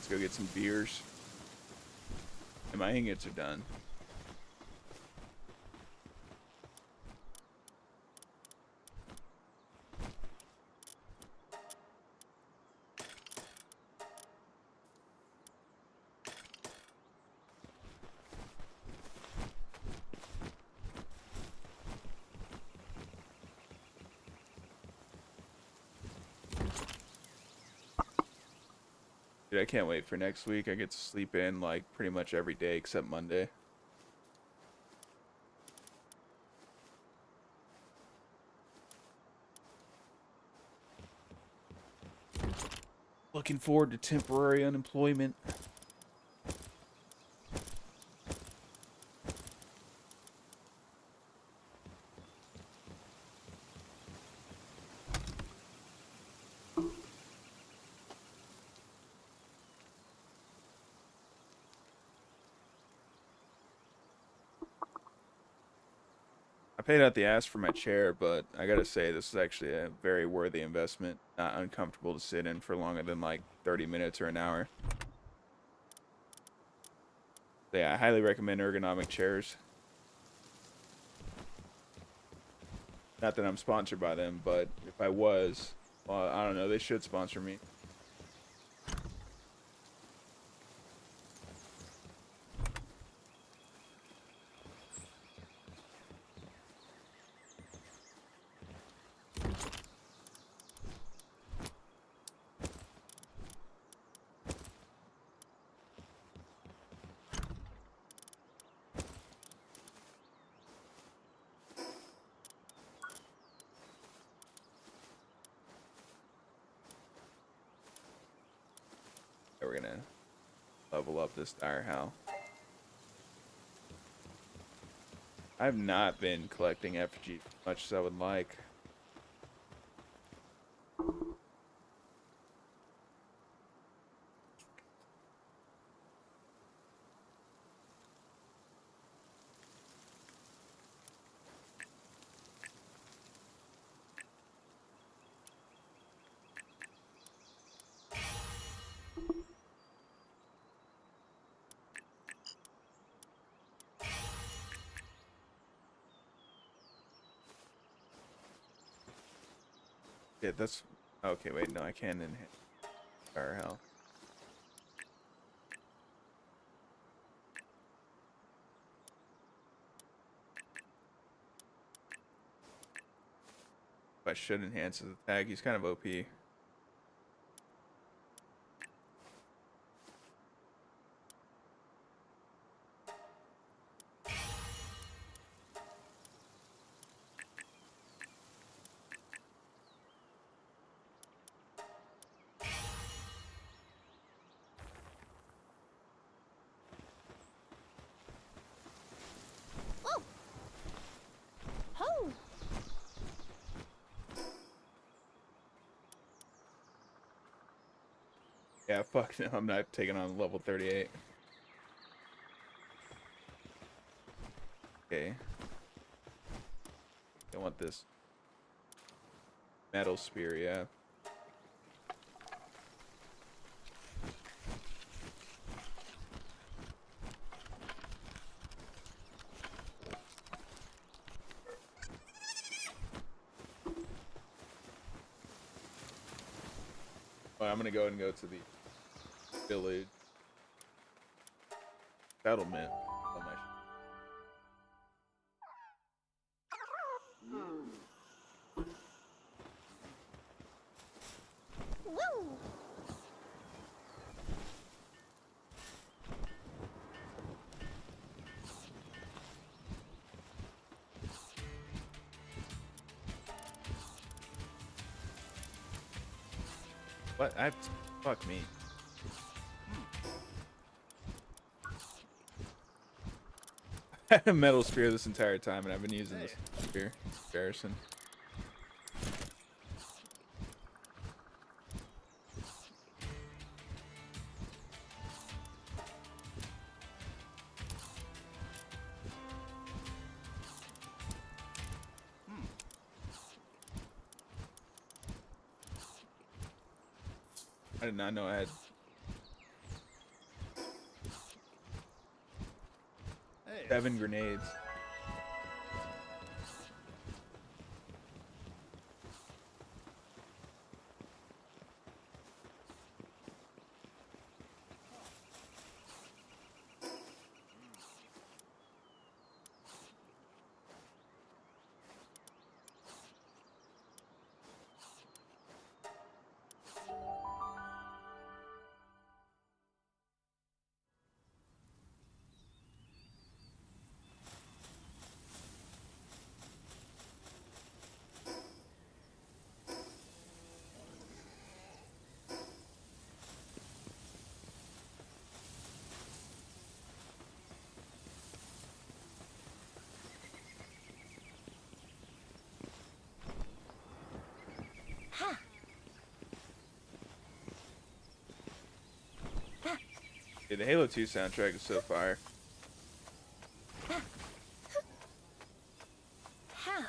Let's go get some beers. And my ingots are done. Dude, I can't wait for next week. I get to sleep in like pretty much every day except Monday. Looking forward to temporary unemployment. I paid out the ass for my chair, but I gotta say, this is actually a very worthy investment. Not uncomfortable to sit in for longer than like 30 minutes or an hour. So yeah, I highly recommend ergonomic chairs. Not that I'm sponsored by them, but if I was, well, I don't know, they should sponsor me. We're gonna level up this dire hell. I've not been collecting effigy as much as I would like. Yeah, that's okay. Wait, no, I can't enhance dire hell. I should enhance his attack. He's kind of OP. Whoa! Ho! Yeah, fuck no, I'm not taking on level 38. Okay. I want this metal spear, yeah. Well, I'm gonna go and go to the village settlement. Oh my. Woo! What? Fuck me. I had a metal spear this entire time, and I've been using this spear. Embarrassing. I did not know I had 7 grenades. Yeah, the Halo 2 soundtrack is so fire. How?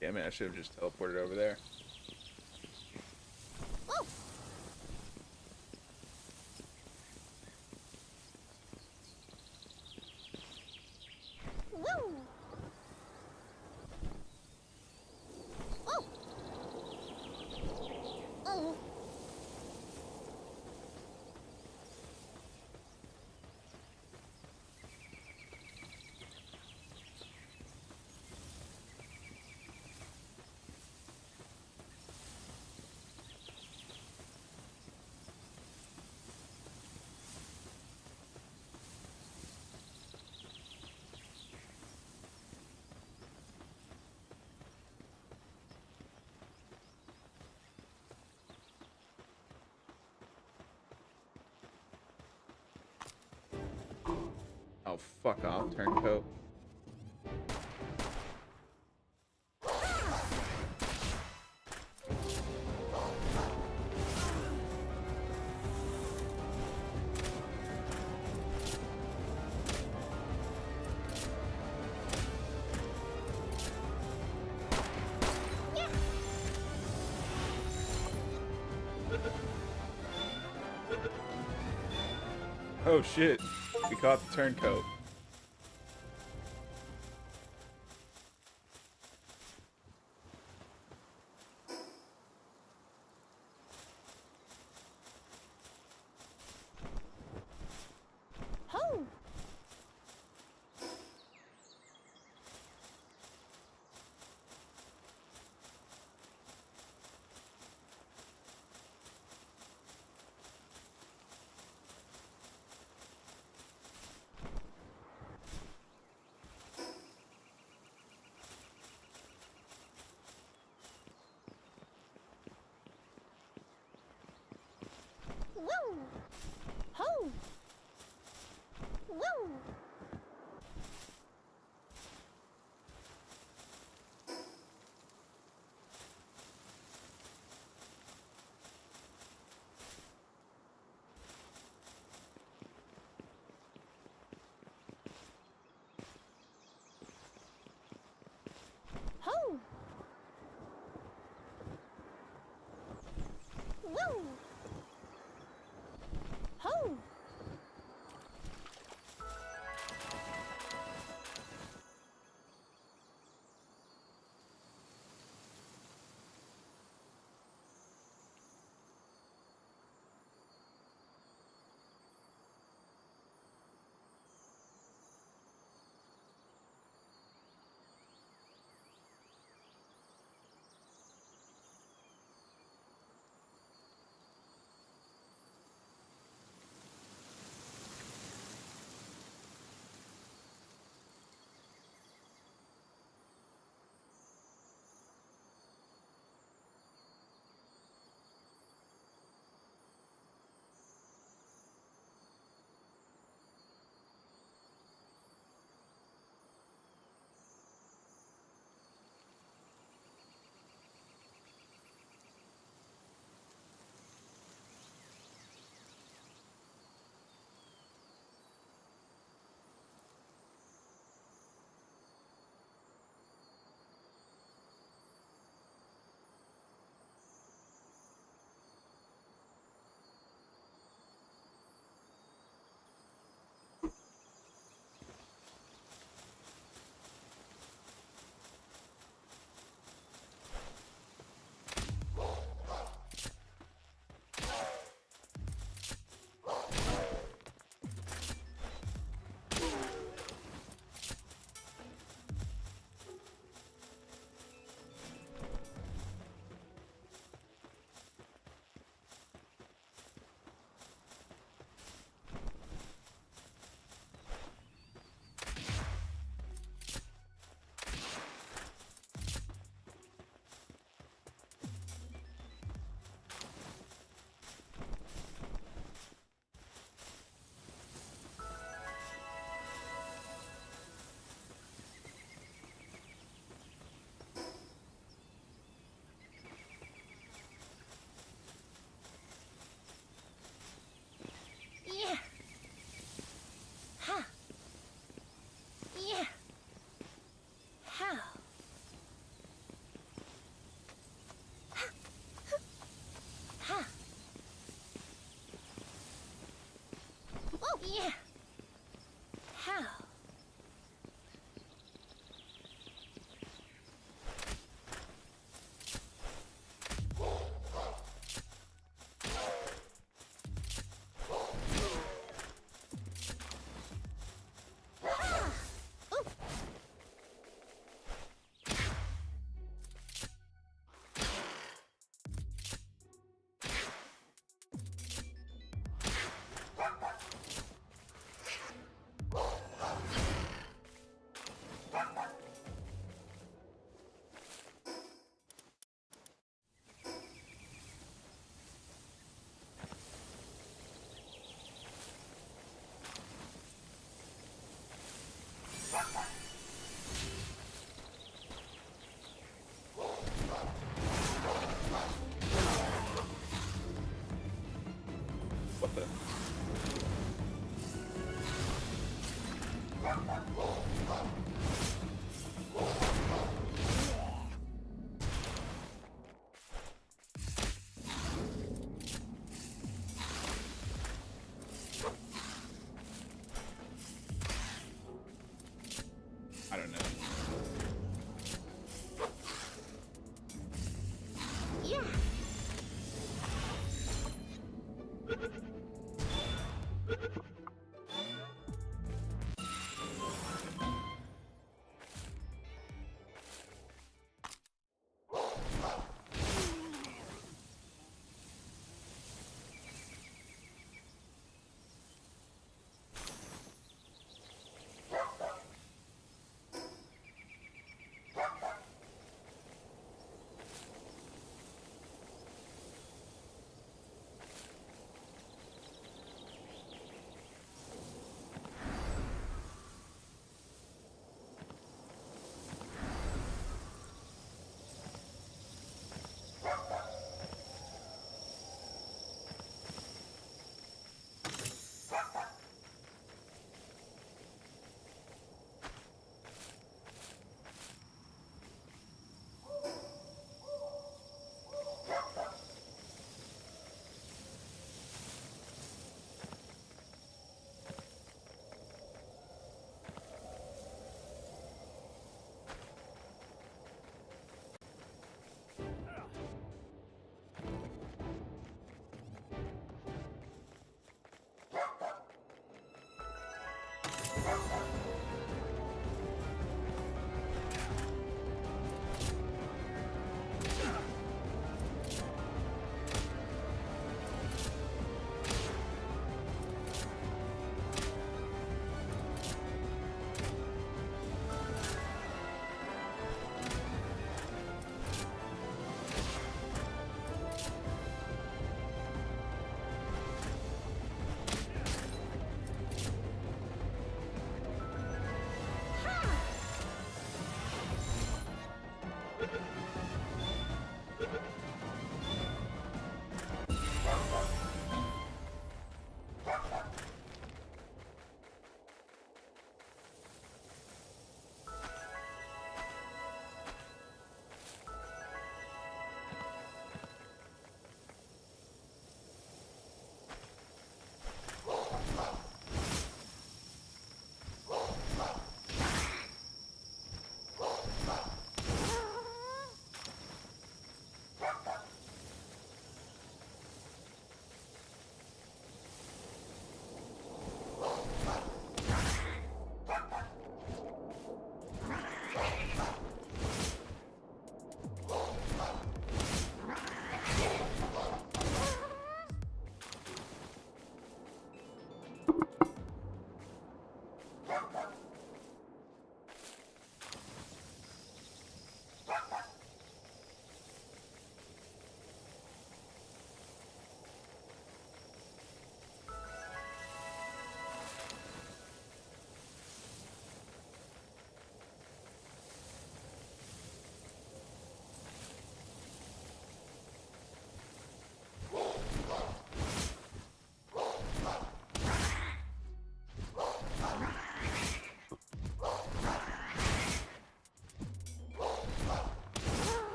Damn it, I should have just teleported over there. Whoa! Woo! Whoa! Oh! Oh, fuck off, turncoat. Oh shit, we caught the turncoat. Ho!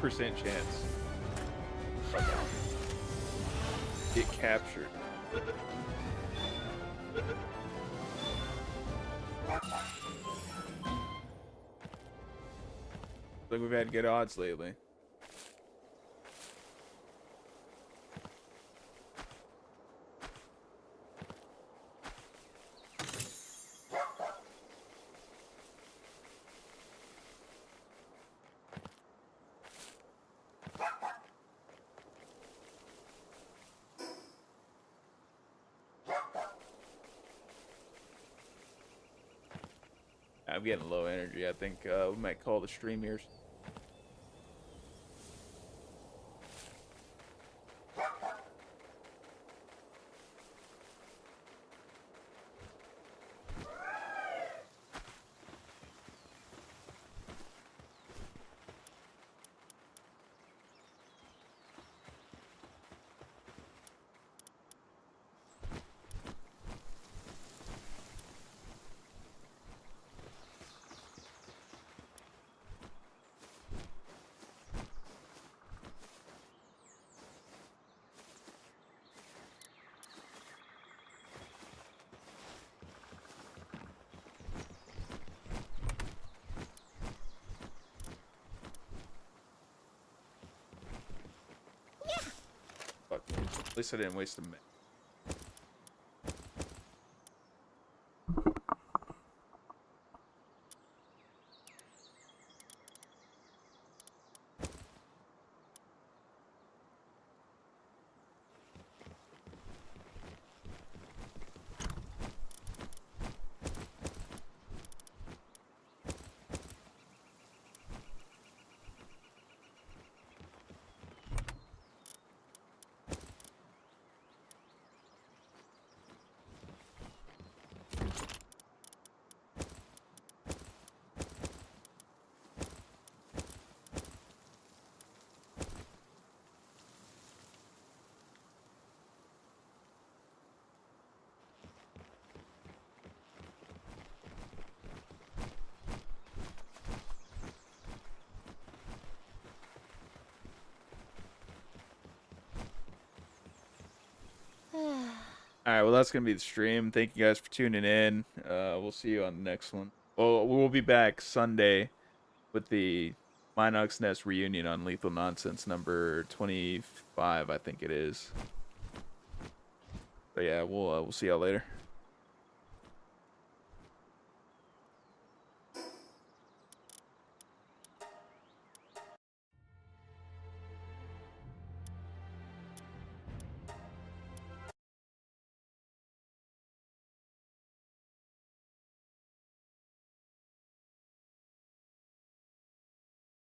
30% chance. Get captured. Like we've had good odds lately. I'm getting low energy. I think we might call the stream here. Fuck. At least I didn't waste a minute. All right, well, that's going to be the stream. Thank you guys for tuning in. We'll see you on the next one. Well, we'll be back Sunday with the Minox Nest reunion on Lethal Nonsense number 25, I think it is. But yeah, we'll see y'all later.